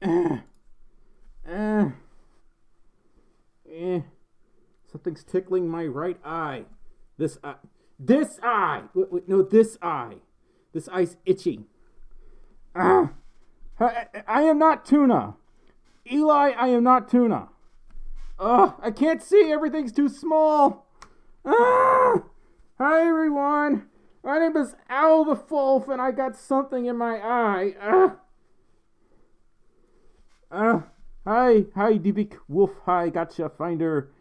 Uh, uh, eh. Something's tickling my right eye. This eye. This eye! Wait, no, this eye. This eye's itchy. I am not tuna. Eli, I am not tuna. I can't see. Everything's too small. Hi, everyone. My name is Owl the Folf, and I got something in my eye. Hi, Divik Wolf. Hi, gotcha. Finder,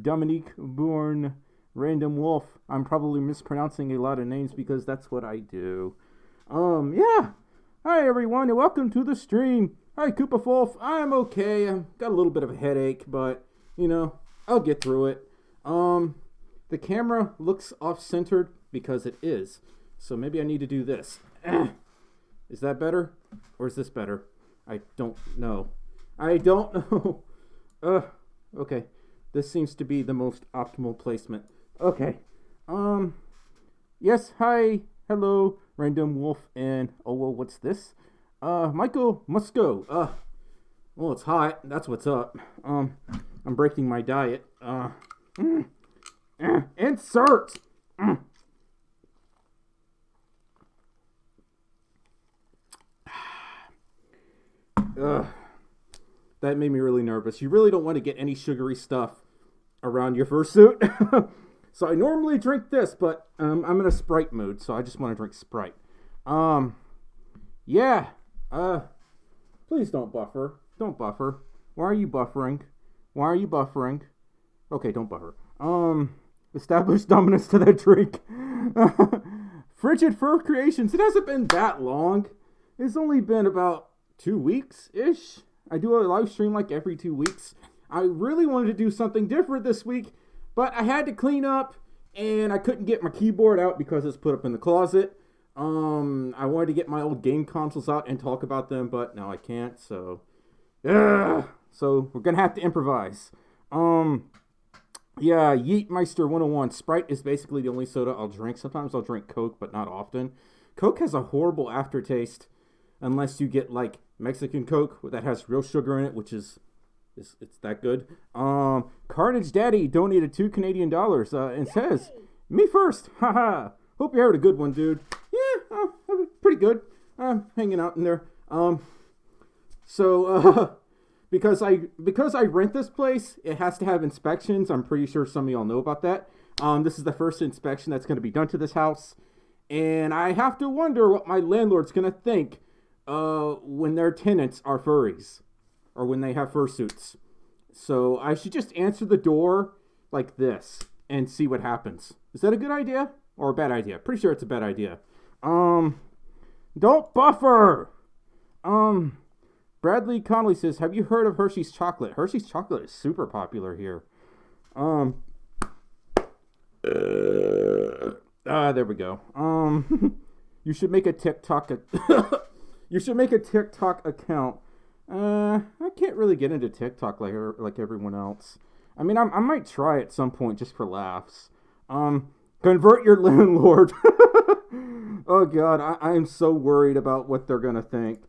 Dominique Born, Random Wolf. I'm probably mispronouncing a lot of names because that's what I do. Yeah. Hi, everyone, and welcome to the stream. Hi, Koopa Wolf. I'm okay. I've got a little bit of a headache, but, I'll get through it. The camera looks off-centered because it is. So maybe I need to do this. Is that better? Or is this better? I don't know. Okay. This seems to be the most optimal placement. Okay. Yes, hi, hello, Random Wolf, and, well, what's this? Michael Musco. Well, it's hot. That's what's up. I'm breaking my diet. Insert! That made me really nervous. You really don't want to get any sugary stuff around your fursuit. So I normally drink this, but I'm in a Sprite mood, so I just want to drink Sprite. Yeah. Please don't buffer. Don't buffer. Why are you buffering? Okay, don't buffer. Establish dominance to that drink. Frigid Fur Creations. It hasn't been that long. It's only been about 2 weeks-ish. I do a live stream like every 2 weeks. I really wanted to do something different this week, but I had to clean up, and I couldn't get my keyboard out because it's put up in the closet. I wanted to get my old game consoles out and talk about them, but now I can't, so... So, we're gonna have to improvise. Yeah, Yeetmeister 101. Sprite is basically the only soda I'll drink. Sometimes I'll drink Coke, but not often. Coke has a horrible aftertaste unless you get, like, Mexican Coke that has real sugar in it, which is it's that good. Carnage Daddy donated $2 Canadian and says, "Me first, haha. Hope you're having a good one, dude." Yeah, pretty good. Hanging out in there. Because I rent this place, it has to have inspections. I'm pretty sure some of y'all know about that. This is the first inspection that's going to be done to this house, and I have to wonder what my landlord's going to think when their tenants are furries, or when they have fursuits. So I should just answer the door like this and see what happens. Is that a good idea or a bad idea? Pretty sure it's a bad idea. Don't buffer. Bradley Connolly says, "Have you heard of Hershey's chocolate?" Hershey's chocolate is super popular here. There we go. You should make a TikTok. You should make a TikTok account. I can't really get into TikTok like everyone else. I mean, I might try at some point just for laughs. Convert your landlord. Oh God, I am so worried about what they're gonna think.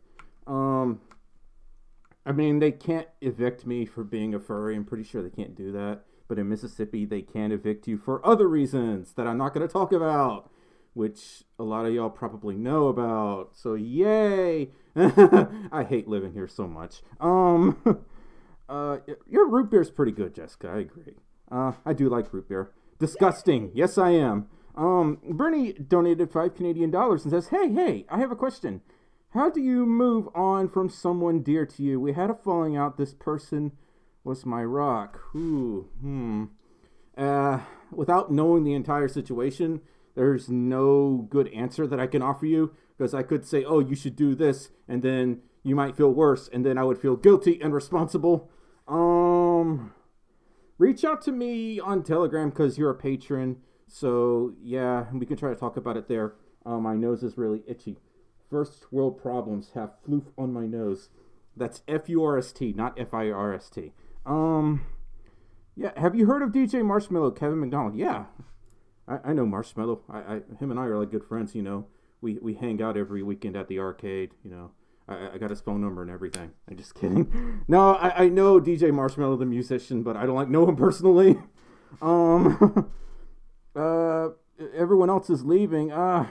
I mean, they can't evict me for being a furry. I'm pretty sure they can't do that. But in Mississippi, they can evict you for other reasons that I'm not going to talk about, which a lot of y'all probably know about. So, yay! I hate living here so much. Your root beer's pretty good, Jessica. I agree. I do like root beer. Disgusting. Yes, I am. Bernie donated $5 and says, Hey, I have a question. How do you move on from someone dear to you? We had a falling out. This person was my rock. Without knowing the entire situation, there's no good answer that I can offer you, because I could say, oh, you should do this, and then you might feel worse, and then I would feel guilty and responsible. Reach out to me on Telegram because you're a patron. So, yeah, we can try to talk about it there. My nose is really itchy. First world problems, have floof on my nose. That's F-U-R-S-T, not F-I-R-S-T. Yeah, have you heard of DJ Marshmallow, Kevin McDonald? Yeah, I know Marshmallow. Him and I are like good friends, you know. We hang out every weekend at the arcade, you know. I got his phone number and everything. I'm just kidding. No, I know DJ Marshmallow, the musician, but I don't know him personally. Everyone else is leaving. I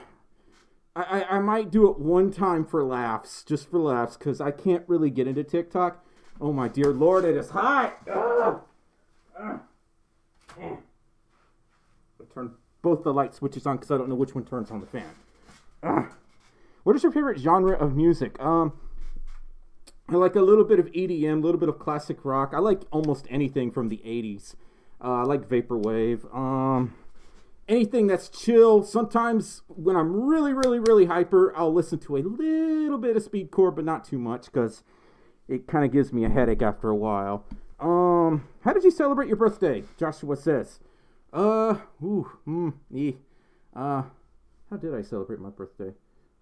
might do it one time for laughs, just for laughs, because I can't really get into TikTok. Oh my dear Lord, it is hot. I'll turn both the light switches on because I don't know which one turns on the fan. What is your favorite genre of music? I like a little bit of EDM, a little bit of classic rock. I like almost anything from the 80s. I like vaporwave. Anything that's chill. Sometimes when I'm really, really, really hyper, I'll listen to a little bit of speedcore, but not too much because it kind of gives me a headache after a while. How did you celebrate your birthday? Joshua says. How did I celebrate my birthday?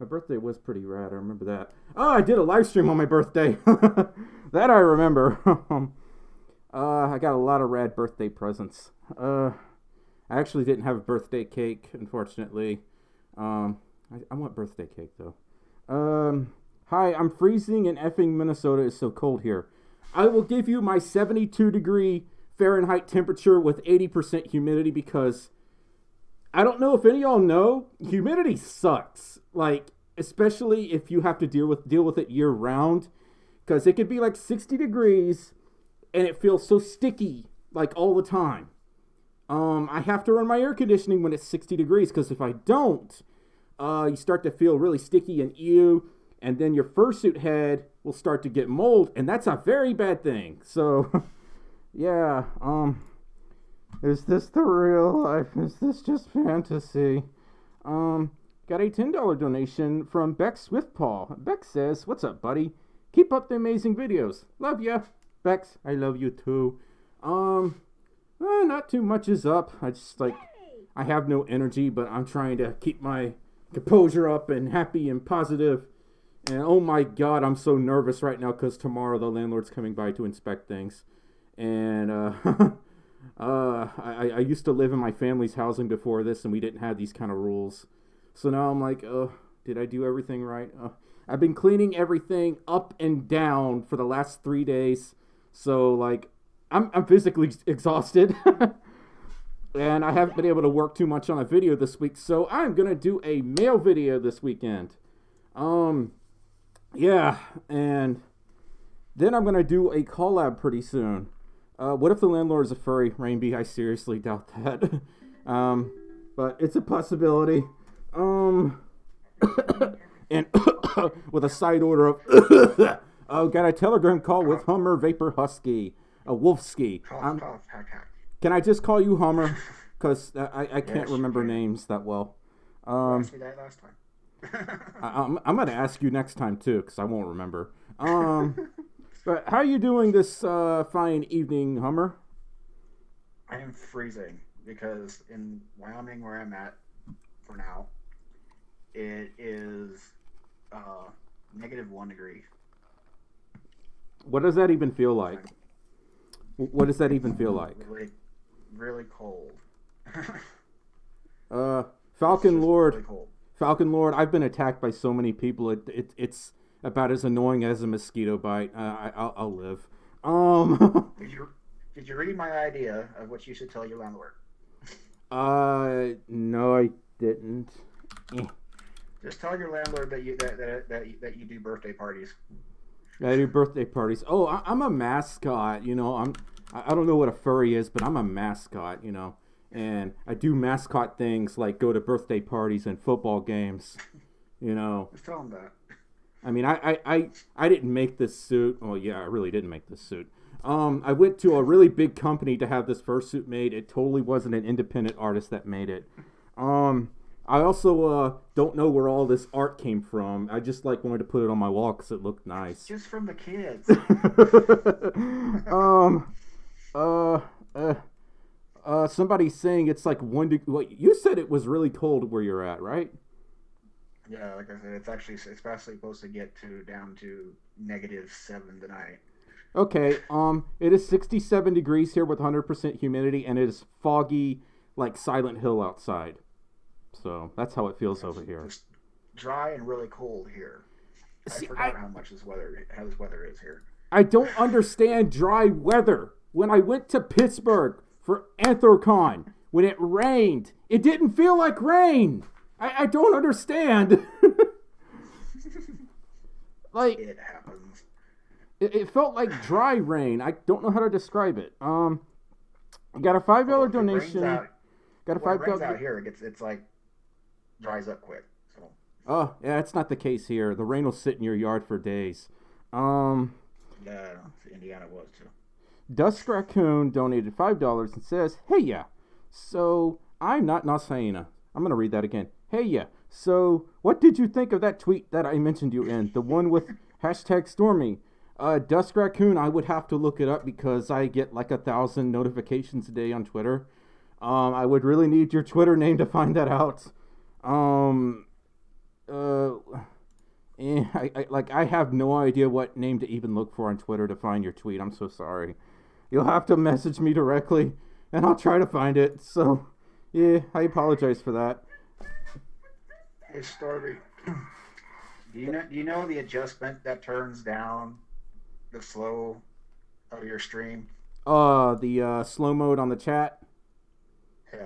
My birthday was pretty rad. I remember that. Oh, I did a live stream on my birthday. That I remember. I got a lot of rad birthday presents. I actually didn't have a birthday cake, unfortunately. I want birthday cake, though. Hi, I'm freezing and effing Minnesota is so cold here. I will give you my 72-degree Fahrenheit temperature with 80% humidity because I don't know if any of y'all know, humidity sucks. Like, especially if you have to deal with it year round, because it could be like 60 degrees and it feels so sticky like all the time. I have to run my air conditioning when it's 60 degrees because if I don't, you start to feel really sticky and ew, and then your fursuit head will start to get mold, and that's a very bad thing. So, yeah, is this the real life? Is this just fantasy? Got a $10 donation from Beck Swiftpaw. Beck says, "What's up, buddy? Keep up the amazing videos. Love ya." Bex, I love you too. Not too much is up. I have no energy, but I'm trying to keep my composure up and happy and positive. And oh my God, I'm so nervous right now because tomorrow the landlord's coming by to inspect things. And I used to live in my family's housing before this, and we didn't have these kind of rules. So now I'm like, did I do everything right? I've been cleaning everything up and down for the last 3 days. So like, I'm physically exhausted. And I haven't been able to work too much on a video this week. So I'm going to do a mail video this weekend. Yeah. And then I'm going to do a collab pretty soon. What if the landlord is a furry, Rainby? I seriously doubt that. But it's a possibility. And with a side order of got a telegram call with Hummer Vapor Husky, a Wolfski. Can I just call you Hummer? Because I can't remember names that well. Asked me that last time. I'm going to ask you next time too, because I won't remember. But how are you doing this fine evening, Hummer? I am freezing because in Wyoming, where I'm at for now, it is -1 degree. What does that even feel like? What does that even feel like? Really, really cold. Falcon Lord. Really cold. Falcon Lord, I've been attacked by so many people. It's about as annoying as a mosquito bite. I'll live. Did you read my idea of what you should tell your landlord? No, I didn't. Just tell your landlord that you do birthday parties. I do birthday parties. Oh, I'm a mascot. You know, I don't know what a furry is, but I'm a mascot. You know, and I do mascot things like go to birthday parties and football games. You know. Just tell him that. I mean, I didn't make this suit. Oh yeah, I really didn't make this suit. I went to a really big company to have this fursuit made. It totally wasn't an independent artist that made it. I also don't know where all this art came from. I just wanted to put it on my wall because it looked nice. Just from the kids. Somebody's saying it's like 1 degree. Well, you said it was really cold where you're at, right? Yeah, like I said, it's actually supposed to get down to -7 tonight. Okay, it is 67 degrees here with 100% humidity, and it is foggy like Silent Hill outside. So that's how it feels over here. It's dry and really cold here. I forgot how this weather is here. I don't understand dry weather. When I went to Pittsburgh for Anthrocon, when it rained, it didn't feel like rain. I don't understand. Like, it happens. It felt like dry rain. I don't know how to describe it. Got a $5 donation. Got a $5. Rains out here, it's like dries up quick. So. Oh yeah, it's not the case here. The rain will sit in your yard for days. Yeah, Indiana was too. Dusk Raccoon donated $5 and says, "Hey ya, so I'm not Nasaina. I'm gonna read that again. Hey ya, so what did you think of that tweet that I mentioned you in? The one with #Stormi. Dusk Raccoon, I would have to look it up because I get like 1,000 notifications a day on Twitter. I would really need your Twitter name to find that out. I have no idea what name to even look for on Twitter to find your tweet. I'm so sorry. You'll have to message me directly, and I'll try to find it. So, yeah, I apologize for that. Hey, Stormi, do you know the adjustment that turns down the slow of your stream? The slow mode on the chat. Yeah.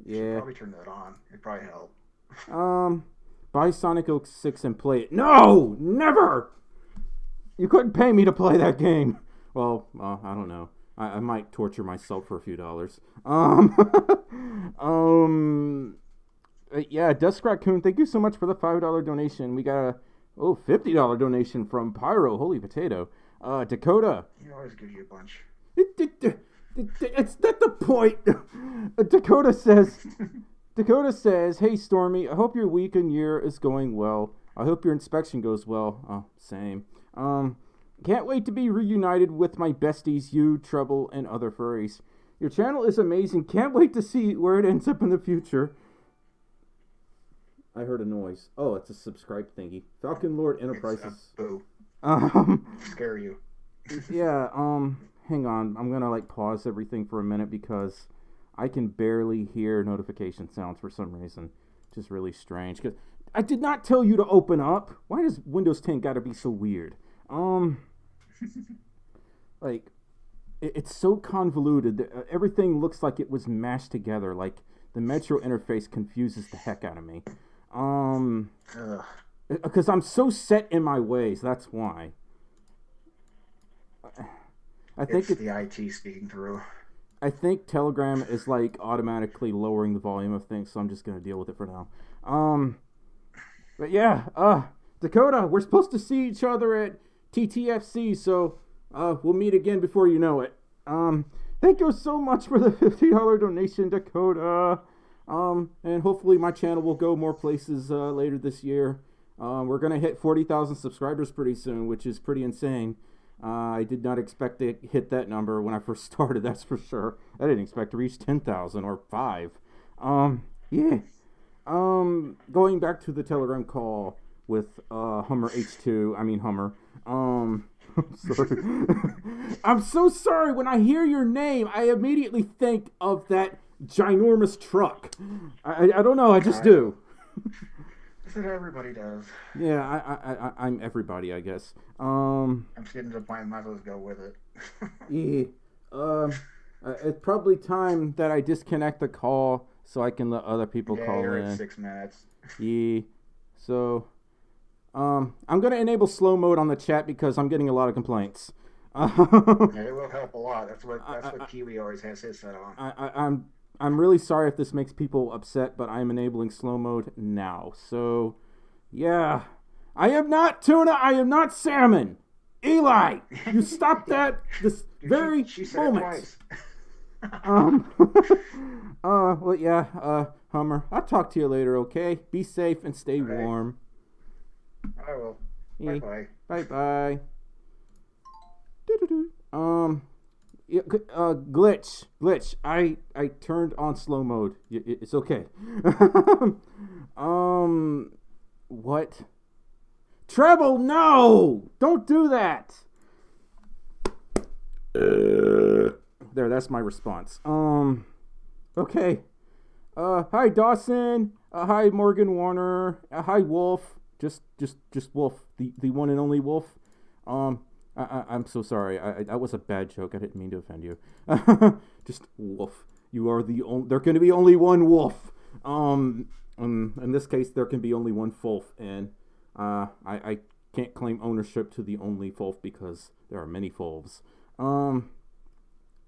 Yeah. Should probably turn that on. It'd probably help. Buy Sonic 06 and play it. No, never. You couldn't pay me to play that game. Well, I don't know. I might torture myself for a few dollars. Yeah, Dusk Raccoon, thank you so much for the $5 donation. We got a $50 donation from Pyro, Holy Potato. Dakota. He always gives you a bunch. It's not the point. Dakota says, "Hey Stormi, I hope your week and year is going well. I hope your inspection goes well." Oh, same. Can't wait to be reunited with my besties, you, Trouble, and other furries. Your channel is amazing. Can't wait to see where it ends up in the future. I heard a noise. Oh, it's a subscribe thingy. Falcon Lord Enterprises. Boo. Scare you. Yeah, hang on. I'm gonna pause everything for a minute because I can barely hear notification sounds for some reason. Just really strange. Cause I did not tell you to open up. Why does Windows 10 gotta be so weird? It's so convoluted. Everything looks like it was mashed together. Like the Metro interface confuses the heck out of me. Because I'm so set in my ways. That's why. I think it's the IT speaking through. I think Telegram is automatically lowering the volume of things, so I'm just gonna deal with it for now. But yeah, Dakota, we're supposed to see each other at TTFC, so we'll meet again before you know it. Thank you so much for the $50 donation, Dakota. And hopefully my channel will go more places later this year. We're gonna hit 40,000 subscribers pretty soon, which is pretty insane. I did not expect to hit that number when I first started, that's for sure. I didn't expect to reach 10,000 or 5. Yeah. Going back to the Telegram call with Hummer. I'm sorry. I'm so sorry. When I hear your name, I immediately think of that ginormous truck. I don't know. I just do. That's what everybody does. Yeah, I'm everybody, I guess. I'm just getting to the point. Might as well go with it. Yeah. It's probably time that I disconnect the call so I can let other people call you're in. at 6 minutes. Yeah. So, I'm gonna enable slow mode on the chat because I'm getting a lot of complaints. Yeah, it will help a lot. That's what Kiwi always has his set on. I'm really sorry if this makes people upset, but I'm enabling slow mode now. So, yeah. I am not tuna. I am not salmon. Eli, you stop that this very she said moment. It twice. Well, yeah, Hummer. I'll talk to you later, okay? Be safe and stay warm. I will. Yeah. Bye-bye. Bye-bye. Yeah, glitch. I turned on slow mode. It's okay. What? Treble, no! Don't do that. There, that's my response. Okay. Hi Dawson. Hi Morgan Warner. Hi Wolf. Just Wolf, the one and only Wolf. I'm so sorry. That was a bad joke. I didn't mean to offend you. Just Wolf. You are the only. There can be only one Wolf. In this case, there can be only one Folf, and I can't claim ownership to the only Folf because there are many Folves.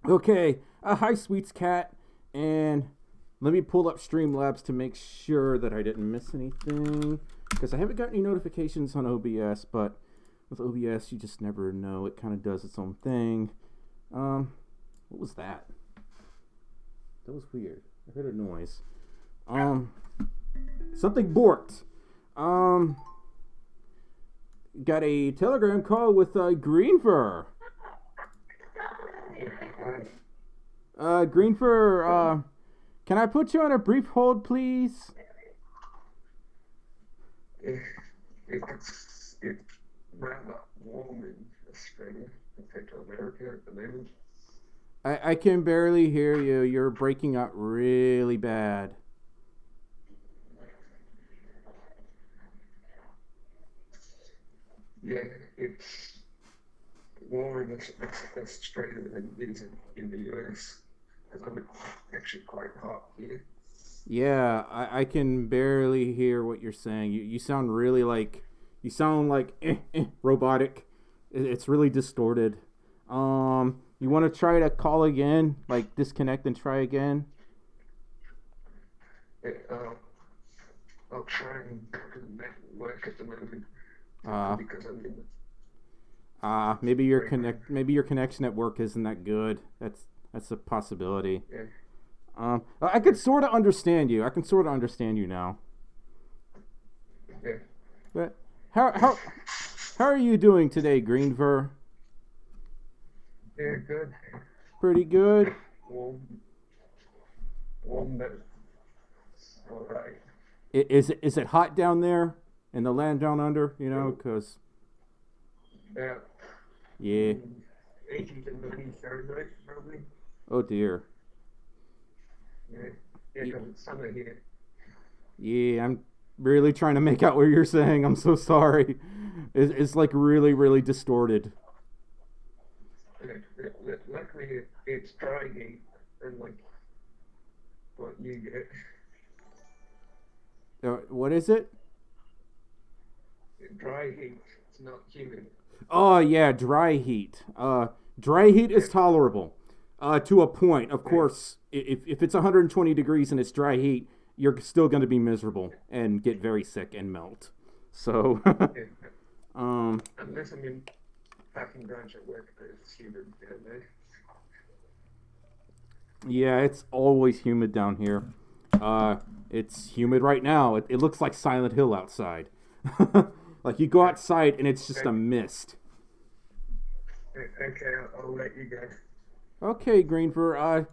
Okay. Hi, Sweets Cat, and let me pull up Streamlabs to make sure that I didn't miss anything, because I haven't got any notifications on OBS, but with OBS, you just never know. It kind of does its own thing. What was that? That was weird. I heard a noise. Something borked. Got a Telegram call with Greenfur. Greenfur, can I put you on a brief hold, please? It's rather warm in Australia compared to America at the moment. I can barely hear you. You're breaking up really bad. Yeah, it's warm in Australia than it is in the US. Because I'm actually quite hot here. Yeah, I can barely hear what you're saying. You sound really like, robotic. It's really distorted. You want to try to call again? Like disconnect and try again? Yeah, I'll try and work at the moment. Because I'm in maybe your connection at work isn't that good. That's a possibility. Yeah. I could sort of understand you. I can sort of understand you now. Yeah. But how are you doing today, Greenver? Yeah, good. Pretty good. Warm, but all right. Is it hot down there in the land down under? You know, because yeah. 80 degrees Fahrenheit, probably. Oh dear. Yeah, because it's summer here. Yeah, I'm really trying to make out what you're saying. I'm so sorry. It's like really, really distorted. Luckily, it's dry heat, unlike what you get. What is it? Dry heat. It's not humid. Oh yeah, dry heat. Dry heat is tolerable, to a point. Of course, if it's 120 degrees and it's dry heat, you're still going to be miserable and get very sick and melt. So, unless I'm in packing branch at work, it's humid down there. Yeah, it's always humid down here. It's humid right now. It looks like Silent Hill outside. Like you go outside and it's just a mist. Okay, I'll let you go. Okay, Greenver.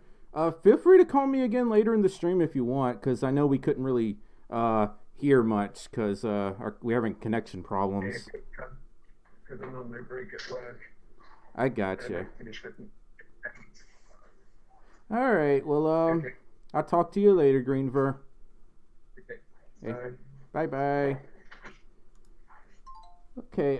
Feel free to call me again later in the stream if you want, because I know we couldn't really hear much because we're having connection problems. Because I'm on my break at work. I gotcha. All right. Well, Okay. I'll talk to you later, Greenver. Okay. Okay. Bye. Okay.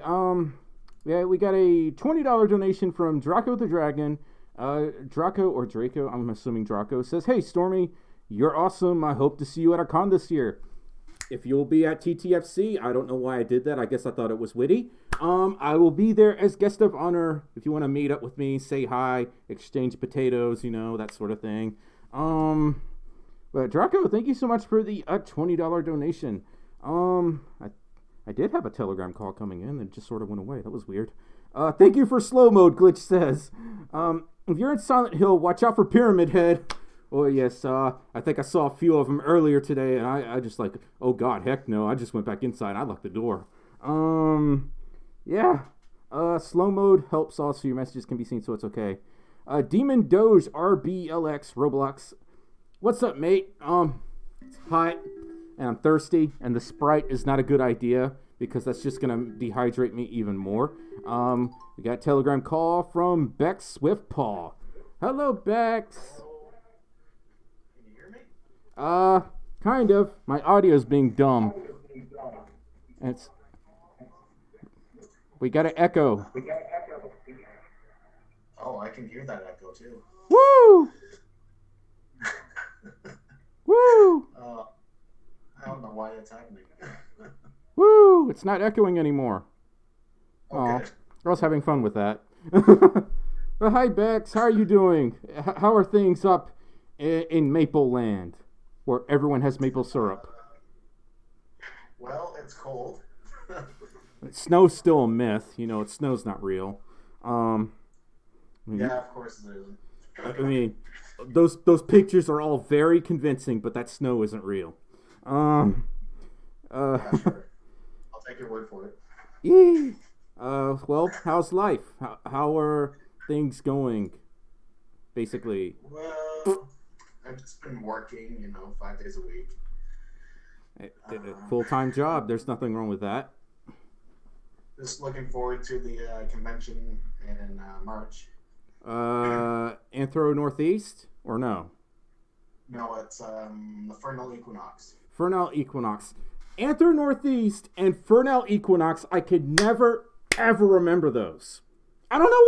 Yeah, we got a $20 donation from Draco the Dragon. Draco or Draco, I'm assuming Draco, says, "Hey Stormy, you're awesome. I hope to see you at our con this year. If you'll be at TTFC, I don't know why I did that. I guess I thought it was witty. I will be there as guest of honor. If you want to meet up with me, say hi, exchange potatoes, that sort of thing. But Draco, thank you so much for the $20 donation. I did have a Telegram call coming in and just sort of went away. That was weird. Thank you for slow mode, Glitch says. If you're in Silent Hill, watch out for Pyramid Head. Oh, yes, I think I saw a few of them earlier today, and I just like, oh god, heck no, I just went back inside, I locked the door. Yeah, slow mode helps also, your messages can be seen, so it's okay. Demon Doge RBLX Roblox, what's up, mate? It's hot, and I'm thirsty, and the Sprite is not a good idea, because that's just gonna dehydrate me even more. We got a Telegram call from Bex Swiftpaw. Hello, Bex. Kind of. My audio's being dumb. And We got an echo. Oh, I can hear that echo too. Woo! Woo! I don't know why that's happening. Woo! It's not echoing anymore. Okay. I was having fun with that. Well, hi, Bex. How are you doing? How are things up in Maple Land, where everyone has maple syrup? Well, it's cold. Snow's still a myth. Snow's not real. Yeah, of course it isn't. I mean, those pictures are all very convincing, but that snow isn't real. Yeah, sure. I'll take your word for it. Yeah. Well, how's life? How are things going? Basically. Well, I've just been working, 5 days a week. Full-time job. There's nothing wrong with that. Just looking forward to the convention in March. Anthro Northeast or no? No, it's the Fernal Equinox. Fernal Equinox. Anthro Northeast and Fernal Equinox, I could never, ever remember those. I don't know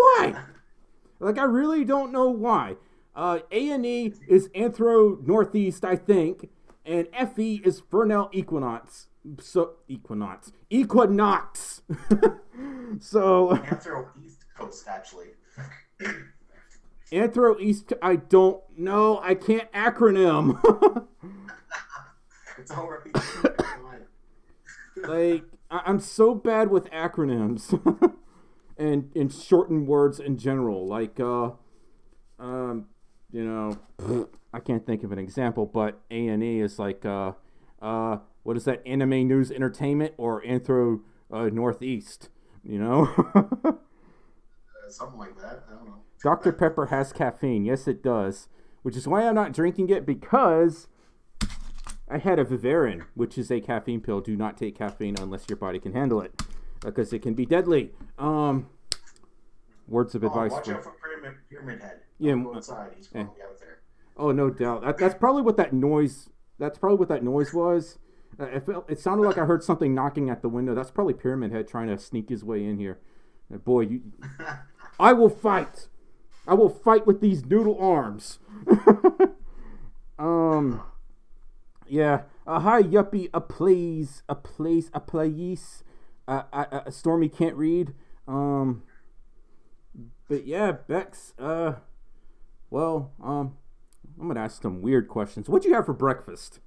why. I really don't know why. A&E is Anthro Northeast, I think, and FE is Fernal Equinox. Equinox. So Anthro East Coast, actually. Anthro East, I don't know. I can't acronym. It's all right. I'm so bad with acronyms and shortened words in general. I can't think of an example, but A&E is what is that? Anime News Entertainment or Anthro Northeast? Something like that. I don't know. Dr. Pepper has caffeine. Yes, it does. Which is why I'm not drinking it, because I had a Vivarin, which is a caffeine pill. Do not take caffeine unless your body can handle it, because it can be deadly. Words of advice. Watch out for Pyramid Head. Yeah, go outside. He's probably out there. Oh, no doubt. That's probably what that noise. That's probably what that noise was. It sounded like I heard something knocking at the window. That's probably Pyramid Head trying to sneak his way in here. Boy, I will fight. I will fight with these noodle arms. Yeah. Hi, Yuppie. A place. Stormy can't read. But yeah, Bex. I'm gonna ask some weird questions. What'd you have for breakfast?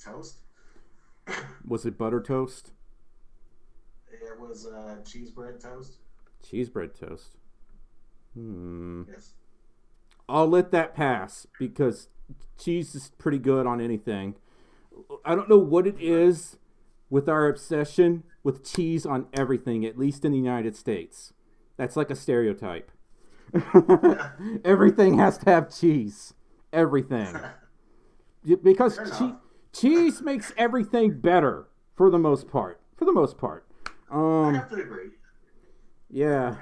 Toast. Was it butter toast? It was cheese bread toast. Cheese bread toast. Yes. I'll let that pass because cheese is pretty good on anything. I don't know what it is with our obsession with cheese on everything, at least in the United States. That's like a stereotype. Everything has to have cheese. Everything. Because cheese makes everything better for the most part. I have to agree. Yeah.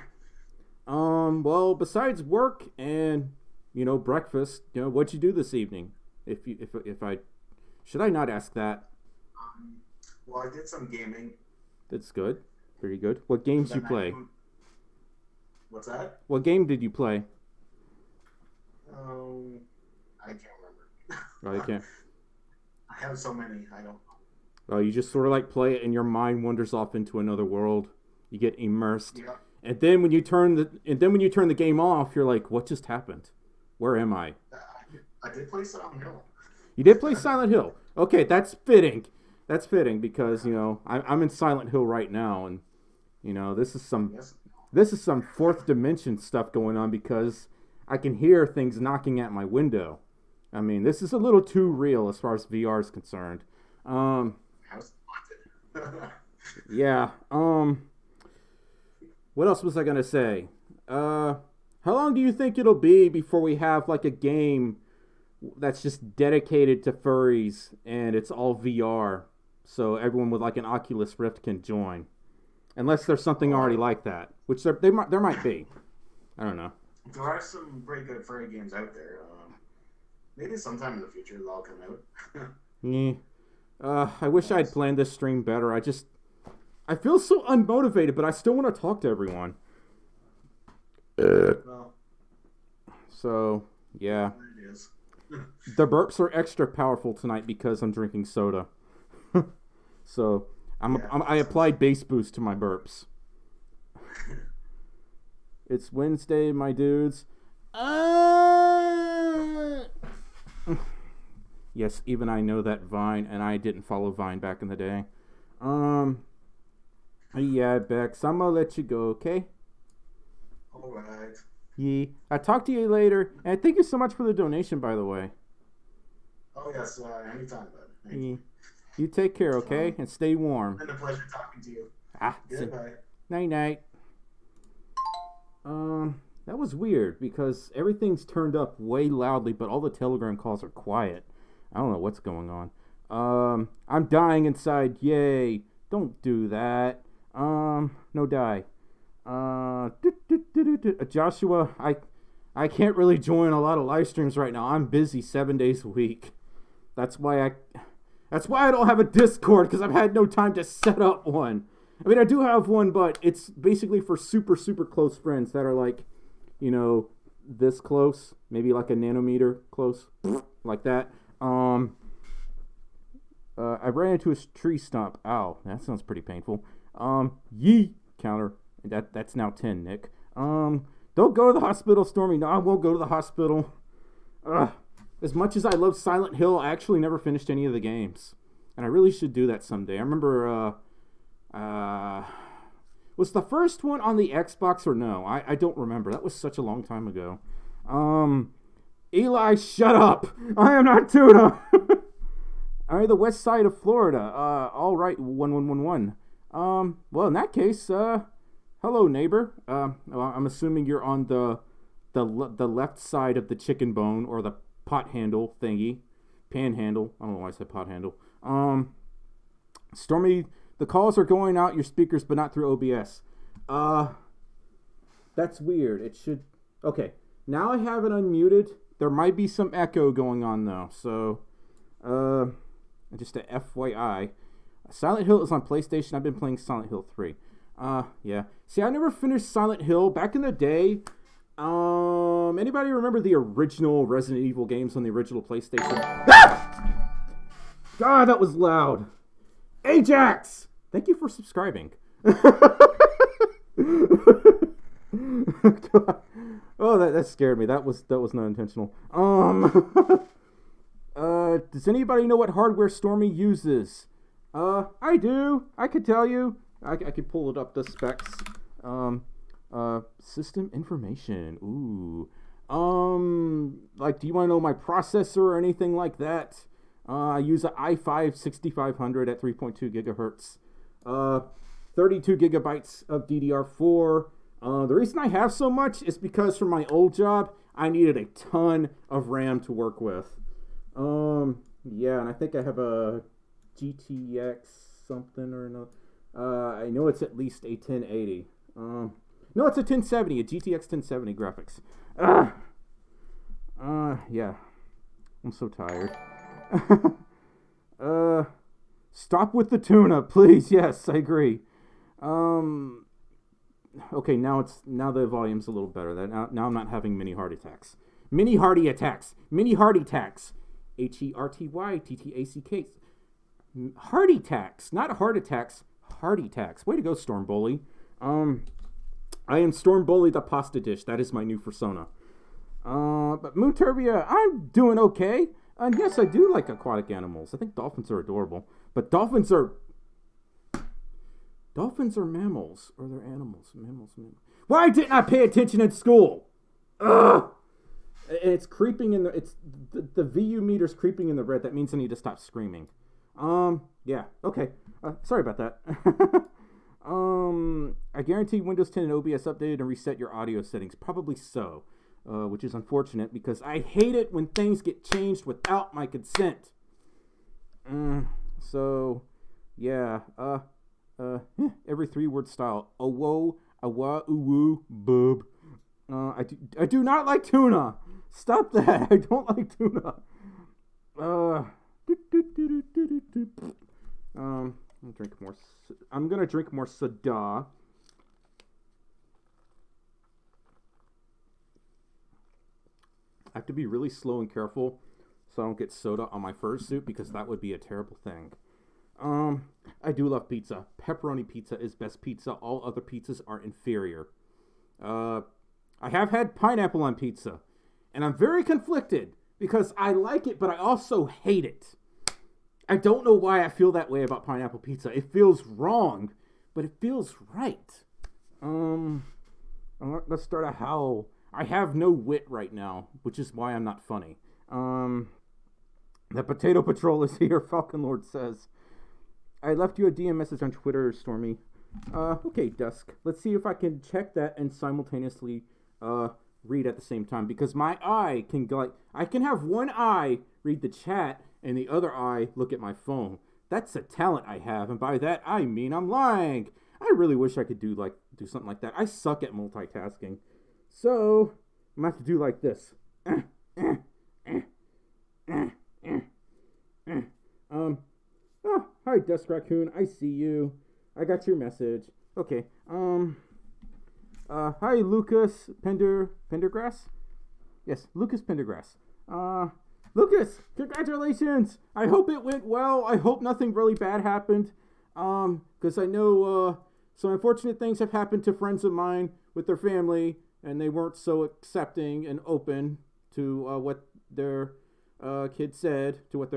Well, besides work and breakfast, what'd you do this evening? If I should I not ask that? Well, I did some gaming. That's good. Very good. What games did you play? What's that? What game did you play? I can't remember. Oh, you can't. I have so many. I don't know. Oh, you just sort of play it and your mind wanders off into another world. You get immersed. Yeah. And then when you turn the game off, you're like, what just happened? Where am I? I did play Silent Hill. You did play Silent Hill. Okay, that's fitting. That's fitting because, I'm in Silent Hill right now, and this is some fourth dimension stuff going on because I can hear things knocking at my window. I mean, this is a little too real as far as VR is concerned. Yeah. What else was I gonna say? How long do you think it'll be before we have a game that's just dedicated to furries and it's all VR, so everyone with an Oculus Rift can join? Unless there's something already like that, which there might be. I don't know. There are some pretty good furry games out there. Maybe sometime in the future they'll all come out. Yeah. I wish I'd planned this stream better. I I feel so unmotivated, but I still want to talk to everyone. Well, So, yeah. it is. The burps are extra powerful tonight because I'm drinking soda. So, I applied bass boost to my burps. It's Wednesday, my dudes. Yes, even I know that Vine, and I didn't follow Vine back in the day. Yeah, Bex, I'm gonna let you go, okay? All right. Yeah. I'll talk to you later. And thank you so much for the donation, by the way. Oh, yes, anytime, bud. Yeah. You take care, okay? And stay warm. It's been a pleasure talking to you. Goodbye. Night-night. That was weird because everything's turned up way loudly, but all the Telegram calls are quiet. I don't know what's going on. I'm dying inside. Yay. Don't do that. No die. Joshua, I can't really join a lot of live streams right now. I'm busy 7 days a week. That's why I don't have a Discord, because I've had no time to set up one. I mean, I do have one, but it's basically for super, super close friends that are like, this close, maybe like a nanometer close, like that. I ran into a tree stump. Ow, that sounds pretty painful. Yee counter. That's now 10, Nick. Don't go to the hospital, Stormy. No, I won't go to the hospital. As much as I love Silent Hill, I actually never finished any of the games. And I really should do that someday. I remember, was the first one on the Xbox or no? I don't remember. That was such a long time ago. Eli, shut up! I am not tuna! Alright, the west side of Florida. Alright, 1111. Well, in that case, hello, neighbor. Well, I'm assuming you're on the left side of the chicken bone, or the pot handle thingy. Panhandle. I don't know why I said pot handle. Stormy, the calls are going out your speakers, but not through OBS. That's weird. It should... Okay, now I have it unmuted. There might be some echo going on, though. So, just a FYI. Silent Hill is on PlayStation. I've been playing Silent Hill 3. Yeah. See, I never finished Silent Hill. Back in the day, anybody remember the original Resident Evil games on the original PlayStation? Ah! God, that was loud. Ajax! Thank you for subscribing. God. Oh, that scared me. That was not intentional. Does anybody know what hardware Stormy uses? I do. I could tell you. I could pull it up, the specs. System information. Ooh. Like, do you want to know my processor or anything like that? I use an i5 6500 at 3.2 gigahertz. 32 gigabytes of DDR4. The reason I have so much is because for my old job, I needed a ton of RAM to work with. Yeah, and I think I have a GTX something or another. I know it's at least a 1080. No, it's a 1070, a GTX 1070 graphics. Yeah. I'm so tired. Stop with the tuna, please. Yes, I agree. Okay, now the volume's a little better. Now I'm not having mini heart attacks. Mini hearty attacks. Mini heart attacks. HERTYTTACK. Heart attacks, not heart attacks. Heart attacks. Way to go, Storm Bully. I am Storm Bully, the pasta dish. That is my new persona. But Moon Turbia, I'm doing okay. And yes, I do like aquatic animals. I think dolphins are adorable. But dolphins are mammals. Or they're animals. Mammals. Why didn't I pay attention in school? Ugh! And it's creeping in the VU meter's creeping in the red. That means I need to stop screaming. Yeah. Okay. Sorry about that. I guarantee Windows 10 and OBS updated and reset your audio settings. Probably so. Which is unfortunate because I hate it when things get changed without my consent. So, yeah. Every 3-word style. Awo, awa, uwu, boob. I do not like tuna. Stop that. I don't like tuna. I'm gonna drink more soda. I have to be really slow and careful so I don't get soda on my fursuit because that would be a terrible thing. I do love pizza. Pepperoni pizza is best pizza. All other pizzas are inferior. I have had pineapple on pizza, and I'm very conflicted because I like it, but I also hate it. I don't know why I feel that way about pineapple pizza. It feels wrong, but it feels right. Let's start a howl. I have no wit right now, which is why I'm not funny. The Potato Patrol is here, Falcon Lord says. I left you a DM message on Twitter, Stormy. Okay, Dusk. Let's see if I can check that and simultaneously read at the same time. Because my eye can go I can have one eye read the chat and the other eye look at my phone. That's a talent I have, and by that I mean I'm lying. I really wish I could do something like that. I suck at multitasking. So, I'm going to have to do like this. Oh, hi, Dust Raccoon. I see you. I got your message. Okay. Hi, Lucas Pendergrass? Yes, Lucas Pendergrass. Lucas, congratulations. I hope it went well. I hope nothing really bad happened. Because I know, some unfortunate things have happened to friends of mine with their family, and they weren't so accepting and open to what their kid said, to what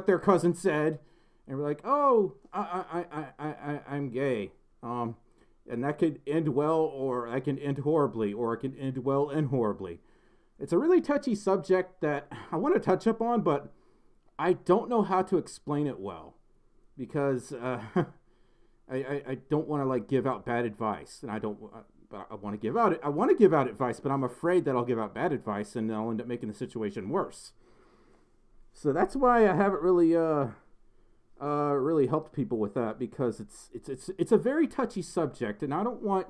their cousin said, and we're like, oh, I'm gay, and that could end well, or that can end horribly, or it can end well and horribly. It's a really touchy subject that I want to touch up on, but I don't know how to explain it well, because I don't want to give out bad advice, and I want to give out advice, but I'm afraid that I'll give out bad advice and I'll end up making the situation worse. So that's why I haven't really helped people with that, because it's a very touchy subject, and I don't want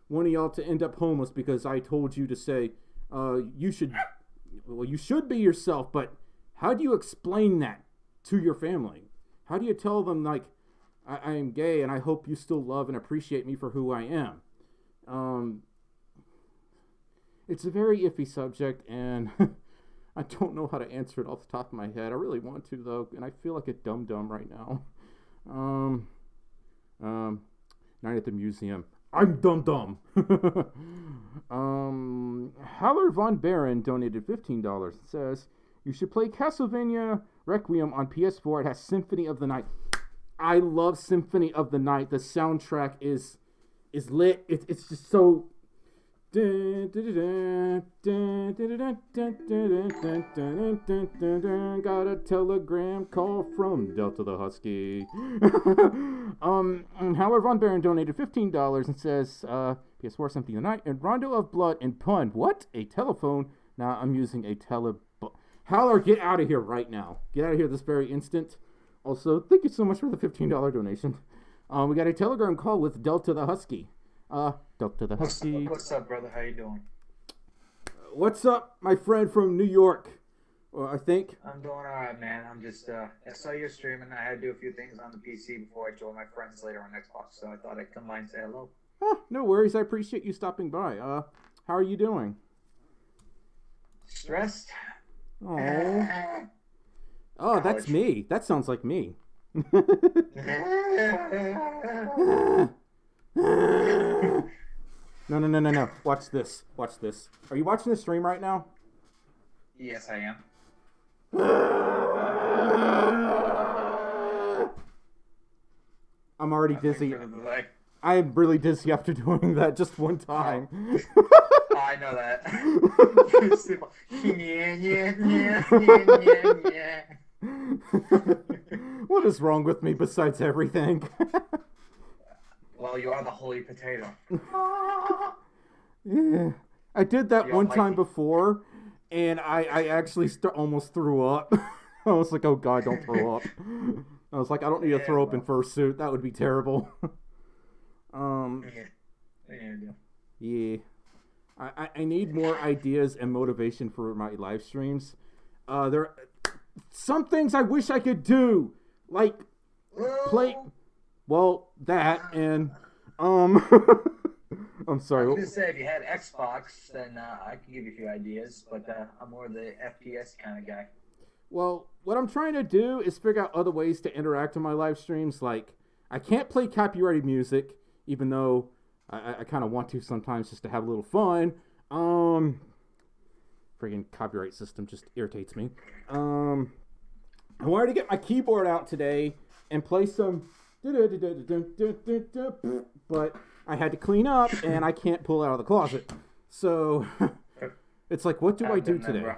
one of y'all to end up homeless because I told you to say you should be yourself, but how do you explain that to your family? How do you tell them I am gay and I hope you still love and appreciate me for who I am? It's a very iffy subject, and I don't know how to answer it off the top of my head. I really want to, though, and I feel like a dum-dum right now. Night at the museum. I'm dum-dum. Haller Von Baron donated $15. It says, you should play Castlevania Requiem on PS4. It has Symphony of the Night. I love Symphony of the Night. The soundtrack is lit. It's just so... Got a telegram call from Delta the Husky. Howard Von Baron donated $15 and says, PS4 Symphony of the Night and Rondo of Blood and Pun. What? A telephone? Nah, I'm using a Howler, get out of here right now. Get out of here this very instant. Also, thank you so much for the $15 donation. We got a telegram call with Delta the Husky. Delta the Husky. What's up, brother? How you doing? What's up, my friend from New York? I think. I'm doing all right, man. I'm just, I saw your stream, and I had to do a few things on the PC before I joined my friends later on Xbox, so I thought I'd come by and say hello. No worries. I appreciate you stopping by. How are you doing? Stressed. Oh, that's me. That sounds like me. No. Watch this. Are you watching the stream right now? Yes, I am. I'm already dizzy. I am really dizzy after doing that just one time. Oh, I know that. What is wrong with me besides everything? Well, you are the holy potato. Yeah, I did that one time before, and I actually almost threw up. I was like, oh God, don't throw up. I was like, I don't need to throw up in fursuit. That would be terrible. Yeah. I need more ideas and motivation for my live streams. There are some things I wish I could do, like play. Well, that and I'm I sorry. was gonna say if you had Xbox, then I could give you a few ideas, but I'm more the FPS kind of guy. Well, what I'm trying to do is figure out other ways to interact in my live streams. Like, I can't play copyrighted music, even though I kind of want to sometimes just to have a little fun. Friggin' copyright system just irritates me. I wanted to get my keyboard out today and play some, but I had to clean up and I can't pull it out of the closet. So it's like, what do I do today?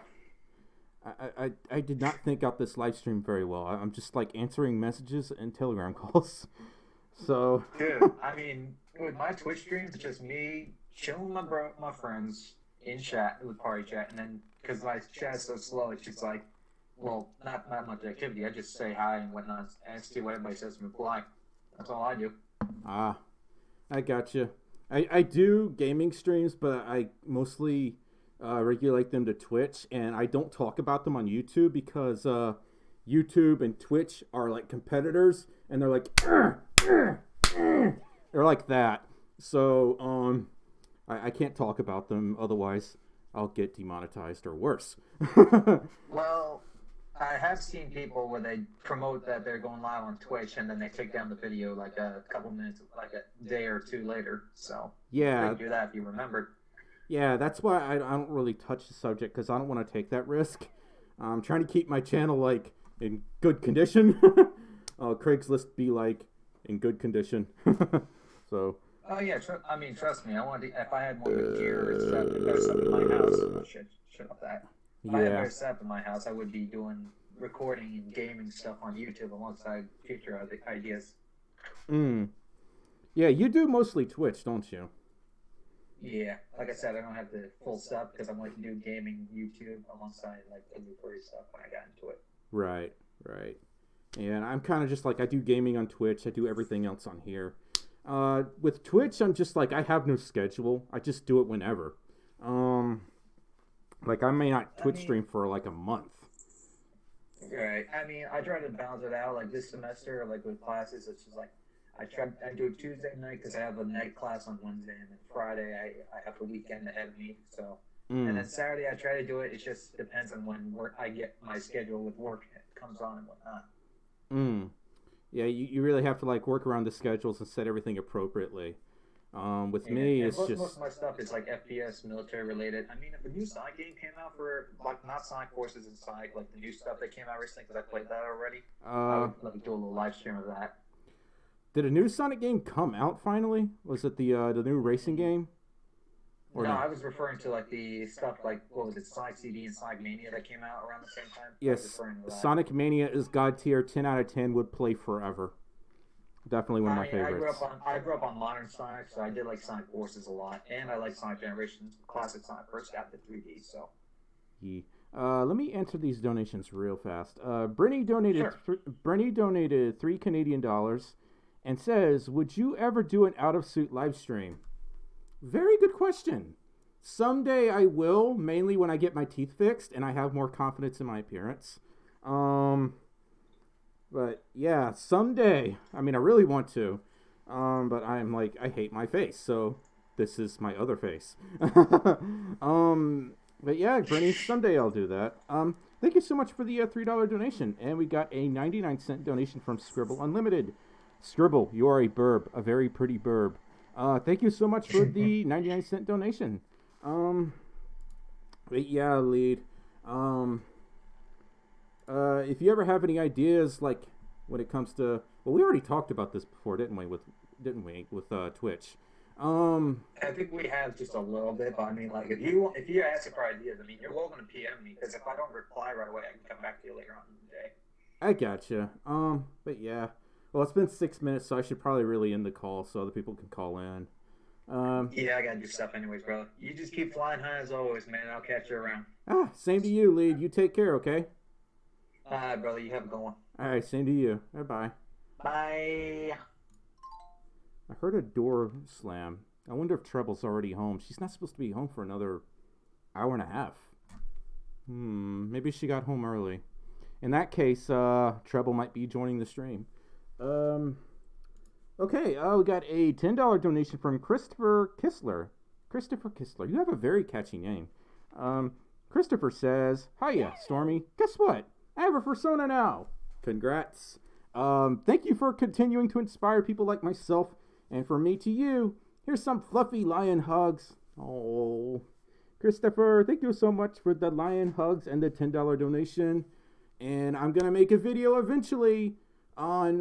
I did not think out this live stream very well. I'm just like answering messages and Telegram calls. So, Dude, I mean, with my Twitch streams, it's just me chilling with my friends in chat, with party chat, and then because my chat is so slow, it's just like, well, not much activity. I just say hi and whatnot and see what everybody says and reply. That's all I do. I gotcha. I do gaming streams, but I mostly regulate them to Twitch, and I don't talk about them on YouTube because YouTube and Twitch are like competitors, and they're like, they're like that. So I can't talk about them, otherwise I'll get demonetized or worse. Well, I have seen people where they promote that they're going live on Twitch, and then they take down the video like a couple minutes, like a day or two later. So yeah, you could do that if you remembered. Yeah, that's why I don't really touch the subject, because I don't want to take that risk. I'm trying to keep my channel like in good condition. Craigslist be like in good condition. So. Oh yeah, I mean, trust me. I want to. If I had more gear and stuff, better stuff in my house. Shut up that. If I had better stuff in my house, I would be doing recording and gaming stuff on YouTube alongside future ideas. Yeah, you do mostly Twitch, don't you? Yeah, like I said, I don't have the full stuff because I'm like do gaming YouTube alongside like the recording stuff when I got into it. Right. And I'm kind of just like, I do gaming on Twitch. I do everything else on here. With Twitch, I'm just like, I have no schedule. I just do it whenever. Like I may not Twitch stream for like a month. Right. I mean, I try to balance it out. Like this semester, like with classes, it's just like I do it Tuesday night because I have a night class on Wednesday, and then Friday I have the weekend ahead of me. So, and then Saturday I try to do it. It just depends on when I get my schedule with work comes on and whatnot. Yeah, you really have to like work around the schedules and set everything appropriately. With me, it's just most of my stuff is like FPS, military related. I mean, if a new Sonic game came out for like not Sonic Forces and Sonic, like the new stuff that came out recently, because I played that already, I would like do a little live stream of that. Did a new Sonic game come out finally? Was it the new racing game? Or no, I was referring to like the stuff like, what was it, Sonic CD and Sonic Mania that came out around the same time? Yes, Sonic Mania is God tier, 10 out of 10, would play forever. Definitely one of my favorites. I grew up on modern Sonic, so I did like Sonic Forces a lot, and I like Sonic Generations. Classic Sonic first got the 3D, so. Yeah. Let me enter these donations real fast. Brenny donated $3 Canadian and says, would you ever do an out-of-suit live stream? Very good question. Someday I will, mainly when I get my teeth fixed and I have more confidence in my appearance. But yeah, someday. I mean, I really want to. But I'm like, I hate my face, so this is my other face. But yeah, Brenny, someday I'll do that. Thank you so much for the $3 donation. And we got a 99-cent donation from Scribble Unlimited. Scribble, you are a burb, a very pretty burb. Thank you so much for the 99-cent donation. But yeah, Lead. If you ever have any ideas, like when it comes to, well, we already talked about this before, didn't we? With Twitch. I think we have just a little bit, but I mean, like if you're asking for ideas, I mean, you're welcome to PM me, because if I don't reply right away, I can come back to you later on in the day. I gotcha. But yeah. Well, it's been 6 minutes, so I should probably really end the call so other people can call in. Yeah, I gotta do stuff anyways, brother. You just keep flying high as always, man. I'll catch you around. Same to you, Lead. You take care, okay? All right, brother. You have a good one. All right, same to you. Bye-bye. Bye. I heard a door slam. I wonder if Treble's already home. She's not supposed to be home for another hour and a half. Maybe she got home early. in that case, Treble might be joining the stream. Okay, we got a $10 donation from Christopher Kistler. Christopher Kistler, you have a very catchy name. Christopher says, "Hiya, Stormy. Guess what? I have a persona now. Congrats. Thank you for continuing to inspire people like myself, and from me to you, here's some fluffy lion hugs." Oh, Christopher, thank you so much for the lion hugs and the $10 donation. And I'm gonna make a video eventually on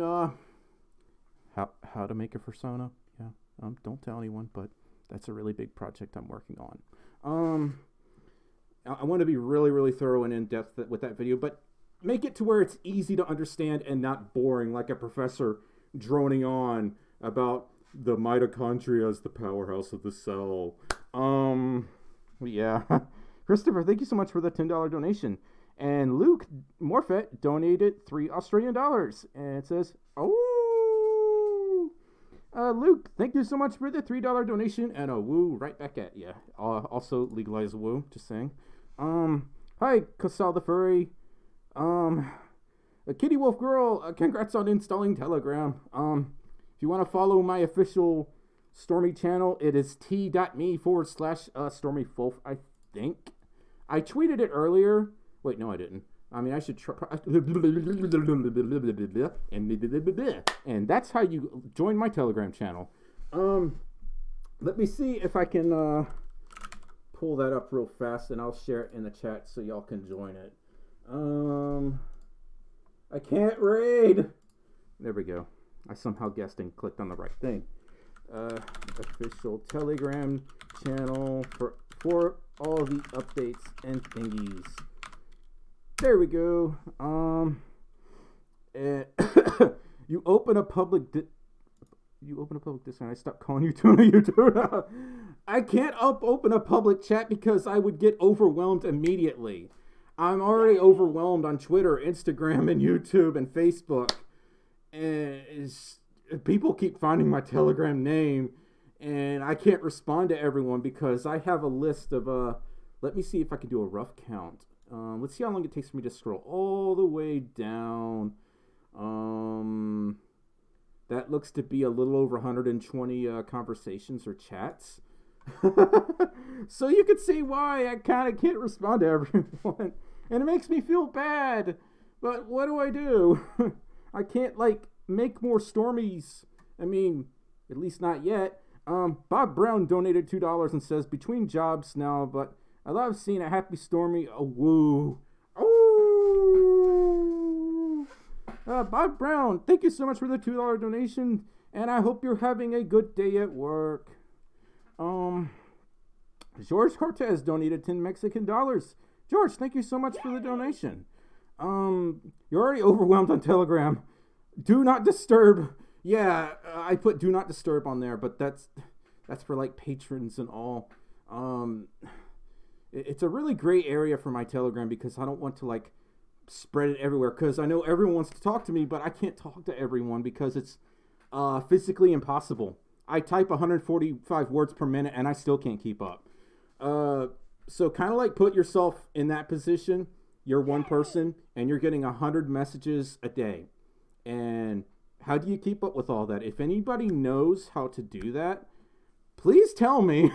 how to make a persona. Yeah, don't tell anyone, but that's a really big project I'm working on. I want to be really, really thorough and in-depth with that video, but make it to where it's easy to understand and not boring, like a professor droning on about the mitochondria as the powerhouse of the cell. Yeah. Christopher, thank you so much for the $10 donation. And Luke Morfett donated $3 Australian. And it says, "Oh, Luke, thank you so much for the $3 donation and a woo right back at you." Also legalize a woo, just saying. Hi, Casal the Furry. A Kitty Wolf Girl, congrats on installing Telegram. If you want to follow my official Stormy channel, it is t.me/StormiFolf, I think. I tweeted it earlier. Wait, no, I didn't. I mean, I should try. And that's how you join my Telegram channel. Let me see if I can pull that up real fast, and I'll share it in the chat so y'all can join it. I can't read. There we go. I somehow guessed and clicked on the right thing. Official Telegram channel for all the updates and thingies. There we go. You open a public Discord. I stopped calling you Tuna. You Tuna. I can't open a public chat because I would get overwhelmed immediately. I'm already overwhelmed on Twitter, Instagram, and YouTube, and Facebook. And people keep finding my Telegram name, and I can't respond to everyone because I have a list of, let me see if I can do a rough count. Let's see how long it takes for me to scroll all the way down. That looks to be a little over 120 conversations or chats. So you can see why I kind of can't respond to everyone. And it makes me feel bad. But what do I do? I can't, make more Stormies. I mean, at least not yet. Bob Brown donated $2 and says, "Between jobs now, but I love seeing a happy Stormy." Oh, woo. Oh! Bob Brown, thank you so much for the $2 donation. And I hope you're having a good day at work. George Cortez donated 10 Mexican dollars. George, thank you so much for the donation. You're already overwhelmed on Telegram. Do not disturb. Yeah, I put do not disturb on there, but that's for patrons and all. It's a really great area for my Telegram because I don't want to spread it everywhere, because I know everyone wants to talk to me, but I can't talk to everyone because it's physically impossible. I type 145 words per minute and I still can't keep up. So kind of put yourself in that position. You're one person and you're getting 100 messages a day. And how do you keep up with all that? If anybody knows how to do that, please tell me.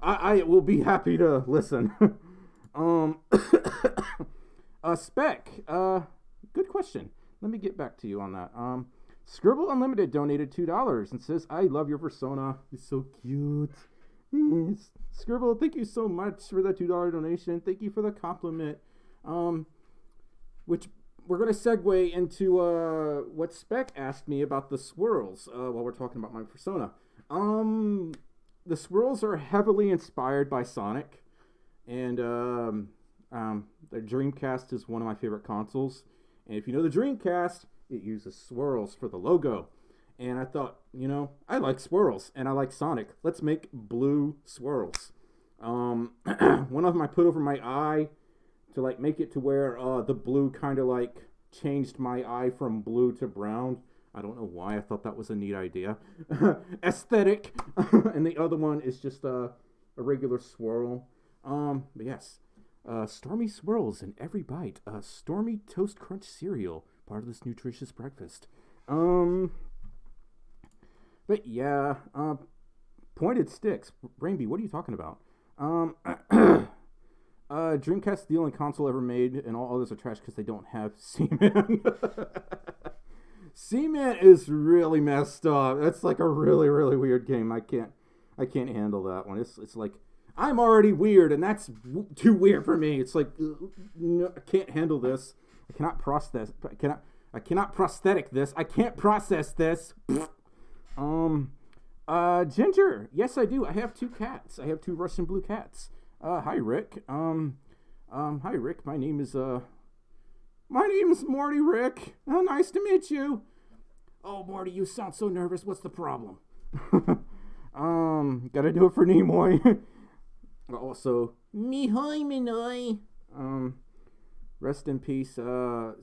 I will be happy to listen. Spec, good question. Let me get back to you on that. Scribble Unlimited donated $2 and says, "I love your persona. It's so cute." Scribble, thank you so much for the $2 donation. Thank you for the compliment. Which we're going to segue into what Spec asked me about the swirls while we're talking about my persona. The swirls are heavily inspired by Sonic, and the Dreamcast is one of my favorite consoles. And if you know the Dreamcast, it uses swirls for the logo. And I thought, I like swirls and I like Sonic. Let's make blue swirls. One of them I put over my eye to make it to where the blue kind of changed my eye from blue to brown. I don't know why. I thought that was a neat idea. Aesthetic. And the other one is just a regular swirl. But yes. Stormy swirls in every bite. Stormy toast crunch cereal, part of this nutritious breakfast. But yeah, pointed sticks. Rainby, what are you talking about? Dreamcast the only console ever made, and all others are trash because they don't have Seaman. Seaman is really messed up. That's like a really, really weird game. I can't handle that one. It's like, I'm already weird, and that's too weird for me. It's like, no, I can't handle this. I cannot process. I cannot prosthetic this. I can't process this. Ginger. Yes, I do. I have 2 cats. I have 2 Russian blue cats. Hi, Rick. Hi, Rick. My name is Morty, Rick. Oh, nice to meet you. Oh, Morty, you sound so nervous. What's the problem? Gotta do it for Nimoy. Also, Mihoy Minoy. Rest in peace, the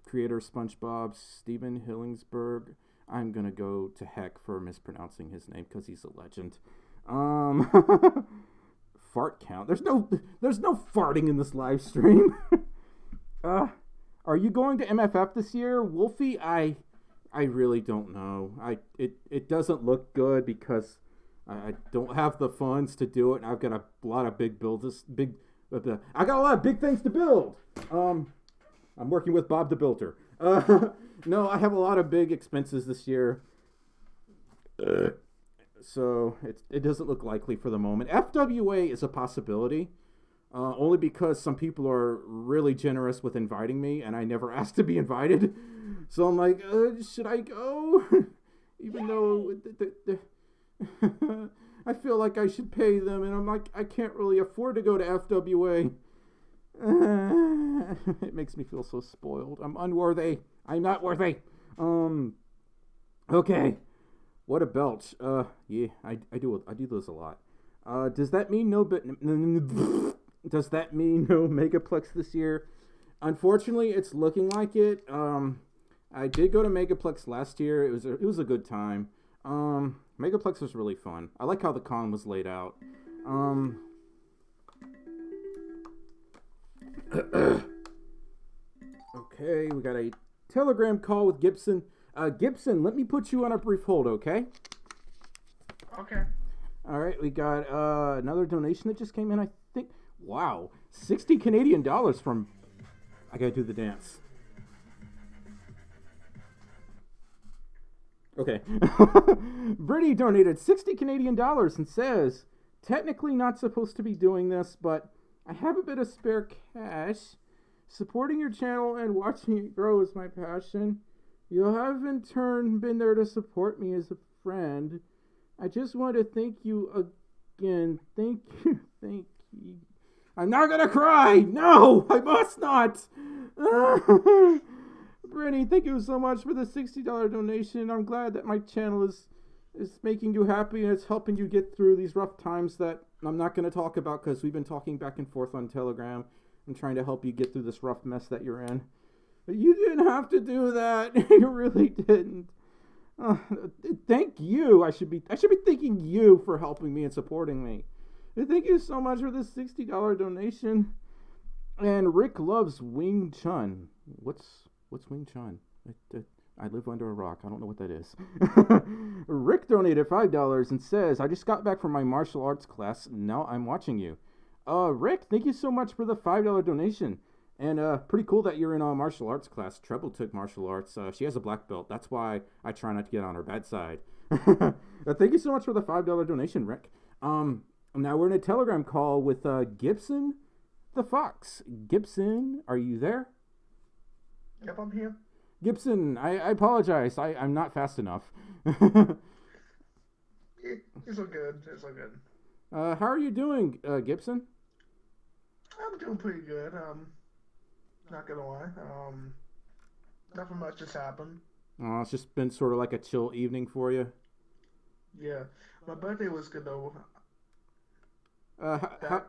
creator of SpongeBob, Steven Hillingsberg. I'm gonna go to heck for mispronouncing his name because he's a legend. Fart count. There's no farting in this live stream. Are you going to MFF this year, Wolfie? I really don't know. It doesn't look good because I don't have the funds to do it, and I've got a lot of big builds. I got a lot of big things to build. I'm working with Bob the Builder. No, I have a lot of big expenses this year. So it doesn't look likely for the moment. FWA is a possibility, only because some people are really generous with inviting me, and I never asked to be invited. So I'm like, should I go? Even though I feel like I should pay them, and I'm like, I can't really afford to go to FWA. It makes me feel so spoiled. I'm unworthy. I'm not worthy. Okay. What a belch. Yeah, I do those a lot. Does that mean no does that mean no Megaplex this year? Unfortunately, it's looking like it. I did go to Megaplex last year. It was a good time. Megaplex was really fun. I like how the con was laid out. Okay, we got a Telegram call with Gibson. Gibson, let me put you on a brief hold, okay? Okay. All right, we got another donation that just came in, I think. Wow, 60 Canadian dollars from... I gotta do the dance. Okay. Brittany donated 60 Canadian dollars and says, technically not supposed to be doing this, but I have a bit of spare cash. Supporting your channel and watching it grow is my passion. You have in turn been there to support me as a friend. I just want to thank you again. Thank you. Thank you. I'm not gonna cry! No! I must not! Brittany, thank you so much for the $60 donation. I'm glad that my channel is making you happy and it's helping you get through these rough times that I'm not going to talk about because we've been talking back and forth on Telegram. I'm trying to help you get through this rough mess that you're in. But you didn't have to do that. You really didn't. Thank you. I should be thanking you for helping me and supporting me. Thank you so much for this $60 donation. And Rick loves Wing Chun. What's Wing Chun? I live under a rock. I don't know what that is. Rick donated $5 and says, I just got back from my martial arts class. Now I'm watching you. Rick, thank you so much for the $5 donation. And pretty cool that you're in a martial arts class. Treble took martial arts. She has a black belt. That's why I try not to get on her bad side. Thank you so much for the $5 donation, Rick. Now we're in a Telegram call with Gibson the Fox. Gibson, are you there? Yep, I'm here. Gibson, I apologize. I'm not fast enough. It's all good. It's all good. How are you doing, Gibson? I'm doing pretty good. Not gonna lie. Nothing much has happened. It's just been sort of like a chill evening for you. Yeah, my birthday was good though. That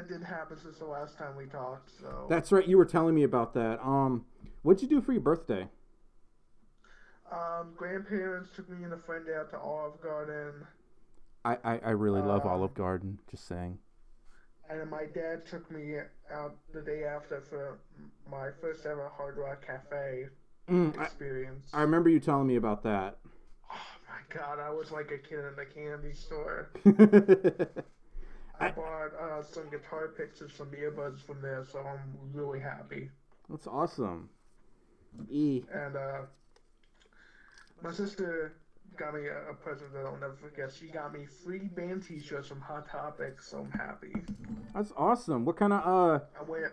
didn't happen since the last time we talked. So that's right. You were telling me about that. What'd you do for your birthday? Grandparents took me and a friend out to Olive Garden. I really love Olive Garden. Just saying. And then my dad took me out the day after for my first ever Hard Rock Cafe experience. I remember you telling me about that. Oh my god, I was like a kid in a candy store. I bought some guitar picks and some earbuds from there, so I'm really happy. That's awesome. And my sister got me a present that I'll never forget. She got me free band t-shirts from Hot Topic, so I'm happy. That's awesome. What kind of I went.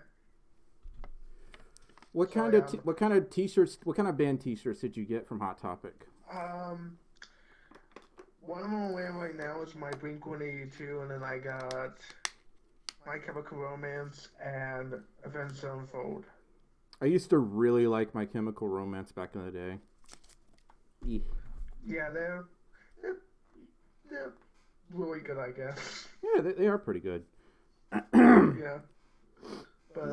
what kind of t-shirts? What kind of band t-shirts did you get from Hot Topic? One I'm wearing right now is my Blink-182, and then I got My Chemical Romance and Avenged Sevenfold. I used to really like My Chemical Romance back in the day. Yeah, they're really good, I guess. Yeah, they are pretty good. Yeah. But,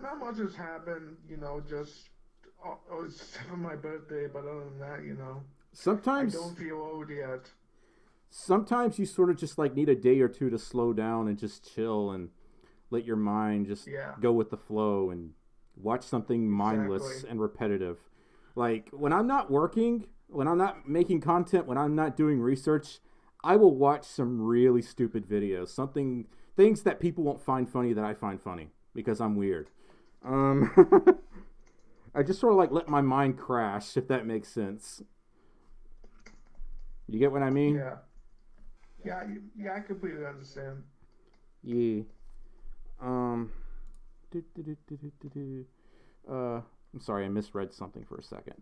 not much has happened, just, it's for my birthday, but other than that, Sometimes I don't feel old yet. Sometimes you sort of just like need a day or two to slow down and just chill and let your mind just go with the flow and watch something mindless and repetitive. Like when I'm not working, when I'm not making content, when I'm not doing research, I will watch some really stupid videos, things that people won't find funny that I find funny because I'm weird. I just sort of like let my mind crash, if that makes sense. You get what I mean? Yeah, I completely understand. Yeah. I'm sorry, I misread something for a second.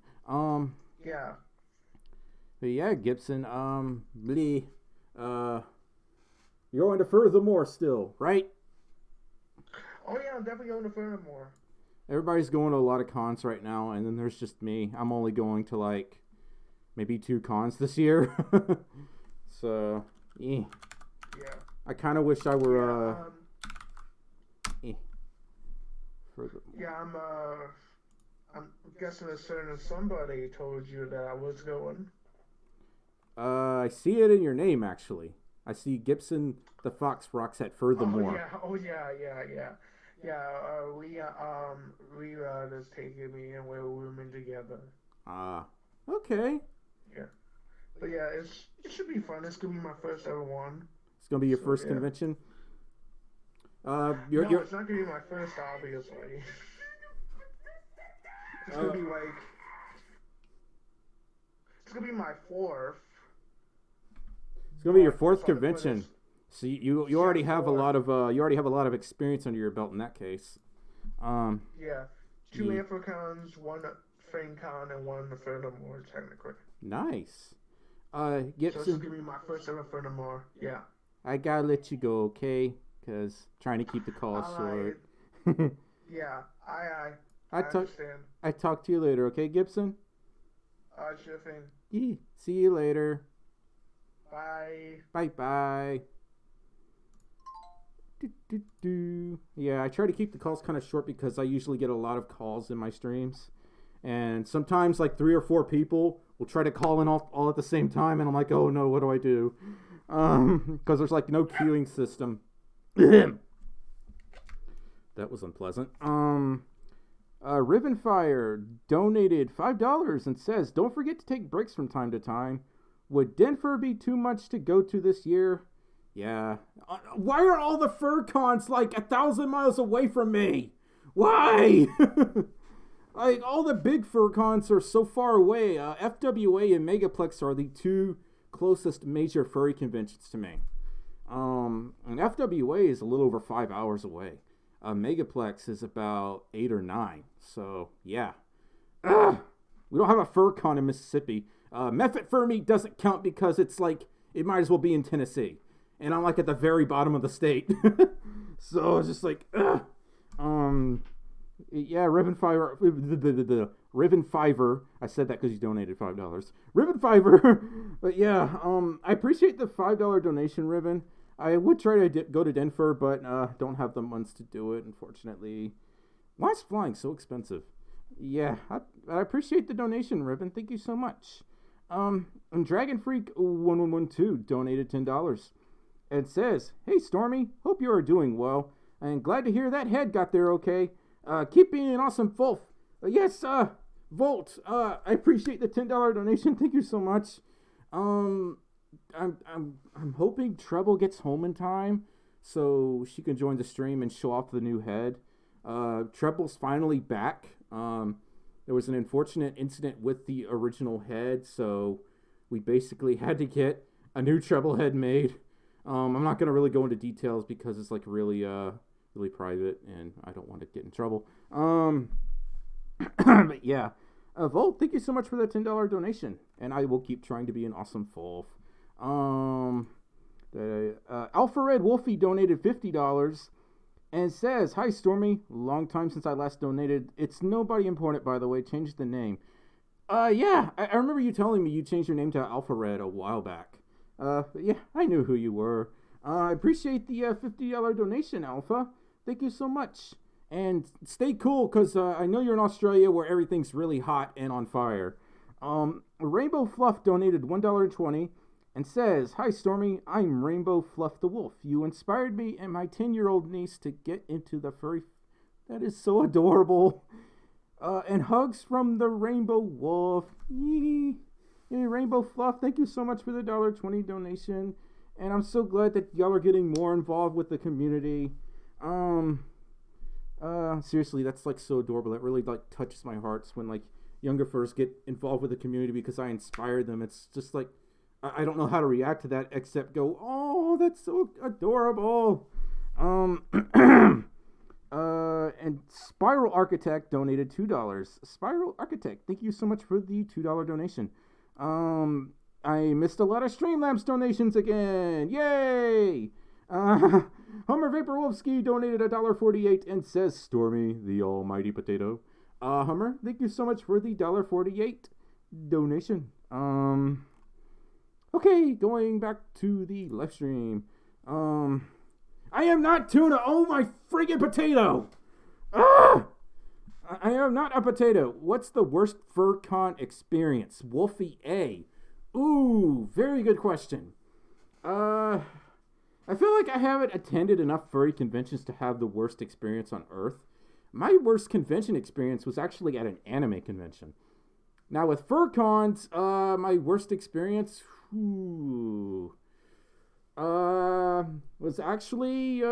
Yeah. But yeah, Gibson, you're going to Furthermore still, right? Oh yeah, I'm definitely going to Furthermore. Everybody's going to a lot of cons right now, and then there's just me. I'm only going to like maybe 2 cons this year. So, yeah. I kind of wish I were Furthermore. I'm guessing a certain somebody told you that I was going. I see it in your name, actually. I see Gibson the Fox rocks at Furthermore. Rerod is taking me and we're rooming together. Okay. Yeah. But yeah, it should be fun. It's gonna be my first ever one. It's gonna be your first convention? No, it's not gonna be my first, obviously. It's gonna be like... It's gonna be my 4th. It's gonna be your 4th convention. So you already have a lot of experience under your belt in that case. 2 Africons, 1 FrameCon, and 1 Furthermore, technically. Nice. So Gibson, this is gonna be my first ever Furthermore. Yeah. I gotta let you go, okay? Because trying to keep the call short. Yeah, I understand. I talk to you later, okay, Gibson? Sure thing. Yeah. See you later. Bye. Bye. Yeah, I try to keep the calls kind of short because I usually get a lot of calls in my streams. And sometimes like 3 or 4 people will try to call in all at the same time. And I'm like, oh no, what do I do? Because there's like no queuing system. That was unpleasant. Rivenfire donated $5 and says, don't forget to take breaks from time to time. Would Denver be too much to go to this year? Yeah. Why are all the fur cons like 1,000 miles away from me? Why? Like all the big fur cons are so far away. FWA and Megaplex are the 2 closest major furry conventions to me. And FWA is a little over 5 hours away. Megaplex is about 8 or 9. So yeah. We don't have a fur con in Mississippi. Meffet Fur Meet doesn't count because it's like it might as well be in Tennessee, and I'm like at the very bottom of the state. So it's just like, yeah, Rivenfiver. I said that because you donated $5. Rivenfiver, but yeah, I appreciate the $5 donation, Riven. I would try to go to Denver, but don't have the months to do it, unfortunately. Why is flying so expensive? Yeah, I appreciate the donation, Riven. Thank you so much. And Dragon Freak 1112 donated $10. and says, "Hey, Stormy, hope you are doing well, and glad to hear that head got there okay. Keep being an awesome Folf." Yes, Volt, I appreciate the $10 donation. Thank you so much. I'm hoping Treble gets home in time so she can join the stream and show off the new head. Treble's finally back. There was an unfortunate incident with the original head, so we basically had to get a new Treble head made. I'm not going to really go into details because it's like really private and I don't want to get in trouble. But yeah, Volt, thank you so much for that $10 donation, and I will keep trying to be an awesome Folf. Alpha Red Wolfie donated $50 and says, "Hi Stormy, long time since I last donated. It's nobody important, by the way. Changed the name." Yeah, I remember you telling me you changed your name to Alpha Red a while back. Yeah, I knew who you were. I appreciate the $50 donation, Alpha. Thank you so much. And stay cool, because I know you're in Australia where everything's really hot and on fire. Rainbow Fluff donated $1.20 and says, "Hi Stormy, I'm Rainbow Fluff the Wolf. You inspired me and my 10-year-old niece to get into the furry." That is so adorable. And hugs from the Rainbow Wolf. Yee. Hey, Rainbow Fluff, thank you so much for the $1.20 donation. And I'm so glad that y'all are getting more involved with the community. Seriously, that's like so adorable. That really like touches my heart when like younger furs get involved with the community because I inspired them. It's just like, I don't know how to react to that except go, "Oh, that's so adorable." And Spiral Architect donated $2. Spiral Architect, thank you so much for the $2 donation. I missed a lot of Streamlabs donations again. Yay! Homer Vaporwolfski donated $1.48 and says, "Stormy, the almighty potato." Homer, thank you so much for the $1.48 donation. Okay, going back to the live stream. I am not tuna. Oh my friggin' potato! Ah! I am not a potato. What's the worst FurCon experience? Wolfie A. Ooh, very good question. I feel like I haven't attended enough furry conventions to have the worst experience on Earth. My worst convention experience was actually at an anime convention. Now with FurCons, my worst experience was actually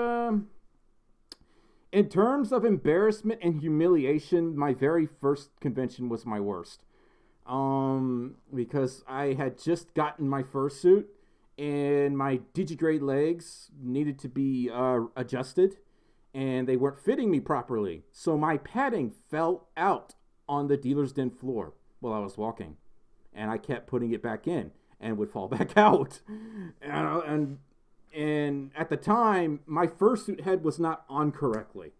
in terms of embarrassment and humiliation, my very first convention was my worst. Because I had just gotten my fursuit and my digigrade legs needed to be adjusted and they weren't fitting me properly. So my padding fell out on the dealer's den floor while I was walking. And I kept putting it back in and would fall back out. And at the time, my fursuit head was not on correctly.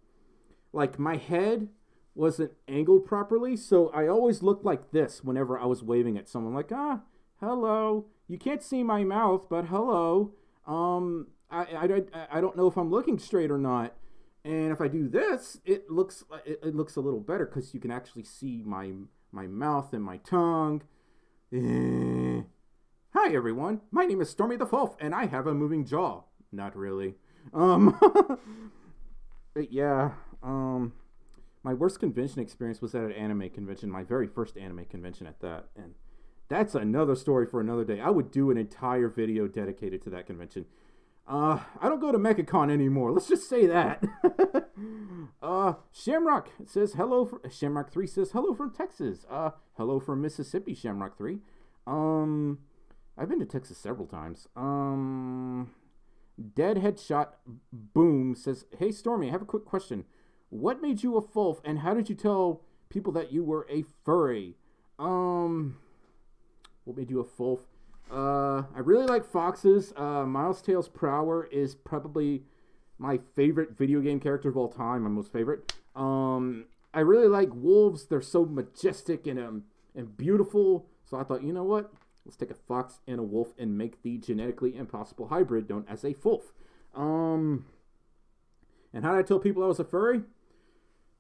Like, my head wasn't angled properly, so I always looked like this whenever I was waving at someone. Like, hello. You can't see my mouth, but hello. I don't know if I'm looking straight or not. And if I do this, it looks a little better because you can actually see my mouth and my tongue. Hi everyone, my name is Stormi the Folf, and I have a moving jaw. Not really. But yeah, my worst convention experience was at an anime convention, my very first anime convention at that, and that's another story for another day. I would do an entire video dedicated to that convention. I don't go to MechaCon anymore, let's just say that. Shamrock says hello, Shamrock 3 says hello from Texas. Hello from Mississippi, Shamrock 3. I've been to Texas several times. Dead Headshot Boom says, "Hey Stormy, I have a quick question. What made you a Folf, and how did you tell people that you were a furry?" What made you a Folf? I really like foxes. Miles Tails Prower is probably my favorite video game character of all time, my most favorite. I really like wolves. They're so majestic and beautiful. So I thought, you know what? Let's take a fox and a wolf and make the genetically impossible hybrid known as a Folf. And how did I tell people I was a furry?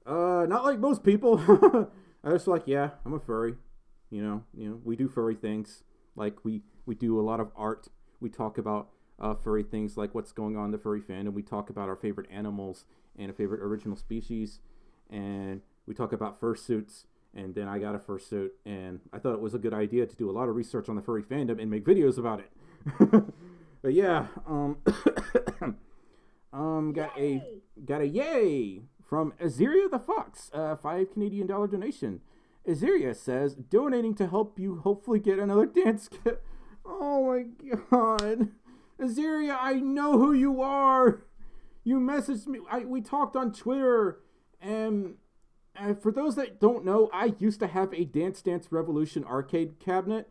Not like most people. I was like, yeah, I'm a furry. You know, we do furry things. Like we do a lot of art. We talk about furry things like what's going on in the furry fandom. We talk about our favorite animals and a favorite original species, and we talk about fursuits. And then I got a fursuit, and I thought it was a good idea to do a lot of research on the furry fandom and make videos about it. But yeah, got a yay from Aziria the Fox, $5 Canadian donation. Aziria says, donating to help you hopefully get another dance kit. Oh my god. Aziria, I know who you are. You messaged me. We talked on Twitter, and for those that don't know, I used to have a Dance Dance Revolution arcade cabinet.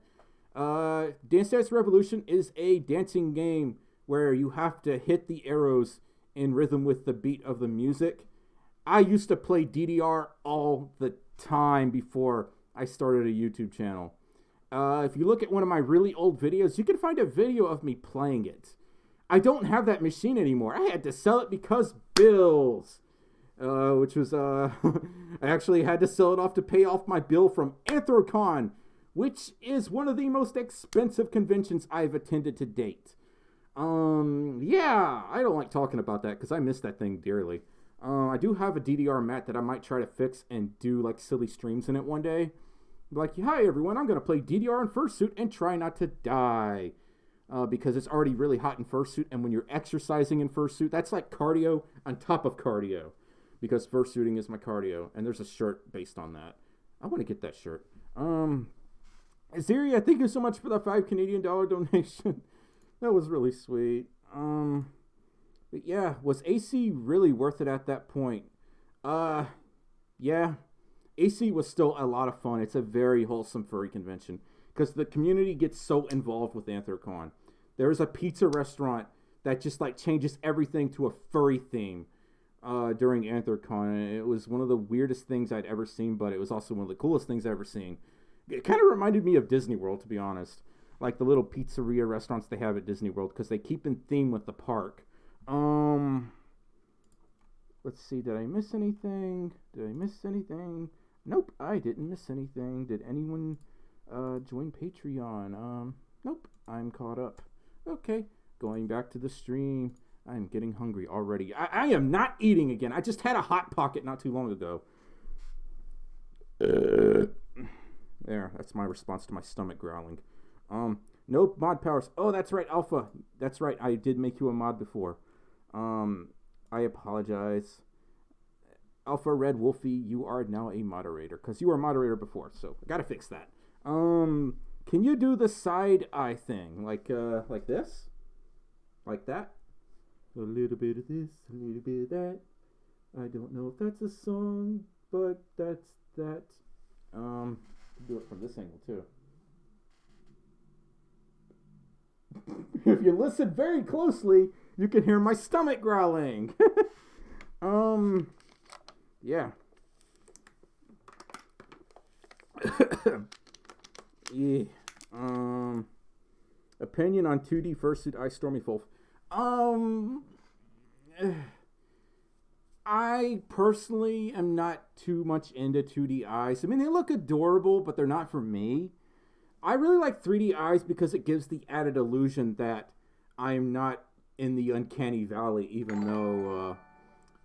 Dance Dance Revolution is a dancing game where you have to hit the arrows in rhythm with the beat of the music. I used to play DDR all the time before I started a YouTube channel. If you look at one of my really old videos, you can find a video of me playing it. I don't have that machine anymore. I had to sell it because bills. Which was, I actually had to sell it off to pay off my bill from Anthrocon, which is one of the most expensive conventions I've attended to date. Yeah, I don't like talking about that because I miss that thing dearly. I do have a DDR mat that I might try to fix and do like silly streams in it one day. Like, hi everyone, I'm going to play DDR in fursuit and try not to die. Because it's already really hot in fursuit, and when you're exercising in fursuit, that's like cardio on top of cardio. Because fursuiting is my cardio, and there's a shirt based on that. I want to get that shirt. Aziria, thank you so much for the $5 Canadian donation. That was really sweet. But yeah, was AC really worth it at that point? Yeah. AC was still a lot of fun. It's a very wholesome furry convention because the community gets so involved with Anthrocon. There's a pizza restaurant that just like changes everything to a furry theme during Anthrocon. And it was one of the weirdest things I'd ever seen, but it was also one of the coolest things I've ever seen. It kind of reminded me of Disney World, to be honest. Like the little pizzeria restaurants they have at Disney World because they keep in theme with the park. Let's see, did I miss anything? Nope, I didn't miss anything. Did anyone join Patreon? Nope, I'm caught up. Okay, going back to the stream. I'm getting hungry already. I am not eating again. I just had a Hot Pocket not too long ago. There, that's my response to my stomach growling. Nope, mod powers. Oh, that's right, Alpha. That's right, I did make you a mod before. I apologize. Alpha Red Wolfie, you are now a moderator, because you were a moderator before, so I gotta fix that. Can you do the side eye thing? Like this? Like that? A little bit of this, a little bit of that. I don't know if that's a song, but that's that. Do it from this angle, too. If you listen very closely, you can hear my stomach growling. Yeah. Yeah. Opinion on 2D fursuit eye Stormi Folf. I personally am not too much into 2D eyes. I mean, they look adorable, but they're not for me. I really like 3D eyes because it gives the added illusion that I'm not in the uncanny valley, even though,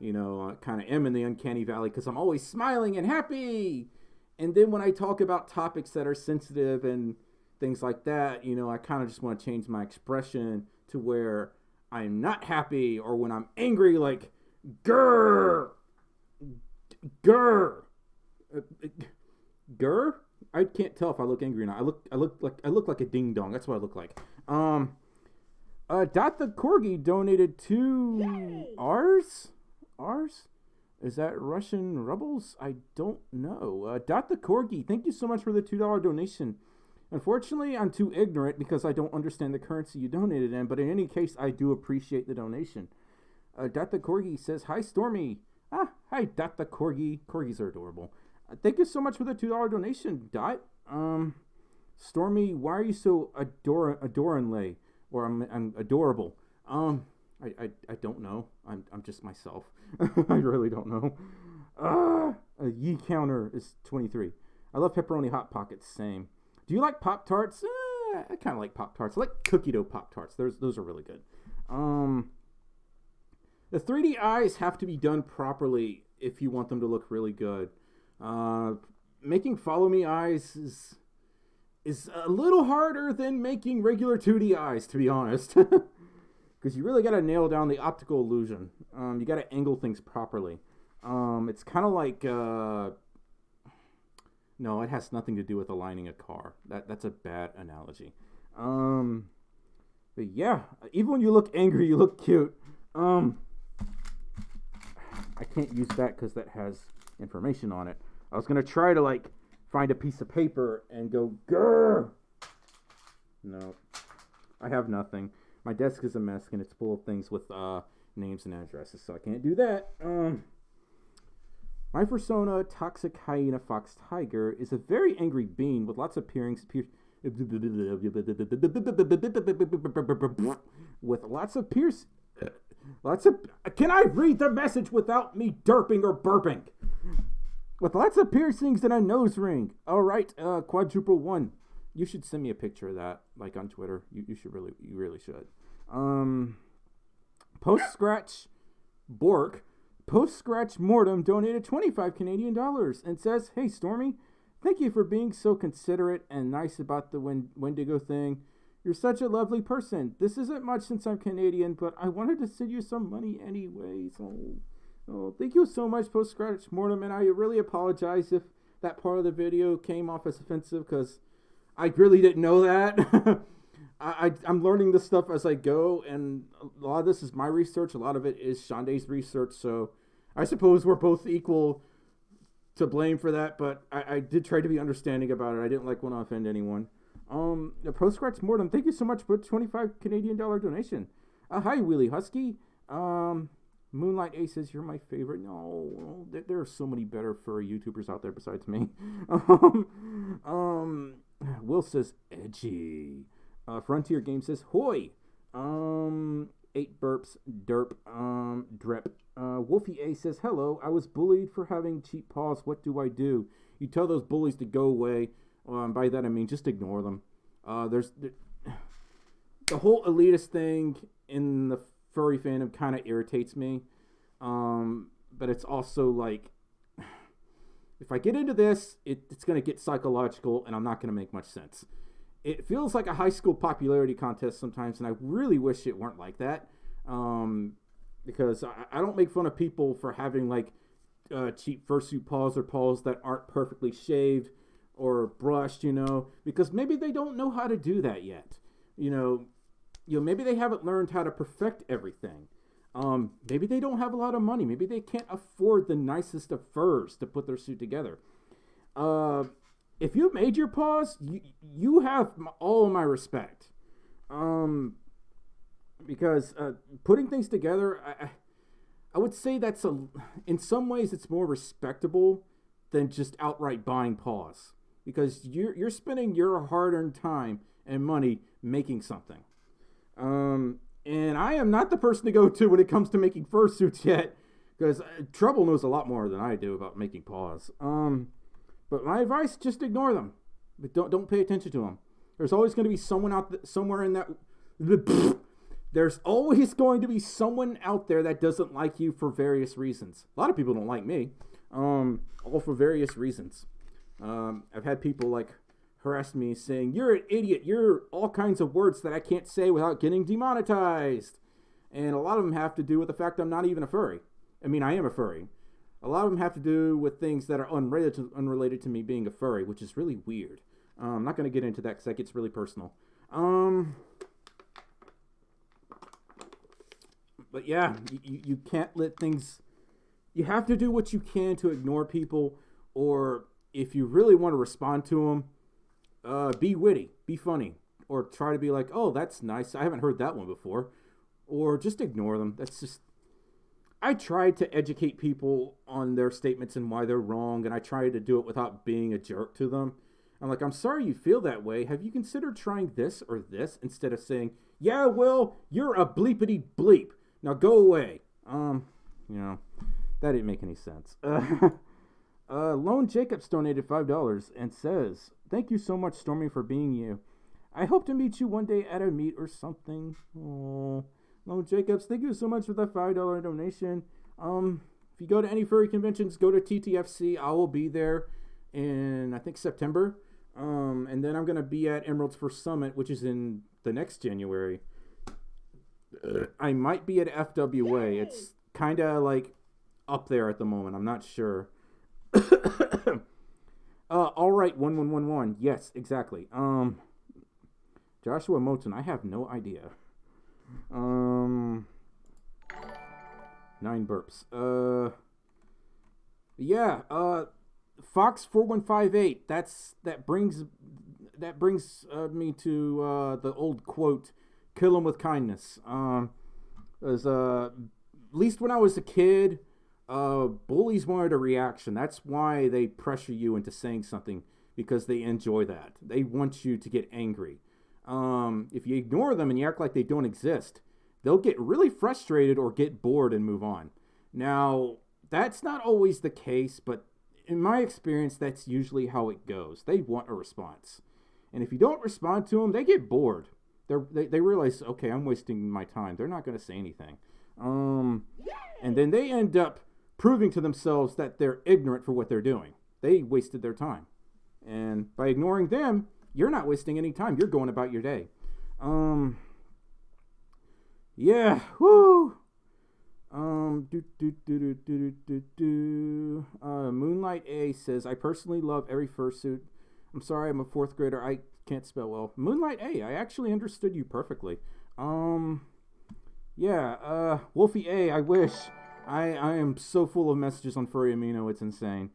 I kind of am in the uncanny valley because I'm always smiling and happy. And then when I talk about topics that are sensitive and things like that, I kind of just want to change my expression to where I'm not happy, or when I'm angry, like, grr. I can't tell if I look angry or not. I look like a ding dong. That's what I look like. Dot the Corgi donated 2 R's. Is that Russian rubles? I don't know. Dot the Corgi, thank you so much for the $2 donation. Unfortunately, I'm too ignorant because I don't understand the currency you donated in, but in any case, I do appreciate the donation. Dot the Corgi says, hi, Stormi. Hi, Dot the Corgi. Corgis are adorable. Thank you so much for the $2 donation, Dot. Stormi, why are you so adoringly? Or I'm adorable. I don't know. I'm just myself. I really don't know. A Yee counter is 23. I love pepperoni Hot Pockets. Same. Do you like Pop-Tarts? I kind of like Pop-Tarts. I like cookie dough Pop-Tarts. Those are really good. The 3D eyes have to be done properly if you want them to look really good. Making follow me eyes is a little harder than making regular 2D eyes, to be honest. Because you really got to nail down the optical illusion. You got to angle things properly. It's kind of like... no, it has nothing to do with aligning a car. That's a bad analogy. But yeah, even when you look angry, you look cute. I can't use that because that has information on it. I was going to try to, like, find a piece of paper and go, grrr! No, I have nothing. My desk is a mess and it's full of things with names and addresses, so I can't do that. My persona, Toxic Hyena Fox Tiger, is a very angry being with lots of piercings. With lots of pierce. Can I read the message without me derping or burping? With lots of piercings and a nose ring. All right, quadruple one. You should send me a picture of that, like on Twitter. You really should. Post Scratch Bork. Post Scratch Mortem donated 25 Canadian dollars and says, "Hey Stormy, thank you for being so considerate and nice about the Wendigo thing. You're such a lovely person. This isn't much since I'm Canadian, but I wanted to send you some money anyways. Oh, thank you so much, Post Scratch Mortem, and I really apologize if that part of the video came off as offensive because I really didn't know that." I'm learning this stuff as I go, and a lot of this is my research. A lot of it is Shande's research, so I suppose we're both equal to blame for that, but I did try to be understanding about it. I didn't want to offend anyone. The Post Scratch Mortem, thank you so much for the 25 Canadian dollar donation. Hi, Wheelie Husky. Moonlight Aces, you're my favorite. No, there are so many better furry YouTubers out there besides me. Will says, edgy. Frontier Game says, hoy. 8 burps, derp, drip. Wolfie A says, hello. I was bullied for having cheap paws. What do I do? You tell those bullies to go away. By that I mean just ignore them. There's the whole elitist thing in the furry fandom kind of irritates me. But it's also like, if I get into this, it's going to get psychological and I'm not going to make much sense. It feels like a high school popularity contest sometimes, and I really wish it weren't like that. Because I don't make fun of people for having like cheap fursuit paws or paws that aren't perfectly shaved or brushed, because maybe they don't know how to do that yet. Maybe they haven't learned how to perfect everything. Maybe they don't have a lot of money. Maybe they can't afford the nicest of furs to put their suit together. If you made your paws, you have all my respect. Because putting things together, I would say that's in some ways it's more respectable than just outright buying paws. Because you're spending your hard-earned time and money making something. And I am not the person to go to when it comes to making fursuits yet. Because Trouble knows a lot more than I do about making paws. But my advice, just ignore them. But don't pay attention to them. There's always going to be someone somewhere in that... There's always going to be someone out there that doesn't like you for various reasons. A lot of people don't like me. All for various reasons. I've had people like harass me saying, you're an idiot. You're all kinds of words that I can't say without getting demonetized. And a lot of them have to do with the fact I'm not even a furry. I mean, I am a furry. A lot of them have to do with things that are unrelated to me being a furry, which is really weird. I'm not going to get into that because that gets really personal. But yeah, you can't let things... You have to do what you can to ignore people, or if you really want to respond to them, be witty, be funny, or try to be like, oh, that's nice. I haven't heard that one before. Or just ignore them. That's just... I tried to educate people on their statements and why they're wrong, and I tried to do it without being a jerk to them. I'm like, I'm sorry you feel that way. Have you considered trying this or this instead of saying, yeah, well, you're a bleepity bleep. Now go away. That didn't make any sense. Lone Jacobs donated $5 and says, thank you so much, Stormy, for being you. I hope to meet you one day at a meet or something. Oh, Lone Jacobs, thank you so much for that $5 donation. If you go to any furry conventions, go to TTFC. I will be there in, I think, September. And then I'm going to be at Emerald's First Summit, which is in the next January. I might be at FWA. It's kind of like up there at the moment. I'm not sure. All right, 1111. Yes, exactly. Joshua Moten, I have no idea. 9 burps. Yeah, Fox 4158. That brings me to the old quote, "Kill 'em with kindness." At least when I was a kid, bullies wanted a reaction. That's why they pressure you into saying something, because they enjoy that. They want you to get angry. If you ignore them and you act like they don't exist, they'll get really frustrated or get bored and move on. Now, that's not always the case, but in my experience, that's usually how it goes. They want a response. And if you don't respond to them, they get bored. They realize, okay, I'm wasting my time. They're not going to say anything. And then they end up proving to themselves that they're ignorant for what they're doing. They wasted their time. And by ignoring them, you're not wasting any time. You're going about your day. Yeah, whoo. Moonlight A says, I personally love every fursuit. I'm sorry, I'm a 4th grader. I can't spell well. Moonlight A, I actually understood you perfectly. Yeah, Wolfie A, I wish. I am so full of messages on Furry Amino, it's insane.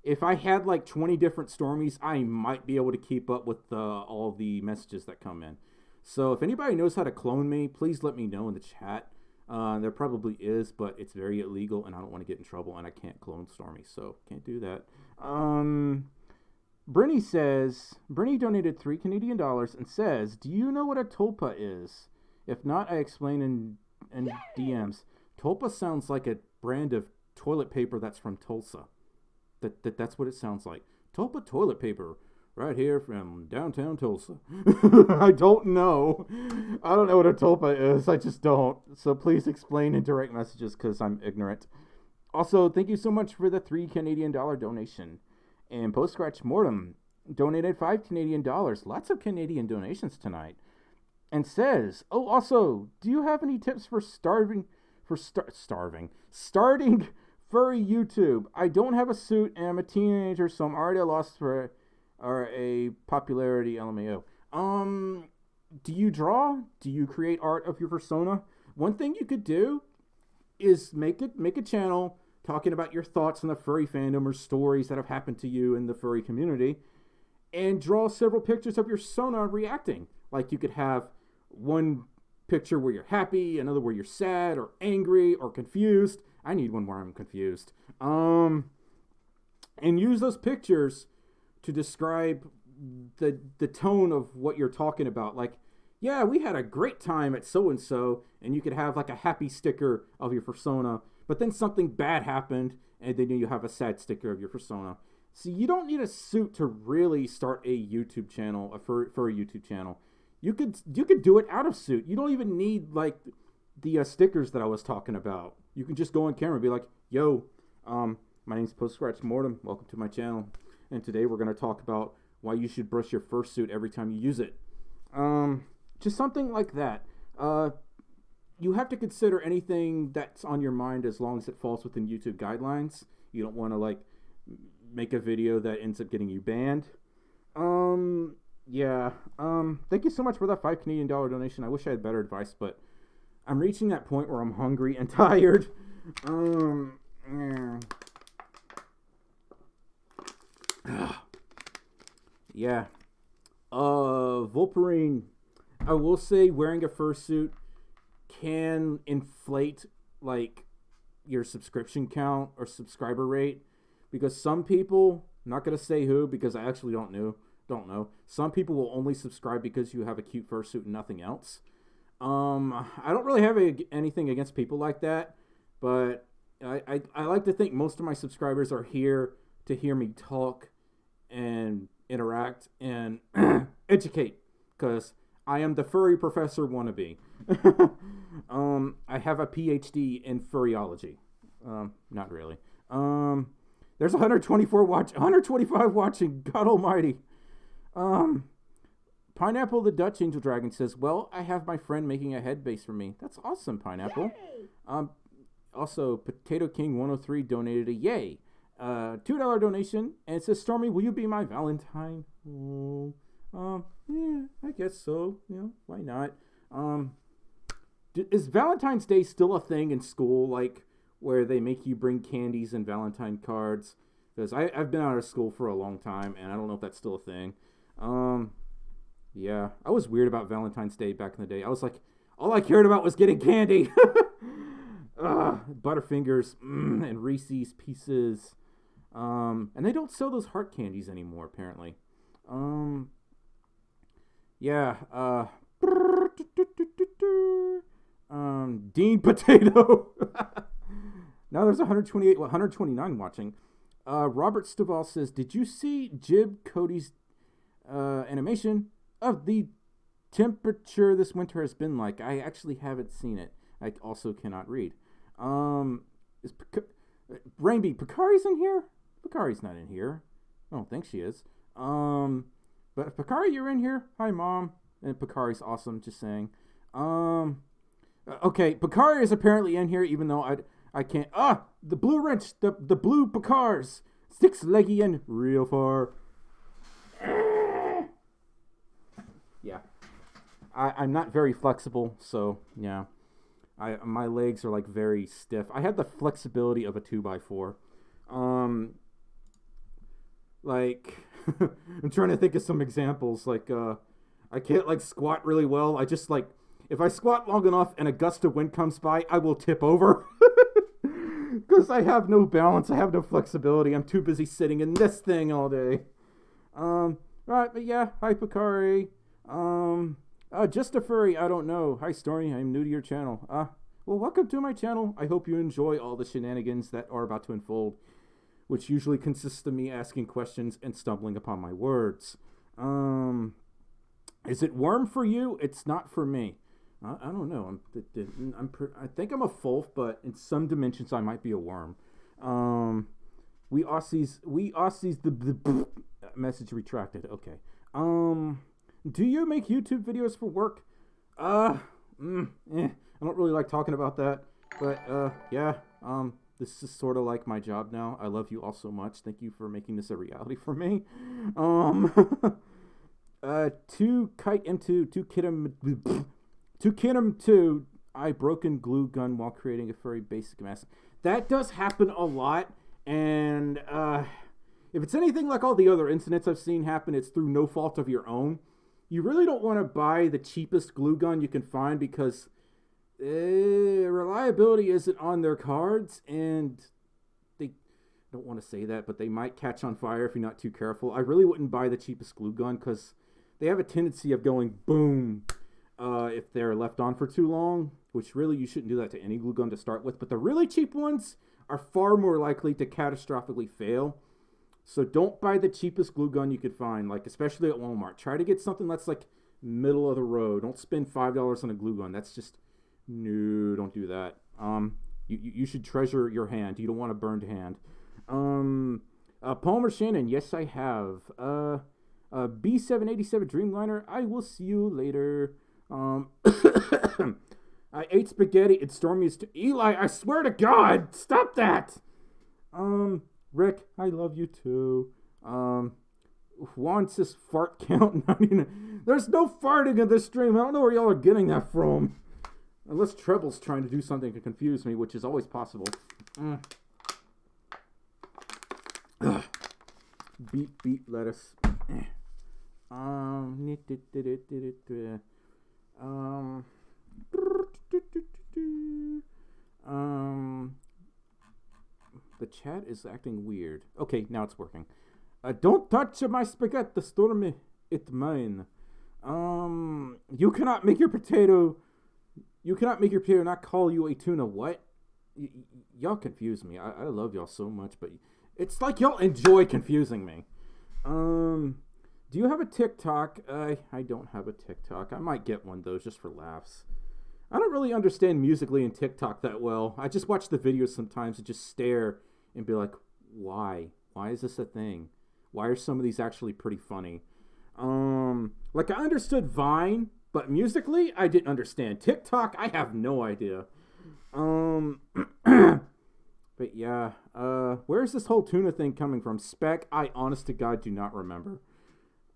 If I had like 20 different Stormies, I might be able to keep up with all the messages that come in. So if anybody knows how to clone me, please let me know in the chat. There probably is, but it's very illegal, and I don't want to get in trouble, and I can't clone Stormy, so can't do that. Brinny donated $3 Canadian and says, do you know what a tulpa is? If not, I explain in DMs. Tulpa sounds like a brand of toilet paper that's from Tulsa. That's what it sounds like. Tulpa toilet paper, right here from downtown Tulsa. I don't know. I don't know what a tulpa is. I just don't. So please explain in direct messages, because I'm ignorant. Also, thank you so much for the $3 Canadian donation. And Post Scratch Mortem donated $5 Canadian. Lots of Canadian donations tonight. And says, oh, also, do you have any tips for starting furry YouTube? I don't have a suit and I'm a teenager, so I'm already lost for a popularity LMAO. Do you draw? Do you create art of your persona? One thing you could do is make a channel talking about your thoughts on the furry fandom or stories that have happened to you in the furry community, and draw several pictures of your persona reacting. Like you could have one picture where you're happy, another where you're sad or angry or confused. I need one where I'm confused. And use those pictures to describe the tone of what you're talking about. Like, yeah, we had a great time at so-and-so, and you could have like a happy sticker of your persona, but then something bad happened, and then you have a sad sticker of your persona. See, you don't need a suit to really start a YouTube channel, a furry YouTube channel. You could do it out of suit. You don't even need like the stickers that I was talking about. You can just go on camera and be like, yo, my name's Post Scratch Mortem. Welcome to my channel. And today we're going to talk about why you should brush your fursuit every time you use it. Just something like that. You have to consider anything that's on your mind as long as it falls within YouTube guidelines. You don't want to like make a video that ends up getting you banned. Yeah. Thank you so much for that $5 Canadian donation. I wish I had better advice, but I'm reaching that point where I'm hungry and tired. Yeah. Volperine, I will say wearing a fursuit can inflate like your subscription count or subscriber rate, because some people, I'm not going to say who because I actually don't know. Some people will only subscribe because you have a cute fursuit and nothing else. I don't really have anything against people like that, but I like to think most of my subscribers are here to hear me talk and interact and educate, because I am the furry professor wannabe. I have a PhD in furryology. Not really. There's 125 watching. God Almighty. Pineapple the Dutch Angel Dragon says, well, I have my friend making a head base for me. That's awesome, Pineapple. Yay! Also, Potato King 103 donated a yay. $2 donation, and it says, Stormi, will you be my Valentine? Oh, yeah, I guess so. Why not? Is Valentine's Day still a thing in school, like, where they make you bring candies and Valentine cards? Because I've been out of school for a long time, and I don't know if that's still a thing. Yeah, I was weird about Valentine's Day back in the day. I was like, all I cared about was getting candy. Butterfingers and Reese's Pieces. And they don't sell those heart candies anymore, apparently. Yeah, Dean Potato. Now there's 129 watching. Robert Stovall says, did you see Jib Cody's animation of the temperature this winter has been like? I actually haven't seen it. I also cannot read. Is Rainby, Picari's in here? Picari's not in here. I don't think she is. But if Picari, you're in here. Hi, Mom. And Picari's awesome, just saying. Okay, Picari is apparently in here, even though I can't. The blue wrench, the blue Picars. 6-leggy and real far. Yeah. I'm not very flexible, so, yeah. My legs are, like, very stiff. I have the flexibility of a 2x4. Like, I'm trying to think of some examples. Like, I can't, like, squat really well. I just, like, if I squat long enough and a gust of wind comes by, I will tip over. Because I have no balance. I have no flexibility. I'm too busy sitting in this thing all day. Right, but yeah. Hi, Picari. Just a furry, I don't know. Hi, Stormi. I'm new to your channel. Well, welcome to my channel. I hope you enjoy all the shenanigans that are about to unfold, which usually consists of me asking questions and stumbling upon my words. Is it worm for you? It's not for me. I don't know. I think I'm a Folf, but in some dimensions I might be a worm. We Aussies, the message retracted. Okay. Do you make YouTube videos for work? I don't really like talking about that, but yeah. This is sort of like my job now. I love you all so much. Thank you for making this a reality for me. To kite into to kid him to I broken glue gun while creating a furry basic mask. That does happen a lot, and if it's anything like all the other incidents I've seen happen, it's through no fault of your own. You really don't want to buy the cheapest glue gun you can find, because reliability isn't on their cards, and they don't want to say that, but they might catch on fire if you're not too careful. I really wouldn't buy the cheapest glue gun, because they have a tendency of going boom if they're left on for too long, which really you shouldn't do that to any glue gun to start with. But the really cheap ones are far more likely to catastrophically fail. So don't buy the cheapest glue gun you could find, like especially at Walmart. Try to get something that's like middle of the road. Don't spend $5 on a glue gun. That's just, no, don't do that. You should treasure your hand. You don't want a burned hand. Palmer Shannon, yes I have. B787 Dreamliner, I will see you later. I ate spaghetti and Stormi's Eli, I swear to God, stop that. Rick, I love you too. Juan says fart count 99. There's no farting in this stream. I don't know where y'all are getting that from. Unless Treble's trying to do something to confuse me, which is always possible. Beet lettuce. The chat is acting weird. Okay, now it's working. Don't touch my spaghetti, Stormi. It's mine. You cannot make your potato not call you a tuna. What? Y'all confuse me. I love y'all so much, but it's like y'all enjoy confusing me. Do you have a TikTok? I don't have a TikTok. I might get one, though, just for laughs. I don't really understand Musical.ly and TikTok that well. I just watch the videos sometimes and just stare and be like, why? Why is this a thing? Why are some of these actually pretty funny? Like, I understood Vine, but Musical.ly, I didn't understand. TikTok, I have no idea. But yeah, where's this whole tuna thing coming from? Spec, I honest to God do not remember.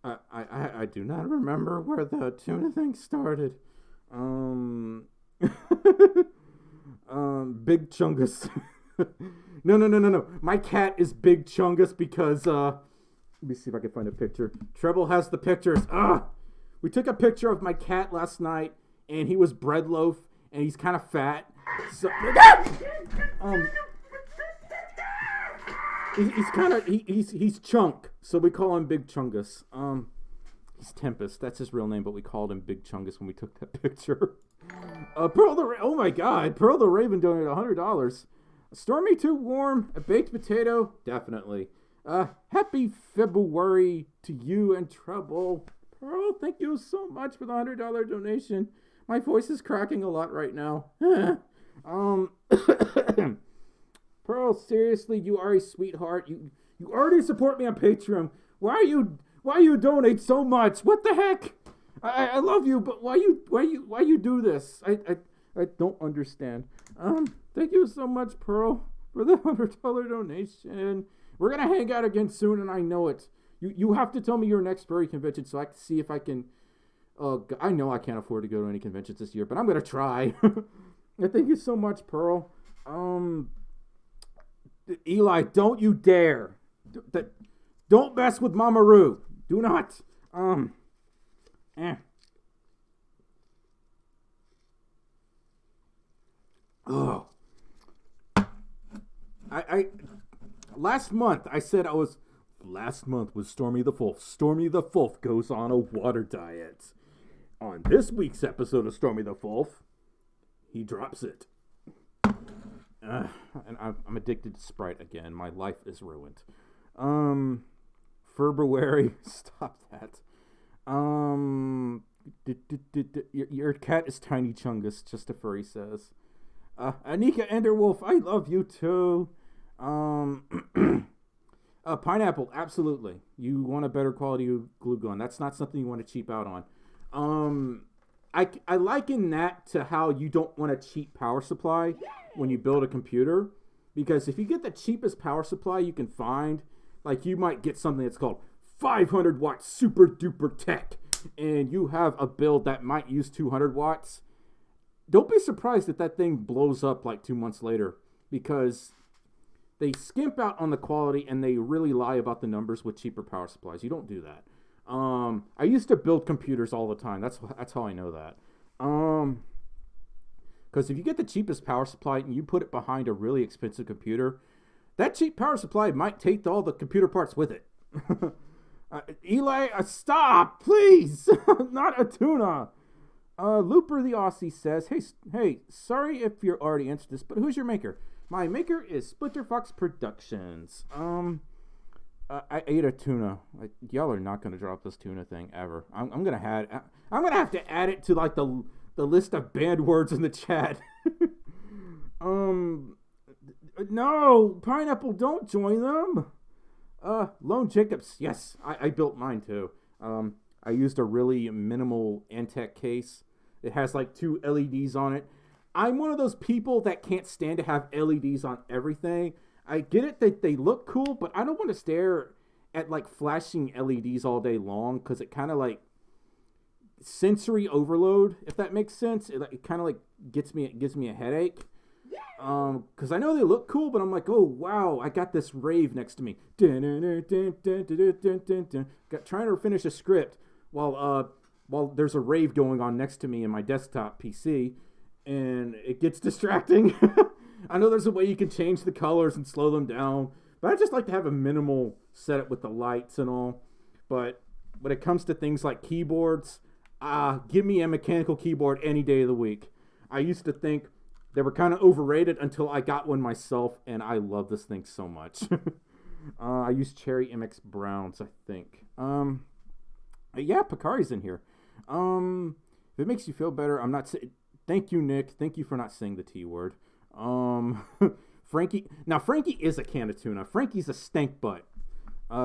I do not remember where the tuna thing started. Big Chungus. No. My cat is Big Chungus because, let me see if I can find a picture. Treble has the pictures. We took a picture of my cat last night, and he was bread loaf, and he's kind of fat. So, he's chunk, so we call him Big Chungus. He's Tempest, that's his real name, but we called him Big Chungus when we took that picture. Oh my God, Pearl the Raven donated $100. Stormy too warm, a baked potato, definitely. Happy February to you and Trouble. Pearl, thank you so much for the $100 donation. My voice is cracking a lot right now. Pearl, seriously, you are a sweetheart. You already support me on Patreon. Why you donate so much? What the heck? I love you, but why you do this? I don't understand. Thank you so much, Pearl, for the $100 donation. We're gonna hang out again soon, and I know it. You have to tell me your next furry convention so I can see if I can. I know I can't afford to go to any conventions this year, but I'm gonna try. Thank you so much, Pearl. Eli, don't you dare. Don't mess with Mama Roo. Do not. Oh. Last month was Stormy the Folf. Stormy the Folf goes on a water diet. On this week's episode of Stormy the Folf, he drops it. And I'm addicted to Sprite again. My life is ruined. February, stop that. Your cat is Tiny Chungus, just a furry says. Anika Enderwolf, I love you too. Pineapple, absolutely. You want a better quality glue gun. That's not something you want to cheap out on. I liken that to how you don't want a cheap power supply when you build a computer. Because if you get the cheapest power supply you can find, like you might get something that's called 500 watt super duper tech, and you have a build that might use 200 watts. Don't be surprised if that thing blows up like 2 months later, because they skimp out on the quality and they really lie about the numbers with cheaper power supplies. You don't do that. I used to build computers all the time. That's how I know that. Because if you get the cheapest power supply and you put it behind a really expensive computer, that cheap power supply might take all the computer parts with it. Eli, stop, please. Not a tuna. Looper the Aussie says, hey, sorry if you're already answered this, but who's your maker? My maker is Splinter Fox Productions. I ate a tuna. Y'all are not gonna drop this tuna thing ever. I'm gonna have to add it to like the list of banned words in the chat. No, Pineapple, don't join them. Lone Jacobs, yes, I built mine too. I used a really minimal Antec case. It has like 2 LEDs on it. I'm one of those people that can't stand to have LEDs on everything. I get it that they look cool, but I don't want to stare at like flashing LEDs all day long, because it kind of like sensory overload, if that makes sense. It kind of like gives me a headache. Because I know they look cool, but I'm like, oh wow, I got this rave next to me. Trying to finish a script while there's a rave going on next to me in my desktop PC, and it gets distracting. I know there's a way you can change the colors and slow them down, but I just like to have a minimal setup with the lights and all. But when it comes to things like keyboards, give me a mechanical keyboard any day of the week. I used to think they were kind of overrated until I got one myself, and I love this thing so much. I use Cherry MX Browns, I think. Yeah, Picari's in here. If it makes you feel better, I'm not saying... Thank you, Nick. Thank you for not saying the T word. Frankie... Now, Frankie is a can of tuna. Frankie's a stank butt.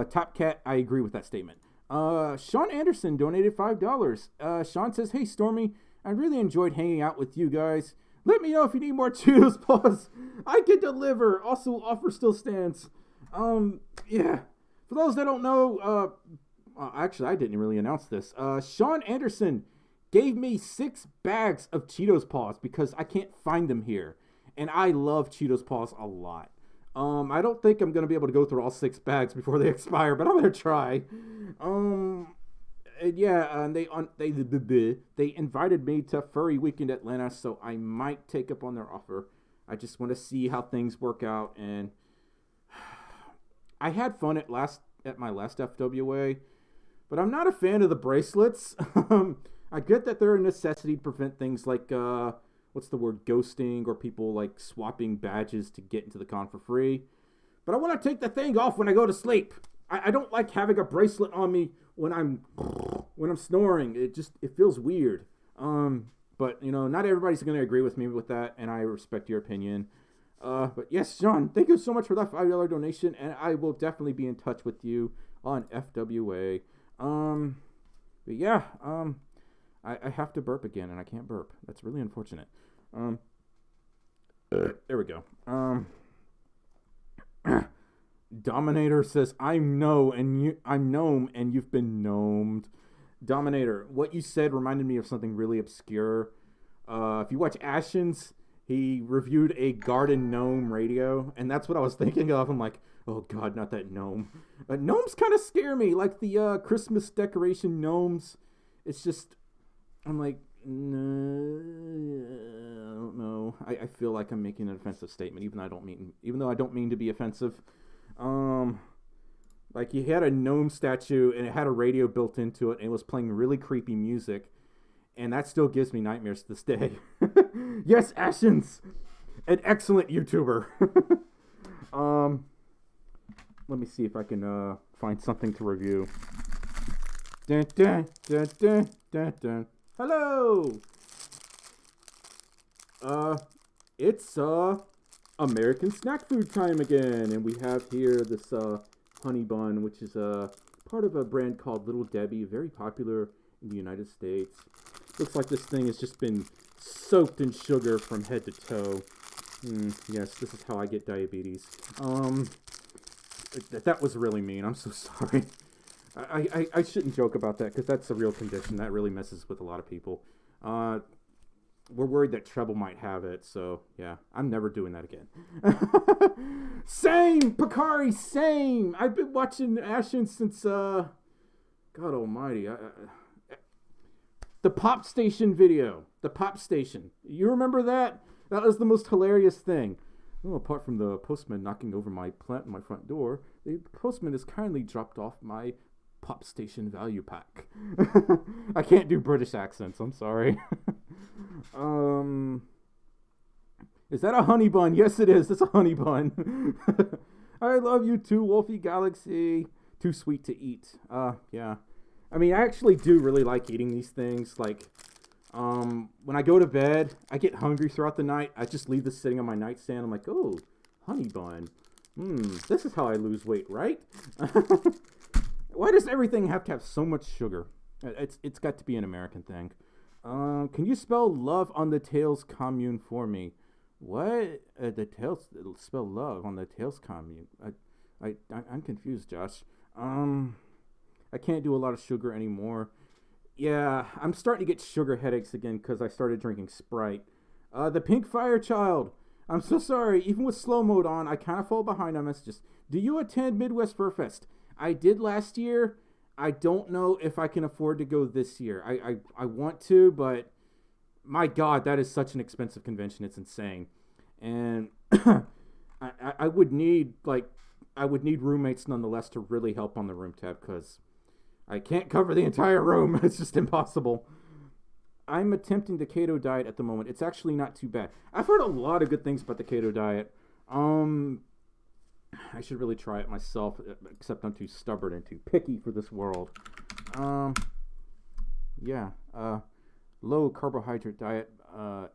Top Cat, I agree with that statement. Sean Anderson donated $5. Sean says, hey, Stormy, I really enjoyed hanging out with you guys. Let me know if you need more Cheetos Paws. I can deliver. Also, offer still stands. Yeah. For those that don't know, actually, I didn't really announce this. Sean Anderson gave me 6 bags of Cheetos Paws because I can't find them here. And I love Cheetos Paws a lot. I don't think I'm going to be able to go through all 6 bags before they expire, but I'm going to try. Yeah, and they invited me to Furry Weekend Atlanta, so I might take up on their offer. I just want to see how things work out, and I had fun at my last FWA, but I'm not a fan of the bracelets. I get that they're a necessity to prevent things like ghosting, or people like swapping badges to get into the con for free. But I want to take the thing off when I go to sleep. I don't like having a bracelet on me when I'm snoring. It feels weird. But not everybody's going to agree with me with that, and I respect your opinion. But yes, Sean, thank you so much for that $5 donation, and I will definitely be in touch with you on FWA. But yeah, I have to burp again, and I can't burp. That's really unfortunate. There we go. Dominator says, I'm gnome, and you've been gnomed. Dominator, what you said reminded me of something really obscure. If you watch Ashens, he reviewed a garden gnome radio, and that's what I was thinking of. I'm like, oh god, not that gnome. Gnomes kind of scare me, like the Christmas decoration gnomes. It's just, I'm like, no, I don't know. I feel like I'm making an offensive statement, even though I don't mean to be offensive. Like he had a gnome statue and it had a radio built into it and it was playing really creepy music, and that still gives me nightmares to this day. Yes, Ashens, an excellent YouTuber. Let me see if I can find something to review. Dun, dun, dun, dun, dun, dun. Hello. It's American snack food time again, and we have here this honey bun, which is part of a brand called Little Debbie, very popular in the United States. Looks like this thing has just been soaked in sugar from head to toe. Yes, this is how I get diabetes. That was really mean. I'm so sorry. I shouldn't joke about that because that's a real condition that really messes with a lot of people. We're worried that Treble might have it, so yeah, I'm never doing that again. Same, Picari, same. I've been watching Ashen since God Almighty. The Pop Station video, the Pop Station. You remember that? That was the most hilarious thing. Well, apart from the postman knocking over my plant in my front door, the postman has kindly dropped off my Pop Station value pack. I can't do British accents, I'm sorry. Is that a honey bun? Yes, it is. It's a honey bun. I love you too, Wolfie Galaxy. Too sweet to eat. Yeah. I mean, I actually do really like eating these things. Like, when I go to bed, I get hungry throughout the night. I just leave this sitting on my nightstand. I'm like, oh, honey bun. This is how I lose weight, right? Why does everything have to have so much sugar? It's got to be an American thing. Can you spell love on the Tails commune for me? What? The Tails spell love on the Tails commune? I'm confused, Josh. I can't do a lot of sugar anymore. Yeah, I'm starting to get sugar headaches again because I started drinking Sprite. The Pink Fire Child. I'm so sorry. Even with slow mode on, I kind of fall behind on messages. Do you attend Midwest Fur Fest? I did last year. I don't know if I can afford to go this year. I want to, but my God, that is such an expensive convention. It's insane. And I would need roommates nonetheless to really help on the room tab because I can't cover the entire room. It's just impossible. I'm attempting the keto diet at the moment. It's actually not too bad. I've heard a lot of good things about the keto diet. I should really try it myself, except I'm too stubborn and too picky for this world. yeah. Low carbohydrate diet,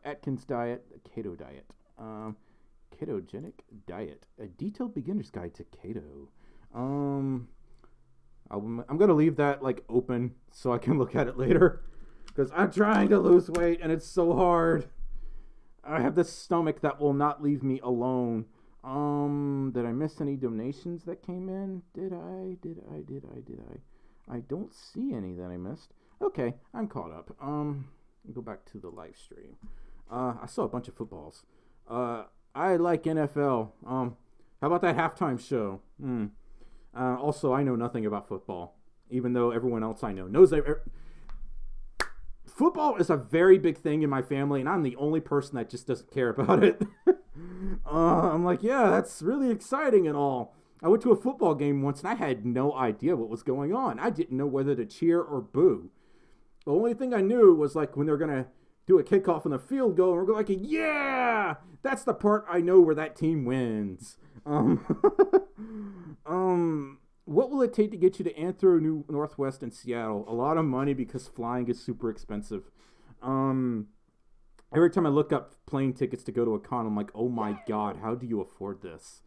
Atkins diet, keto diet, ketogenic diet, a detailed beginner's guide to keto. I'm gonna leave that like open so I can look at it later, because I'm trying to lose weight and it's so hard. I have this stomach that will not leave me alone. Did I miss any donations that came in? Did I? I don't see any that I missed. Okay, I'm caught up. Go back to the live stream. I saw a bunch of footballs. I like NFL. How about that halftime show? Also, I know nothing about football, even though everyone else I know knows. Football is a very big thing in my family, and I'm the only person that just doesn't care about it. I'm like, yeah, that's really exciting and all. I went to a football game once, and I had no idea what was going on. I didn't know whether to cheer or boo. The only thing I knew was like when they're going to do a kickoff on the field goal, and we're like, yeah, that's the part I know where that team wins. What will it take to get you to Anthro, New Northwest, and Seattle? A lot of money because flying is super expensive. Every time I look up plane tickets to go to a con, I'm like, oh my God, how do you afford this?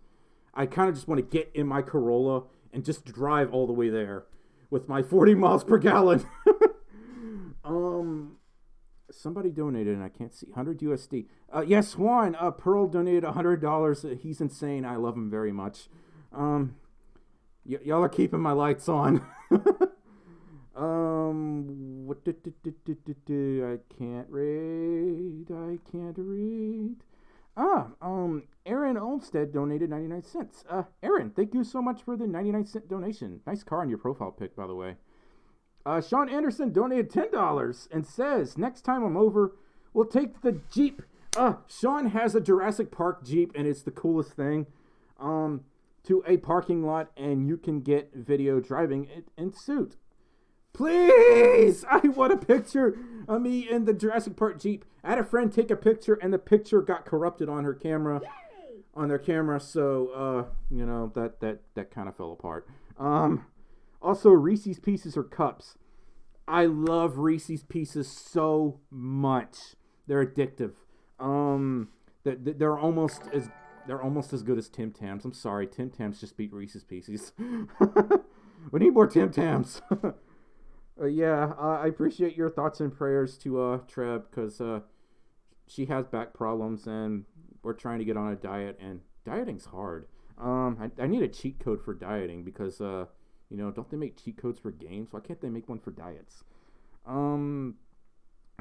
I kind of just want to get in my Corolla and just drive all the way there with my 40 miles per gallon. Somebody donated and I can't see. 100 USD. Yes, Juan. Pearl donated $100. He's insane. I love him very much. Y'all are keeping my lights on. I can't read. Aaron Olmstead donated 99 cents. Aaron, thank you so much for the 99-cent donation. Nice car on your profile pic, by the way. Sean Anderson donated $10 and says, next time I'm over, we'll take the Jeep. Sean has a Jurassic Park Jeep, and it's the coolest thing. To a parking lot, and you can get video driving it in suit. Please! I want a picture of me in the Jurassic Park Jeep. I had a friend take a picture, and the picture got corrupted on her camera. Yay! On their camera, so, that kind of fell apart. Also, Reese's Pieces or Cups. I love Reese's Pieces so much. They're addictive. They're almost as good as Tim Tams. I'm sorry, Tim Tams just beat Reese's Pieces. We need more Tim Tams. I appreciate your thoughts and prayers to Treb, because she has back problems and we're trying to get on a diet, and dieting's hard. I need a cheat code for dieting because don't they make cheat codes for games? Why can't they make one for diets?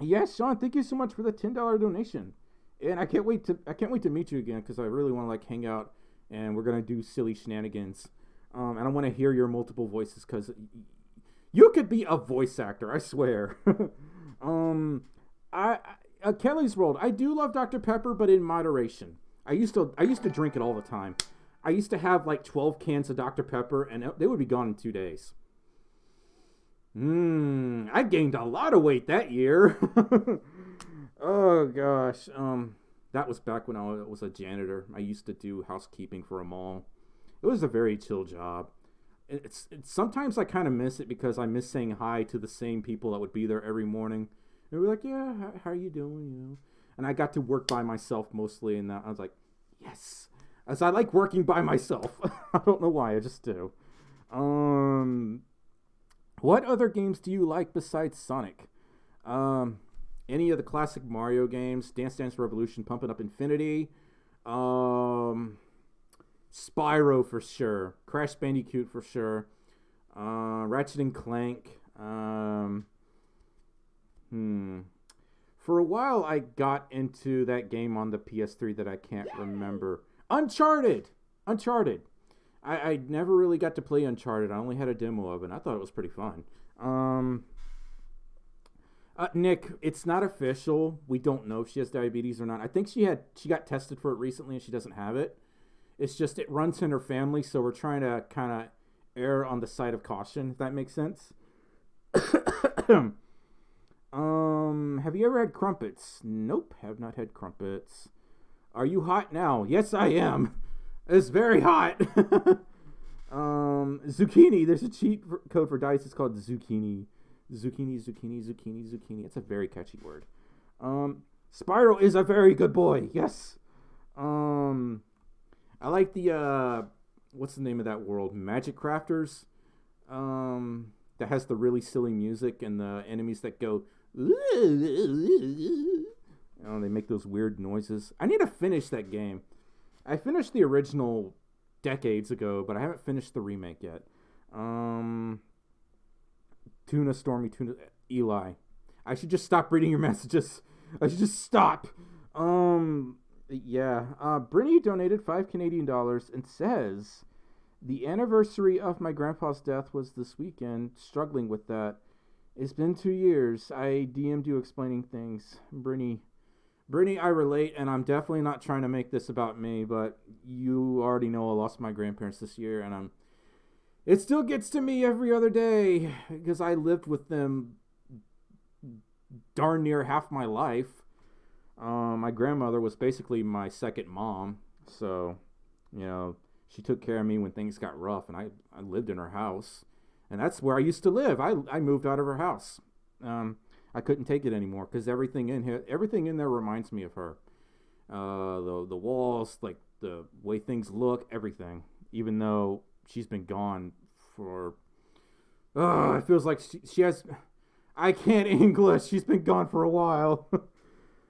Yes, Sean, thank you so much for the $10 donation. And I can't wait to meet you again, because I really want to like hang out, and we're gonna do silly shenanigans. And I want to hear your multiple voices, because you could be a voice actor, I swear. Kelly's World. I do love Dr. Pepper, but in moderation. I used to drink it all the time. I used to have like 12 cans of Dr. Pepper, and they would be gone in 2 days. I gained a lot of weight that year. Oh gosh. That was back when I was a janitor. I used to do housekeeping for a mall. It was a very chill job. It's sometimes I kind of miss it, because I miss saying hi to the same people that would be there every morning. They were like, yeah, how are you doing? And I got to work by myself mostly, and I was like, yes. As I like working by myself. I don't know why, I just do. What other games do you like besides Sonic? Any of the classic Mario games, Dance Dance Revolution, Pumpin' Up Infinity, Spyro for sure, Crash Bandicoot for sure, Ratchet and Clank. For a while, I got into that game on the PS3 that I can't remember. Uncharted. I never really got to play Uncharted. I only had a demo of it, and I thought it was pretty fun. Nick, it's not official. We don't know if she has diabetes or not. I think she got tested for it recently, and she doesn't have it. It's just it runs in her family, so we're trying to kind of err on the side of caution, if that makes sense. Have you ever had crumpets? Nope, have not had crumpets. Are you hot now? Yes, I am. It's very hot. Zucchini. There's a cheat code for dice. It's called Zucchini. Zucchini, zucchini, zucchini, zucchini. It's a very catchy word. Spyro is a very good boy. Yes. I like the what's the name of that world? Magic Crafters. That has the really silly music and the enemies that go. Oh, they make those weird noises. I need to finish that game. I finished the original decades ago, but I haven't finished the remake yet. Tuna, Stormy, Tuna, Eli. I should just stop reading your messages. I should just stop. Yeah. Brittany donated $5 Canadian and says, the anniversary of my grandpa's death was this weekend. Struggling with that. It's been 2 years. I DM'd you explaining things. Brittany, I relate, and I'm definitely not trying to make this about me, but you already know I lost my grandparents this year, and it still gets to me every other day because I lived with them darn near half my life. My grandmother was basically my second mom, so, she took care of me when things got rough, and I lived in her house, and that's where I used to live. I moved out of her house. I couldn't take it anymore because everything in there reminds me of her. The walls, like the way things look, everything. Even though she's been gone for, it feels like she has. I can't English. She's been gone for a while.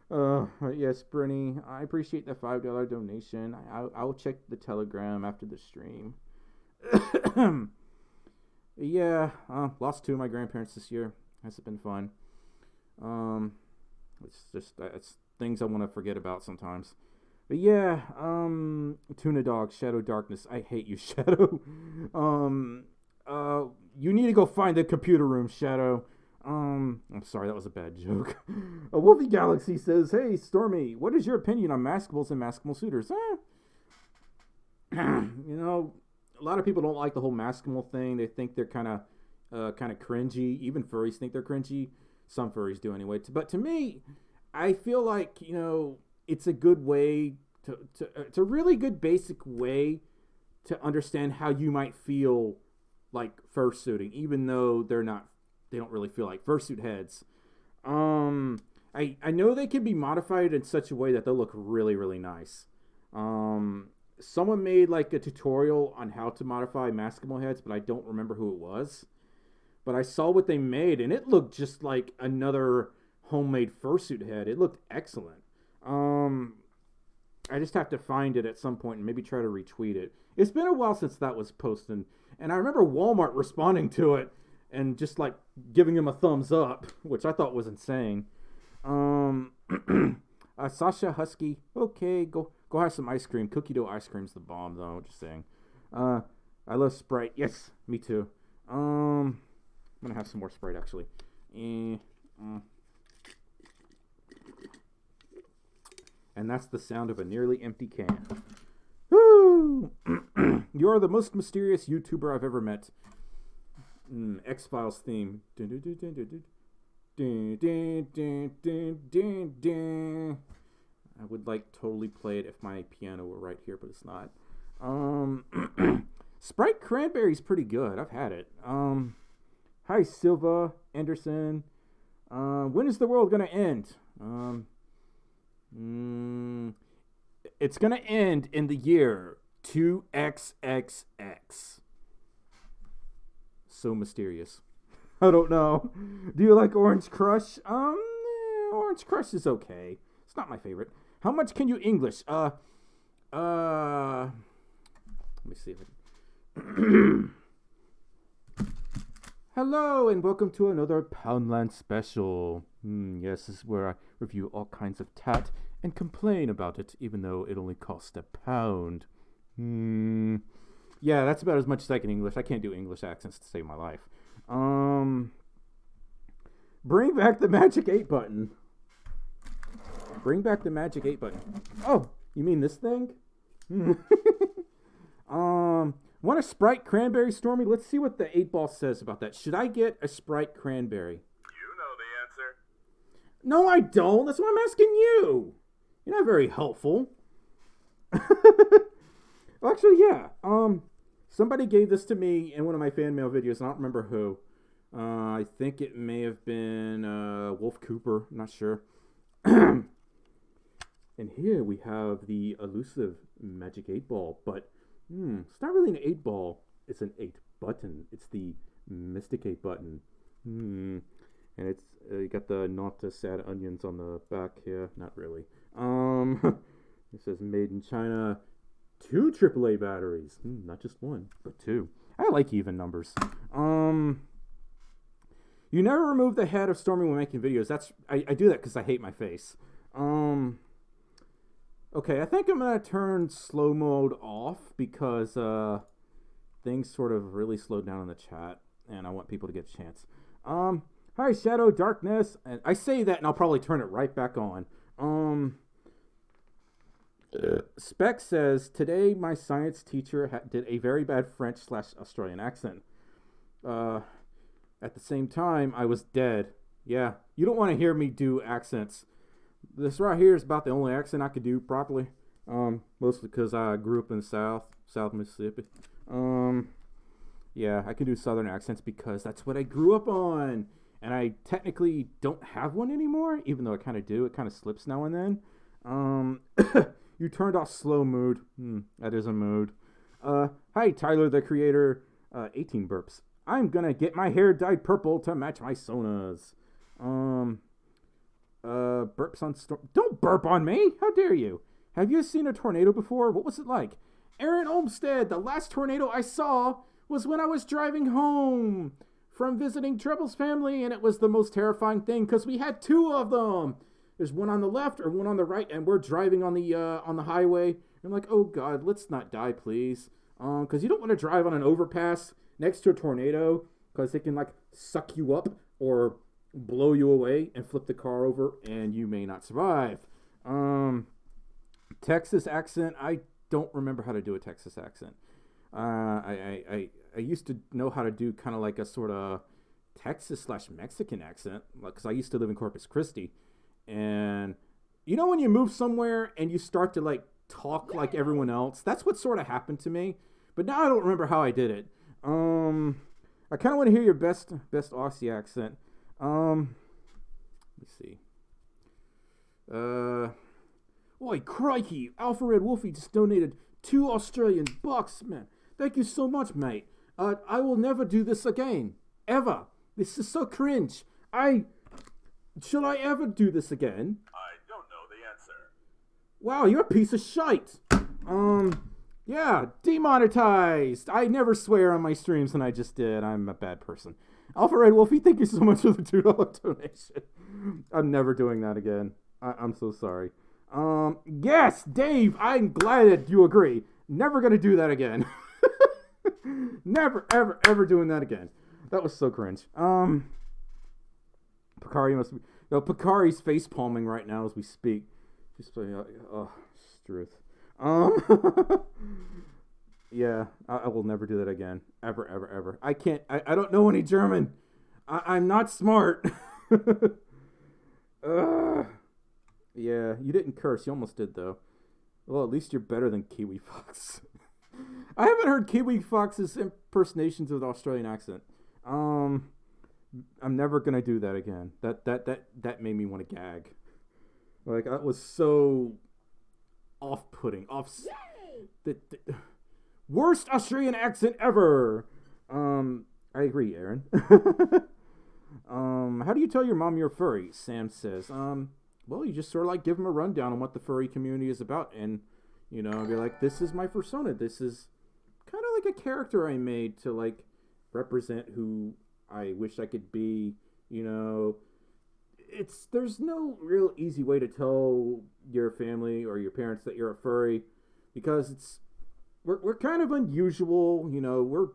Yes, Brittany, I appreciate the $5 donation. I'll check the Telegram after the stream. Yeah, lost 2 of my grandparents this year. Has been fun. It's things I want to forget about sometimes. But yeah, Tuna Dog, Shadow Darkness. I hate you, Shadow. You need to go find the computer room, Shadow. I'm sorry, that was a bad joke. Wolfie Galaxy says, hey, Stormy, what is your opinion on maskables and maskable suitors? A lot of people don't like the whole maskable thing. They think they're kind of cringy. Even furries think they're cringy. Some furries do anyway. But to me, I feel like, it's a good way it's a really good basic way to understand how you might feel like fursuiting, even though they don't really feel like fursuit heads. I know they can be modified in such a way that they'll look really, really nice. Someone made like a tutorial on how to modify maskable heads, but I don't remember who it was. But I saw what they made, and it looked just like another homemade fursuit head. It looked excellent. I just have to find it at some point and maybe try to retweet it. It's been a while since that was posted, and I remember Walmart responding to it and just like giving him a thumbs up, which I thought was insane. Sasha Husky, okay, go have some ice cream. Cookie dough ice cream's the bomb, though. Just saying. I love Sprite. Yes, me too. I'm gonna have some more Sprite actually. And that's the sound of a nearly empty can. Woo! You are the most mysterious YouTuber I've ever met. X-Files theme. I would like totally play it if my piano were right here, but it's not. Sprite Cranberry's pretty good. I've had it. Hi, Silva Anderson. When is the world gonna end? It's gonna end in the year 2XXX. So mysterious. I don't know. Do you like Orange Crush? Orange Crush is okay. It's not my favorite. How much can you English? Let me see if I can. Hello and welcome to another Poundland special. Yes, this is where I review all kinds of tat and complain about it, even though it only costs £1. Yeah, that's about as much as I can English. I can't do English accents to save my life. Bring back the magic 8 button. Bring back the magic 8 button. Oh, you mean this thing? Want a Sprite Cranberry, Stormy? Let's see what the 8-ball says about that. Should I get a Sprite Cranberry? You know the answer. No, I don't. That's what I'm asking you. You're not very helpful. Actually, yeah. Somebody gave this to me in one of my fan mail videos. I don't remember who. I think it may have been Wolf Cooper. I'm not sure. And here we have the elusive Magic 8 Ball. But it's not really an 8 ball. It's an 8 button. It's the Mystic 8 button. And it's you got the not sad onions on the back here. Not really. It says made in China. 2 AAA batteries. Not just 1, but 2. I like even numbers. You never remove the head of Stormi when making videos. I do that because I hate my face. Okay, I think I'm gonna turn slow mode off because things sort of really slowed down in the chat, and I want people to get a chance. Hi Shadow Darkness, and I say that, and I'll probably turn it right back on. Spec says today my science teacher did a very bad French/Australian accent. At the same time, I was dead. Yeah, you don't want to hear me do accents. This right here is about the only accent I could do properly. Mostly because I grew up in the South Mississippi. Yeah, I can do Southern accents because that's what I grew up on. And I technically don't have one anymore, even though I kind of do. It kind of slips now and then. You turned off slow mood. That is a mood. Hi, Tyler, the creator. 18 burps. I'm gonna get my hair dyed purple to match my sonas. Burps on storm. Don't burp on me! How dare you? Have you seen a tornado before? What was it like? Aaron Olmstead, the last tornado I saw was when I was driving home from visiting Treble's family, and it was the most terrifying thing because we had 2 of them. There's one on the left or one on the right, and we're driving on the highway. I'm like, oh God, let's not die, please. Because you don't want to drive on an overpass next to a tornado because it can like suck you up or blow you away and flip the car over, and you may not survive. Texas accent. I don't remember how to do a Texas accent. I used to know how to do kind of like a sort of Texas/Mexican accent because I used to live in Corpus Christi. And you know when you move somewhere and you start to like talk like everyone else? That's what sort of happened to me. But now I don't remember how I did it. I kind of want to hear your best Aussie accent. Let me see. Oi, crikey! Alpha Red Wolfie just donated $2 Australian bucks, man. Thank you so much, mate. I will never do this again. Ever. This is so cringe. Shall I ever do this again? I don't know the answer. Wow, you're a piece of shite. Yeah, demonetized. I never swear on my streams, and I just did. I'm a bad person. Alpha Red Wolfie, thank you so much for the $2 donation. I'm never doing that again. I'm so sorry. Yes, Dave, I'm glad that you agree. Never gonna do that again. Never, ever, ever doing that again. That was so cringe. Picari must be... No, Picari's face palming right now as we speak. Just playing... Oh, Struth. Yeah, I will never do that again. Ever, ever, ever. I can't... I don't know any German. I'm not smart. Yeah, you didn't curse. You almost did, though. Well, at least you're better than Kiwi Fox. I haven't heard Kiwi Fox's impersonations with Australian accent. I'm never gonna do that again. That made me want to gag. Like, that was so off-putting. The worst Australian accent ever. I agree, Aaron. How do you tell your mom you're furry? Sam says. Well, you just sort of like give them a rundown on what the furry community is about, and you know, be like, this is my persona. This is kind of like a character I made to like represent who I wish I could be. You know, there's no real easy way to tell your family or your parents that you're a furry, because we're kind of unusual. You know, we're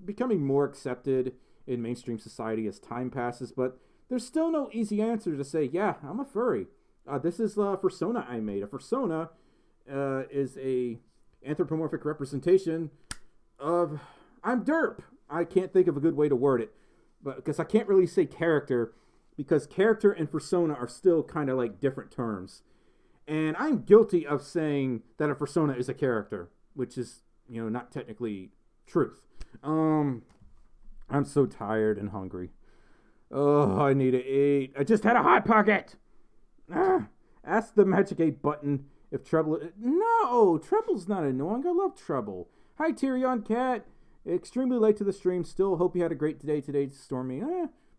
becoming more accepted in mainstream society as time passes, but there's still no easy answer to say, yeah, I'm a furry. This is a persona I made. A persona is a anthropomorphic representation of I'm derp. I can't think of a good way to word it, but because I can't really say character, because character and persona are still kind of like different terms. And I'm guilty of saying that a persona is a character, which is, you know, not technically truth. I'm so tired and hungry. Oh, I need to eat. I just had a Hot Pocket. Ask the Magic 8 button if Treble... No, Treble's not annoying. I love Treble. Hi, Tyrion Cat. Extremely late to the stream. Still hope you had a great day today, Stormy.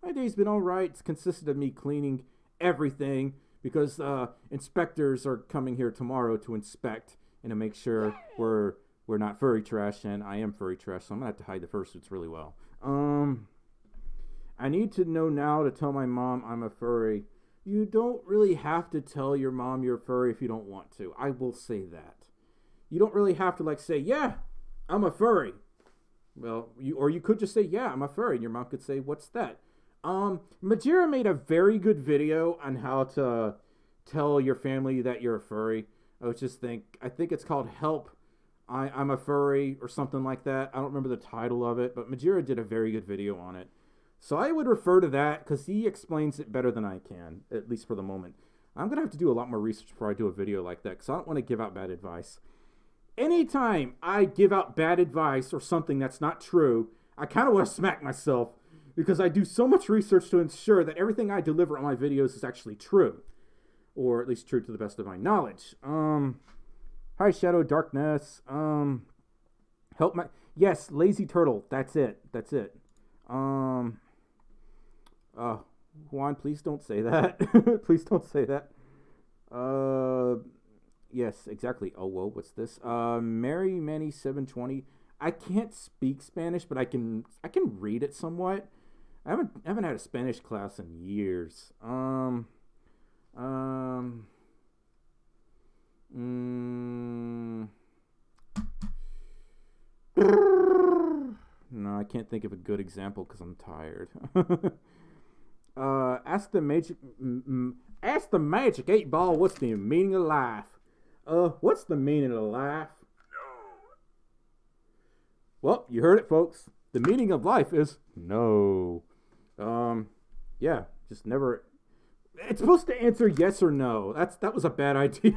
My day's been all right. It's consisted of me cleaning everything because inspectors are coming here tomorrow to inspect and to make sure we're not furry trash, and I am furry trash, so I'm going to have to hide the fursuits really well. I need to know now to tell my mom I'm a furry. You don't really have to tell your mom you're a furry if you don't want to. I will say that. You don't really have to, say, yeah, I'm a furry. Well, you could just say, yeah, I'm a furry, and your mom could say, what's that? Majira made a very good video on how to tell your family that you're a furry. I think it's called Help, I'm a Furry, or something like that. I don't remember the title of it, but Majira did a very good video on it. So I would refer to that because he explains it better than I can, at least for the moment. I'm going to have to do a lot more research before I do a video like that because I don't want to give out bad advice. Anytime I give out bad advice or something that's not true, I kind of want to smack myself because I do so much research to ensure that everything I deliver on my videos is actually true. Or at least true to the best of my knowledge. Hi, Shadow Darkness. Yes, Lazy Turtle. That's it. Juan, please don't say that. Please don't say that. Yes, exactly. Oh, whoa, what's this? Mary Manny 720. I can't speak Spanish, but I can read it somewhat. I haven't had a Spanish class in years. No, I can't think of a good example because I'm tired. Ask the Magic 8 Ball what's the meaning of life. What's the meaning of life? No. Well, you heard it, folks. The meaning of life is no. Yeah, just never. It's supposed to answer yes or no. That was a bad idea.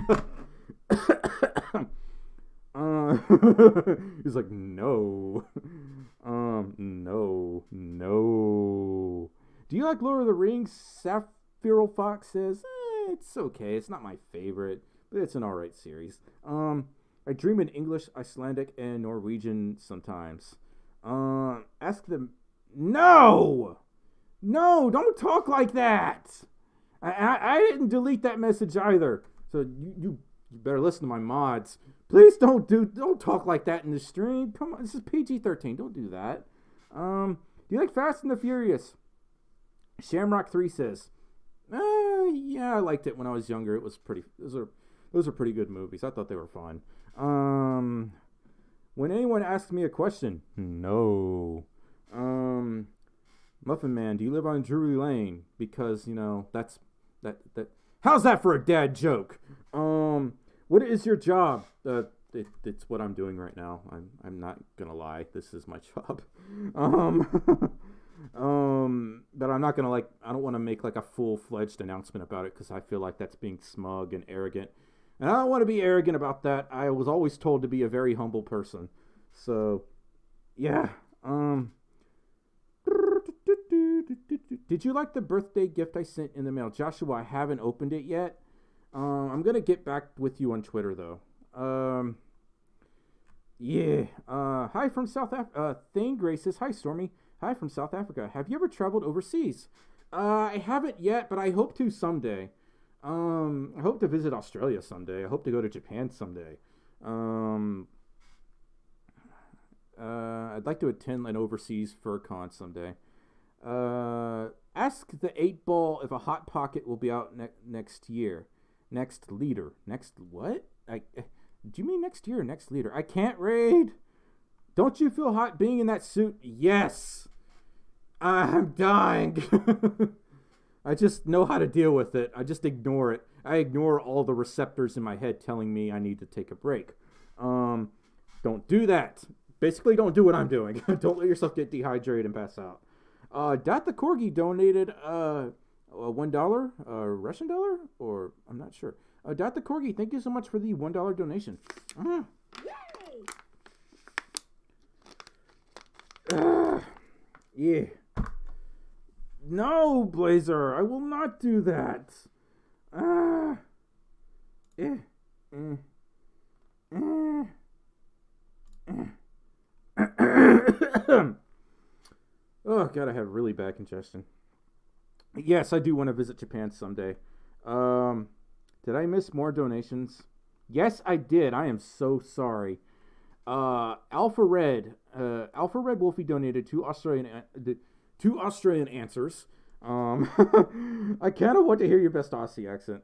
He's like, no. No. Do you like Lord of the Rings? Sapphire Fox says, it's okay. It's not my favorite, but it's an alright series. I dream in English, Icelandic, and Norwegian sometimes. Ask them. No, don't talk like that. I didn't delete that message either. So you better listen to my mods. Please don't talk like that in the stream. Come on, this is PG-13. Don't do that. Do you like Fast and the Furious? Shamrock 3 says, yeah, I liked it when I was younger. It was pretty. Those are pretty good movies. I thought they were fun. When anyone asks me a question, no. Muffin Man, do you live on Drury Lane? Because, that's that. How's that for a dad joke? What is your job? It's what I'm doing right now. I'm not gonna lie. This is my job. But I'm not gonna I don't want to make a full-fledged announcement about it because I feel like that's being smug and arrogant. And I don't want to be arrogant about that. I was always told to be a very humble person. So, yeah. Did you like the birthday gift I sent in the mail? Joshua, I haven't opened it yet. I'm going to get back with you on Twitter, though. Yeah. Hi from South Africa. Thane Grace says, hi, Stormy. Hi from South Africa. Have you ever traveled overseas? I haven't yet, but I hope to someday. I hope to visit Australia someday. I hope to go to Japan someday. I'd like to attend an overseas fur con someday. Ask the 8-Ball if a Hot Pocket will be out next year. Next leader. Next what? Do you mean next year or next leader? I can't read. Don't you feel hot being in that suit? Yes. I'm dying. I just know how to deal with it. I just ignore it. I ignore all the receptors in my head telling me I need to take a break. Don't do that. Basically, don't do what I'm doing. Don't let yourself get dehydrated and pass out. Dot the Corgi donated $1, Russian dollar, or I'm not sure. Dot the Corgi, thank you so much for the $1 donation. Yeah. No, Blazer, I will not do that. Oh, God, I have really bad congestion. Yes, I do want to visit Japan someday. Did I miss more donations? Yes, I did. I am so sorry. Alpha Red Wolfie donated two Australian answers. I kind of want to hear your best Aussie accent.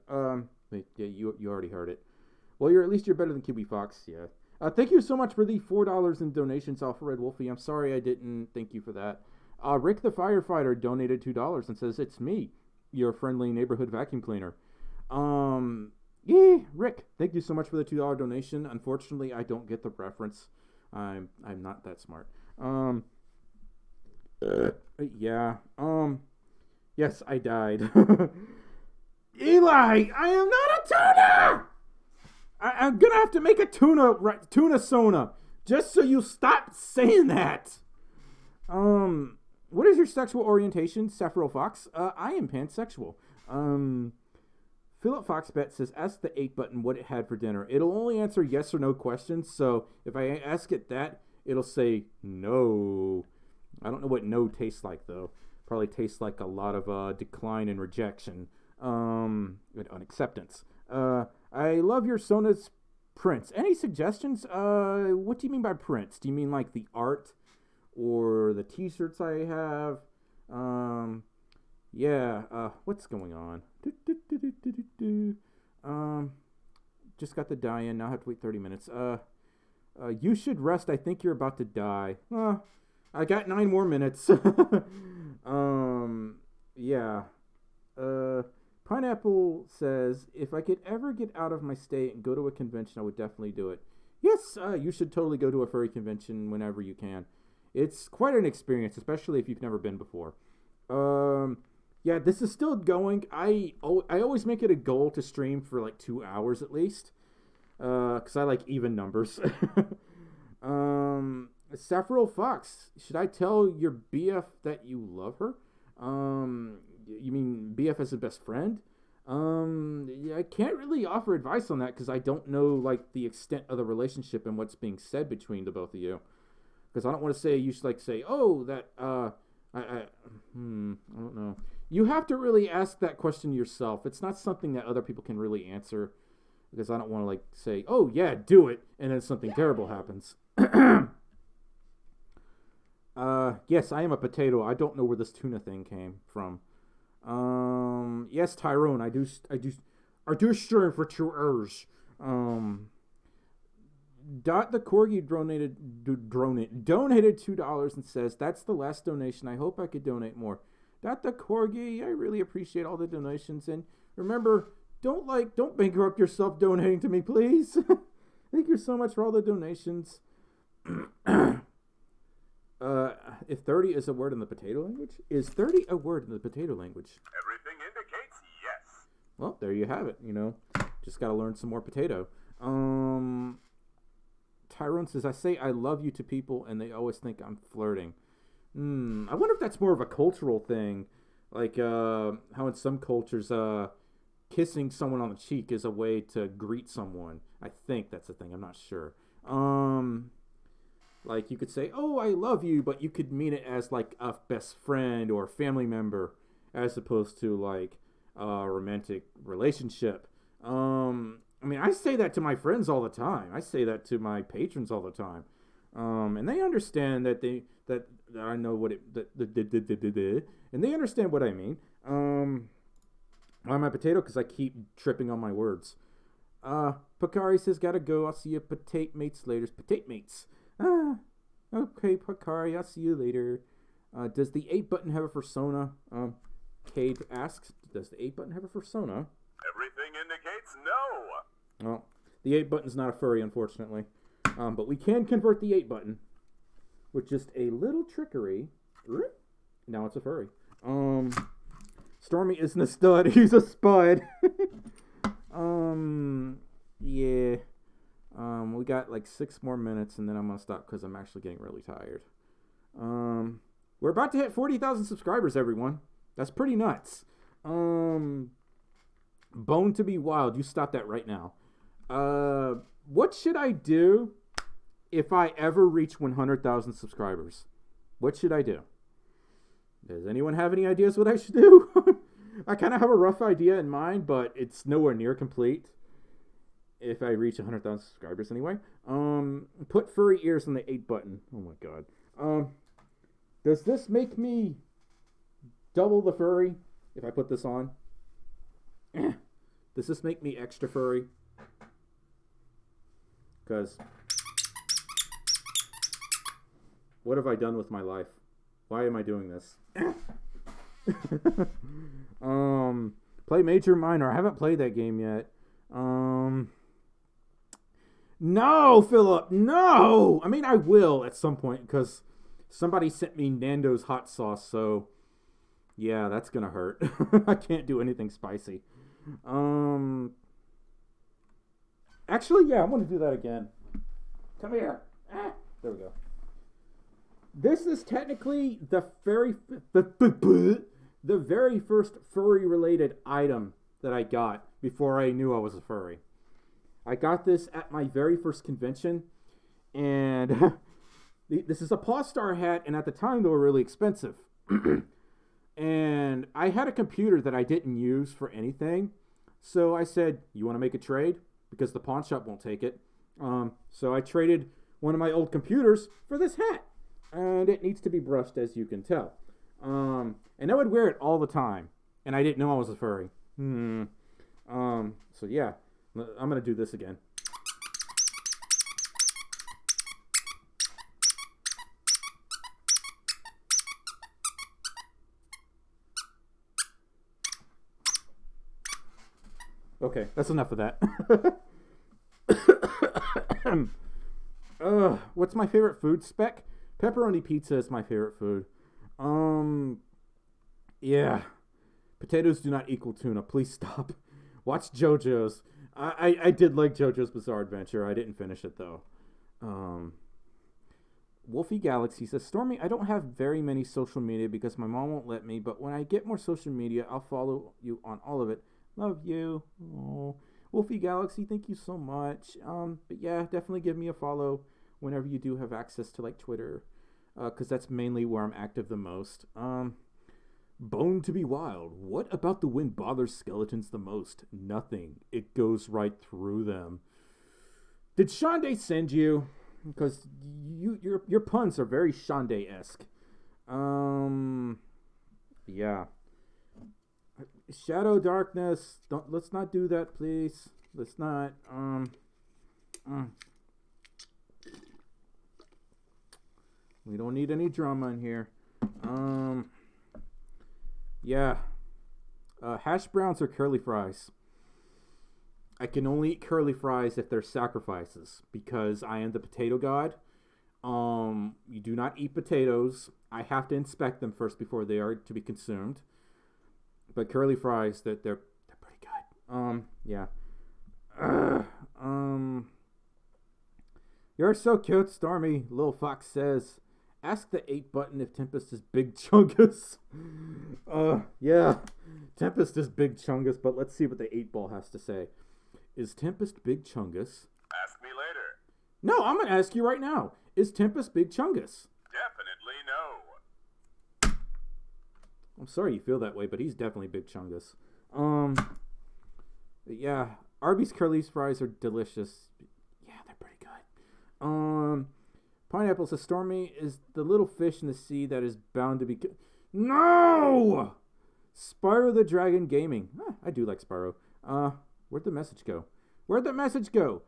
Wait, yeah, you already heard it. Well, at least you're better than QB Fox. Yeah. Thank you so much for the $4 in donations, Alpha Red Wolfie. I'm sorry I didn't thank you for that. Rick the Firefighter donated $2 and says, "It's me, your friendly neighborhood vacuum cleaner." Yeah, Rick, thank you so much for the $2 donation. Unfortunately, I don't get the reference. I'm not that smart. Yeah. Yes, I died. Eli, I am not a tuna! I'm gonna have to make a tuna sona just so you stop saying that. What is your sexual orientation, Sephiroth Fox? I am pansexual. Philip Foxbet says, ask the 8 button what it had for dinner. It'll only answer yes or no questions, so if I ask it that, it'll say no. I don't know what no tastes like, though. Probably tastes like a lot of decline and rejection. Unacceptance. I love your Sona's prints. Any suggestions? What do you mean by prints? Do you mean like the art or the t-shirts I have? What's going on? Just got the die in. Now I have to wait 30 minutes. You should rest. I think you're about to die. I got 9 more minutes. Pineapple says, if I could ever get out of my state and go to a convention, I would definitely do it. Yes, you should totally go to a furry convention whenever you can. It's quite an experience, especially if you've never been before. Yeah, this is still going. I always make it a goal to stream for like 2 hours at least. Because I like even numbers. Sephiroth Fox, should I tell your BF that you love her? You mean BF as a best friend? I can't really offer advice on that because I don't know like the extent of the relationship and what's being said between the both of you. Because I don't want to say you should like say, oh, that I don't know. You have to really ask that question yourself. It's not something that other people can really answer because I don't want to like say, oh yeah, do it, and then something terrible happens. Yes, I am a potato. I don't know where this tuna thing came from. Yes, Tyrone, I do stream for 2 hours. Dot the Corgi donated $2 and says, that's the last donation. I hope I could donate more. Dot the Corgi, I really appreciate all the donations. And remember, don't bankrupt yourself donating to me, please. Thank you so much for all the donations. If 30 is a word in the potato language? Is 30 a word in the potato language? Everything indicates yes. Well, there you have it, Just gotta learn some more potato. Tyrone says, I say I love you to people and they always think I'm flirting. I wonder if that's more of a cultural thing. Like, how in some cultures, kissing someone on the cheek is a way to greet someone. I think that's a thing. I'm not sure. Like, you could say, oh, I love you, but you could mean it as, like, a best friend or family member as opposed to, like, a romantic relationship. I mean, I say that to my friends all the time. I say that to my patrons all the time. And they understand that I know what it, and they understand what I mean. I'm a potato because I keep tripping on my words. Picari says, gotta go. I'll see you potate mates later. Potate mates. Okay, Picari, I'll see you later. Does the 8 button have a persona? Cade asks, does the 8 button have a persona? Everything indicates no. Well, the 8 button's not a furry, unfortunately. But we can convert the 8 button with just a little trickery. Now it's a furry. Stormy isn't a stud, he's a spud. Yeah. We got like 6 more minutes and then I'm gonna stop because I'm actually getting really tired. We're about to hit 40,000 subscribers, everyone. That's pretty nuts. Bone to be wild. You stop that right now. What should I do if I ever reach 100,000 subscribers? What should I do? Does anyone have any ideas what I should do? I kind of have a rough idea in mind, but it's nowhere near complete. If I reach 100,000 subscribers anyway. Put furry ears on the 8 button. Oh my god. Does this make me double the furry if I put this on? Does this make me extra furry? Because what have I done with my life? Why am I doing this? Play Major Minor. I haven't played that game yet. No, Philip, no! I mean, I will at some point because somebody sent me Nando's hot sauce, so yeah, that's gonna hurt. I can't do anything spicy. Actually, yeah, I'm gonna do that again. Come here. There we go. This is technically the very first furry-related item that I got before I knew I was a furry. I got this at my very first convention, and this is a Paw Star hat, and at the time they were really expensive. And I had a computer that I didn't use for anything, so I said, you want to make a trade? Because the pawn shop won't take it. So I traded one of my old computers for this hat, and it needs to be brushed, as you can tell. And I would wear it all the time, and I didn't know I was a furry. So yeah, I'm gonna do this again. Okay, that's enough of that. What's my favorite food spec? Pepperoni pizza is my favorite food. Yeah. Potatoes do not equal tuna. Please stop. Watch JoJo's. I did like JoJo's Bizarre Adventure. I didn't finish it, though. Wolfie Galaxy says, Stormy, I don't have very many social media because my mom won't let me, but when I get more social media, I'll follow you on all of it. Love you. Oh, Wolfie Galaxy, thank you so much. But yeah, definitely give me a follow whenever you do have access to, like, Twitter, because that's mainly where I'm active the most. Bone to be wild. What about the wind bothers skeletons the most? Nothing. It goes right through them. Did Shonday send you? Because your puns are very Shonday-esque. Yeah. Shadow Darkness. Let's not do that, please. Let's not. We don't need any drama in here. Yeah. Hash browns or curly fries? I can only eat curly fries if they're sacrifices because I am the potato god. You do not eat potatoes. I have to inspect them first before they are to be consumed. But curly fries, they're pretty good. Yeah. You're so cute, Stormy. Lil Fox says, ask the 8 button if Tempest is Big Chungus. Yeah. Tempest is Big Chungus, but let's see what the 8 ball has to say. Is Tempest Big Chungus? Ask me later. No, I'm going to ask you right now. Is Tempest Big Chungus? Definitely no. I'm sorry you feel that way, but he's definitely Big Chungus. Yeah, Arby's curly fries are delicious. Yeah, they're pretty good. Pineapple says, Stormy is the little fish in the sea that is bound to be... No! Spyro the Dragon Gaming. I do like Spyro. Where'd the message go? Where'd the message go?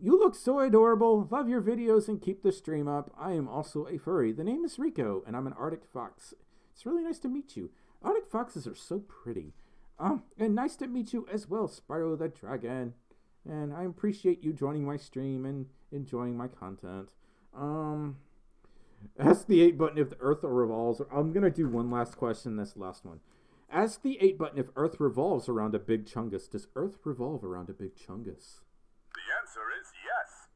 You look so adorable. Love your videos and keep the stream up. I am also a furry. The name is Rico, and I'm an Arctic fox. It's really nice to meet you. Arctic foxes are so pretty. And nice to meet you as well, Spyro the Dragon. And I appreciate you joining my stream and enjoying my content. Ask the 8 button if the Earth revolves. I'm going to do one last question, this last one. Ask the 8 button if Earth revolves around a Big Chungus. Does Earth revolve around a Big Chungus? The answer is yes.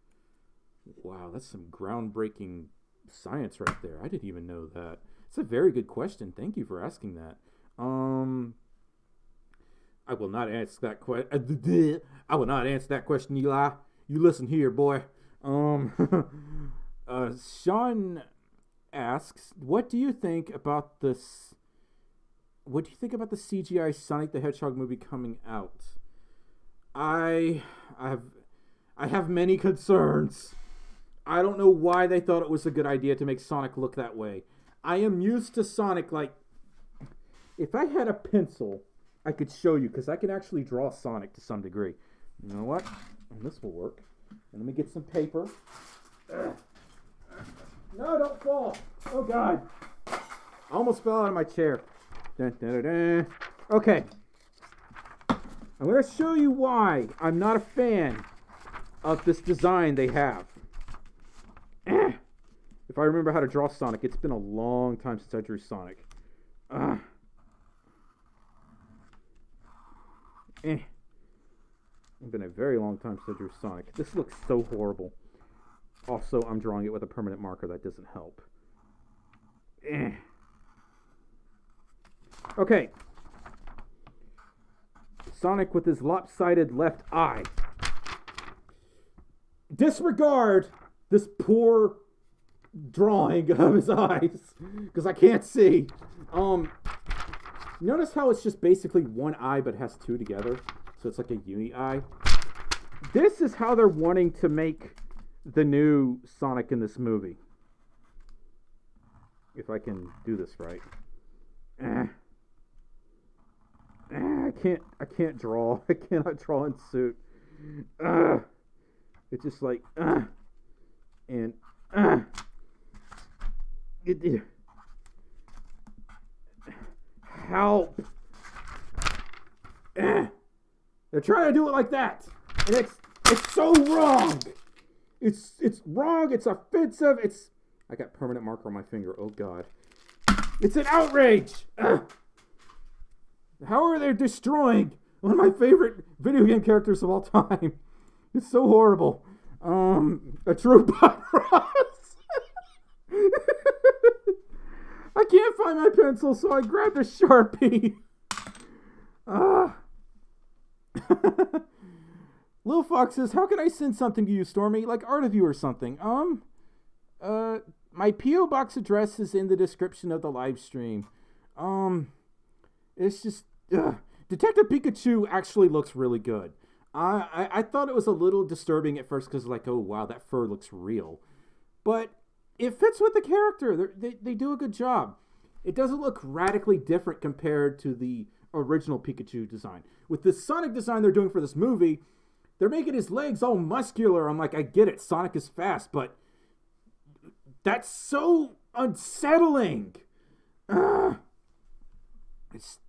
Wow, that's some groundbreaking science right there. I didn't even know that. It's a very good question. Thank you for asking that. I will not answer that question. I will not answer that question, Eli. You listen here, boy. Sean asks, what do you think about this? What do you think about the CGI Sonic the Hedgehog movie coming out? I have many concerns. I don't know why they thought it was a good idea to make Sonic look that way. I am used to Sonic, like, if I had a pencil, I could show you, because I can actually draw Sonic to some degree. You know what? And this will work. And let me get some paper. No, don't fall. Oh, God. I almost fell out of my chair. Dun, dun, dun, dun. Okay. I'm going to show you why I'm not a fan of this design they have. If I remember how to draw Sonic, it's been a long time since I drew Sonic. It's been a very long time since I drew Sonic. This looks so horrible. Also, I'm drawing it with a permanent marker. That doesn't help. Okay. Sonic with his lopsided left eye. Disregard this poor drawing of his eyes, because I can't see. Notice how it's just basically one eye but has two together, so it's like a uni eye. This is how they're wanting to make the new Sonic in this movie. If I can do this right. I can't draw. I cannot draw in suit. It's just like and help. They're trying to do it like that, and it's so wrong. It's wrong. It's offensive. I got permanent marker on my finger. Oh God, it's an outrage. How are they destroying one of my favorite video game characters of all time? It's so horrible. A true Bob Ross. I can't find my pencil, so I grabbed a Sharpie. Lil Fox says, how can I send something to you, Stormy? Like art of you or something? My P.O. Box address is in the description of the live stream. It's just, Detective Pikachu actually looks really good. I thought it was a little disturbing at first because like, oh wow, that fur looks real. But it fits with the character. They do a good job. It doesn't look radically different compared to the original Pikachu design. With the Sonic design they're doing for this movie, they're making his legs all muscular. I'm like, I get it, Sonic is fast, but that's so unsettling. I just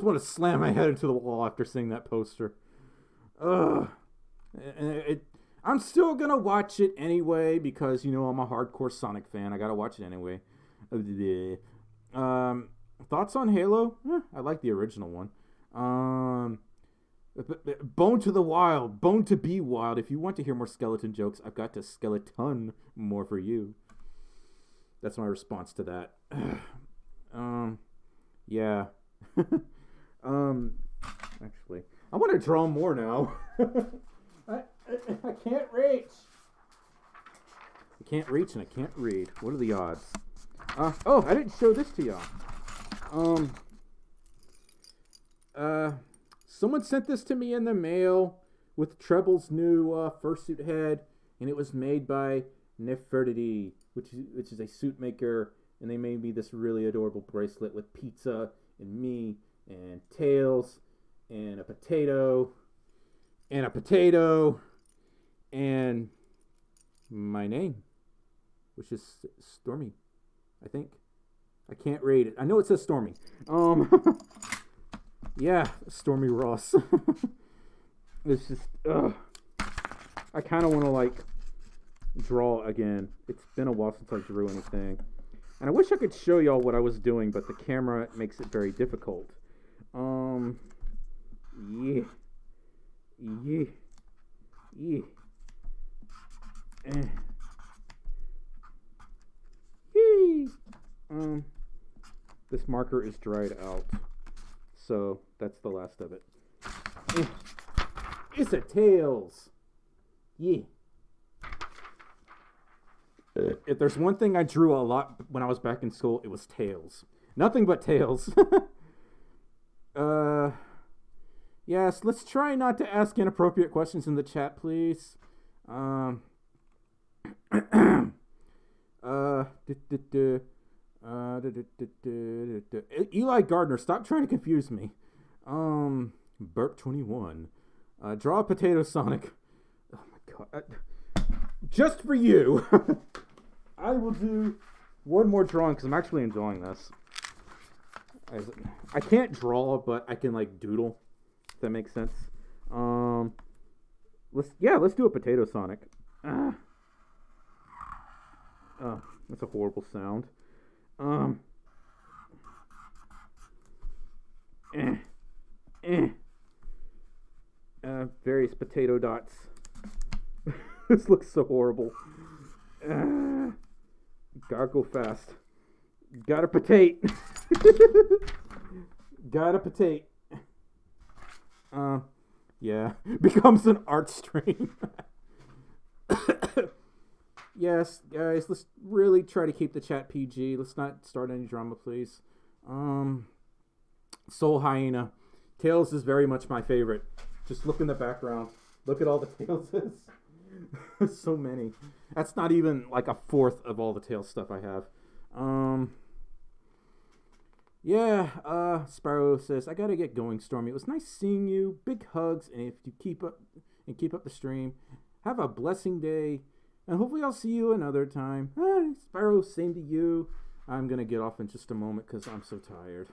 want to slam my head into the wall after seeing that poster. I'm still going to watch it anyway because, you know, I'm a hardcore Sonic fan. I got to watch it anyway. Thoughts on Halo? I like the original one. Bone to the Wild. Bone to be wild. If you want to hear more skeleton jokes, I've got to skeleton more for you. That's my response to that. Yeah. Actually, I want to draw more now. I can't reach. I can't reach and I can't read. What are the odds? Oh, I didn't show this to y'all. Someone sent this to me in the mail with Treble's new fursuit head, and it was made by Nefertiti, which is a suit maker, and they made me this really adorable bracelet with pizza and me and tails and a potato and my name, which is Stormy, I think. I can't read it. I know it says Stormy. Yeah, Stormy Ross. It's just, I kind of want to, like, draw again. It's been a while since I drew anything. And I wish I could show y'all what I was doing, but the camera makes it very difficult. Yeah. This marker is dried out. So, that's the last of it. It's a Tails! Yeah. If there's one thing I drew a lot when I was back in school, it was Tails. Nothing but Tails. Yes, let's try not to ask inappropriate questions in the chat, please. Eli Gardner, stop trying to confuse me. Burp 21. Draw a potato Sonic. Oh my god. Just for you. I will do one more drawing because I'm actually enjoying this. I can't draw, but I can like doodle. If that makes sense. Let's do a potato Sonic. Oh, that's a horrible sound. Various potato dots. This looks so horrible. Gotta go fast. Gotta potate. Gotta potate. Yeah. Becomes an art stream. Yes, guys, let's really try to keep the chat PG. Let's not start any drama, please. Soul Hyena. Tails is very much my favorite. Just look in the background. Look at all the Tailses. So many. That's not even like a fourth of all the Tails stuff I have. Sparrow says, I gotta get going, Stormy. It was nice seeing you. Big hugs, and if you keep up the stream, have a blessing day, and hopefully I'll see you another time. Sparrow, same to you. I'm gonna get off in just a moment because I'm so tired.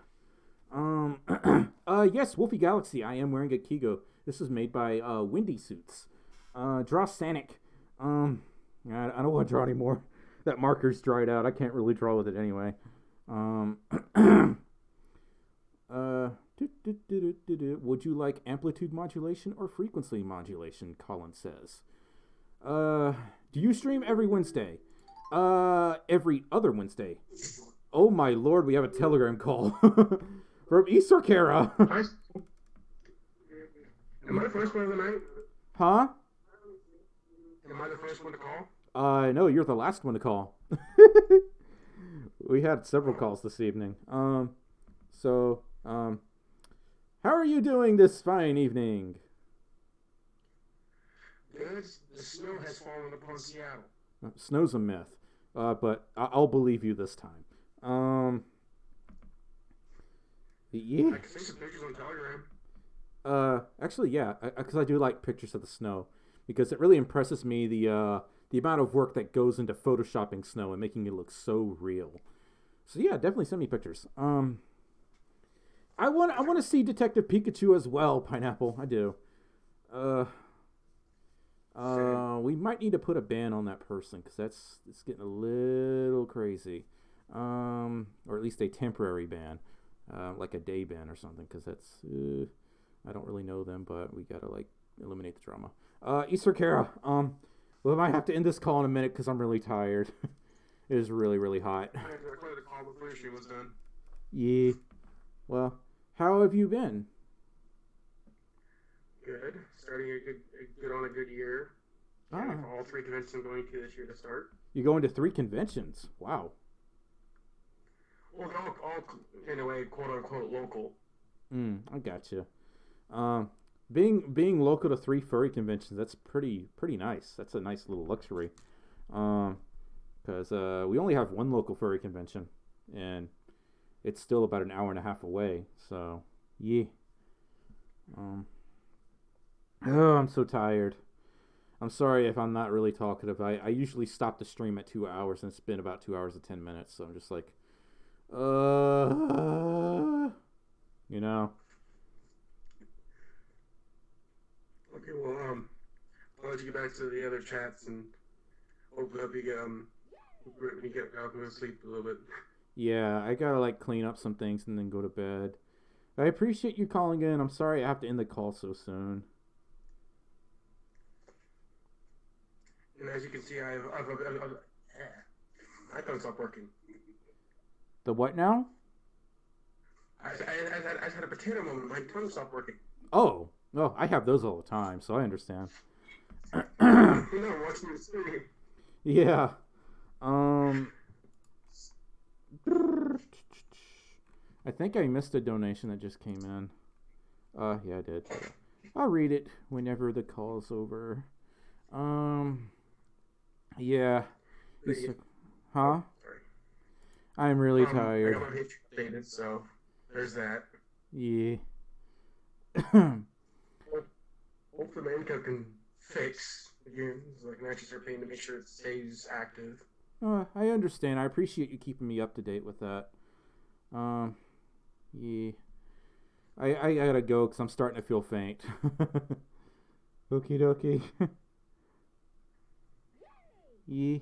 Yes, Wolfie Galaxy. I am wearing a Kigo. This is made by Windy Suits. Draw Sanic. I don't want to draw anymore. That marker's dried out. I can't really draw with it anyway. Would you like amplitude modulation or frequency modulation? Colin says. Do you stream every Wednesday? Every other Wednesday. Oh my lord, we have a Telegram call. From Isorkara. Am I the first one of the night? Huh? Am I the first one to call? No, you're the last one to call. We had several calls this evening. How are you doing this fine evening? Good. The snow has fallen upon Seattle. Snow's a myth, but I'll believe you this time. Yeah. I can see some pictures on Telegram. Actually, yeah, because I do like pictures of the snow because it really impresses me the amount of work that goes into photoshopping snow and making it look so real. So yeah, definitely send me pictures. I want to see Detective Pikachu as well, Pineapple. I do. We might need to put a ban on that person because it's getting a little crazy. Or at least a temporary ban, like a day ban or something, because that's I don't really know them, but we gotta like eliminate the drama. Isorkara, we might have to end this call in a minute because I'm really tired. It is really, really hot. I recorded the call before your stream was done. Yeah. Well, how have you been? Good. Starting a good year. All 3 conventions I'm going to this year to start. You're going to 3 conventions. Wow. Well, they're all in a way, quote unquote, local. I gotcha. Being local to 3 furry conventions, that's pretty nice. That's a nice little luxury. Because we only have 1 local furry convention, and it's still about an hour and a half away. So, yeah. Oh, I'm so tired. I'm sorry if I'm not really talkative. I usually stop the stream at 2 hours, and it's been about 2 hours and 10 minutes. So I'm just like, you know. Okay, well, I'll let you get back to the other chats, and hopefully help you get out and sleep a little bit. Yeah, I gotta like clean up some things and then go to bed. I appreciate you calling in. I'm sorry I have to end the call so soon. And as you can see, I thought it stopped working. The what now? I had a potato moment. My tongue stopped working. Oh, well, I have those all the time, so I understand. Watching the stream. Yeah. I think I missed a donation that just came in. Yeah, I did. I'll read it whenever the call's over. Yeah. Huh? Sorry. I'm really I tired. got my page updated, so there's that. Yeah. Hopefully my income can fix again. So I can actually start paying to make sure it stays active. I understand. I appreciate you keeping me up to date with that. Yeah. I gotta go because I'm starting to feel faint. Okie dokie. Yeah.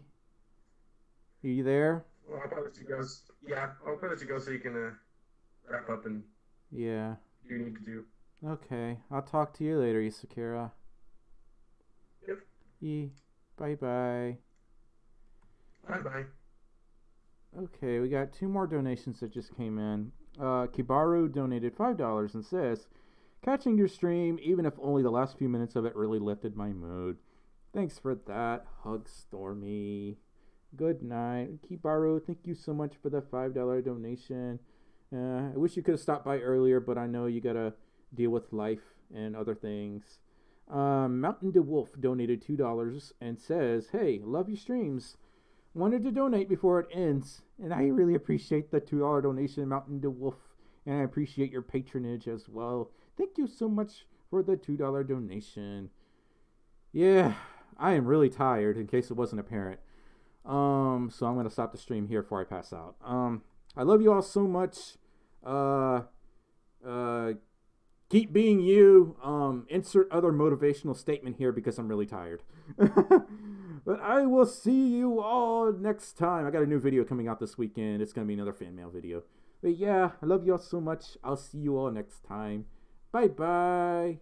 Are you there? Well, I'll probably let you go. Yeah, I'll probably let you go so you can wrap up and Yeah. do what you need to do. Okay. I'll talk to you later, Isakira. Yep. Yeah. Bye-bye. Bye-bye. Okay, we got 2 more donations that just came in. Kibaru donated $5 and says, catching your stream, even if only the last few minutes of it really lifted my mood. Thanks for that. Hug, Stormy. Good night. Kibaru, thank you so much for the $5 donation. I wish you could have stopped by earlier, but I know you gotta deal with life and other things. Mountain De Wolf donated $2 and says, hey, love your streams. Wanted to donate before it ends, and I really appreciate the $2 donation, Mountain De Wolf, and I appreciate your patronage as well. Thank you so much for the $2 donation. Yeah, I am really tired, in case it wasn't apparent. So I'm gonna stop the stream here before I pass out. I love you all so much. Keep being you. Insert other motivational statement here because I'm really tired. But I will see you all next time. I got a new video coming out this weekend. It's going to be another fan mail video. But yeah, I love you all so much. I'll see you all next time. Bye-bye.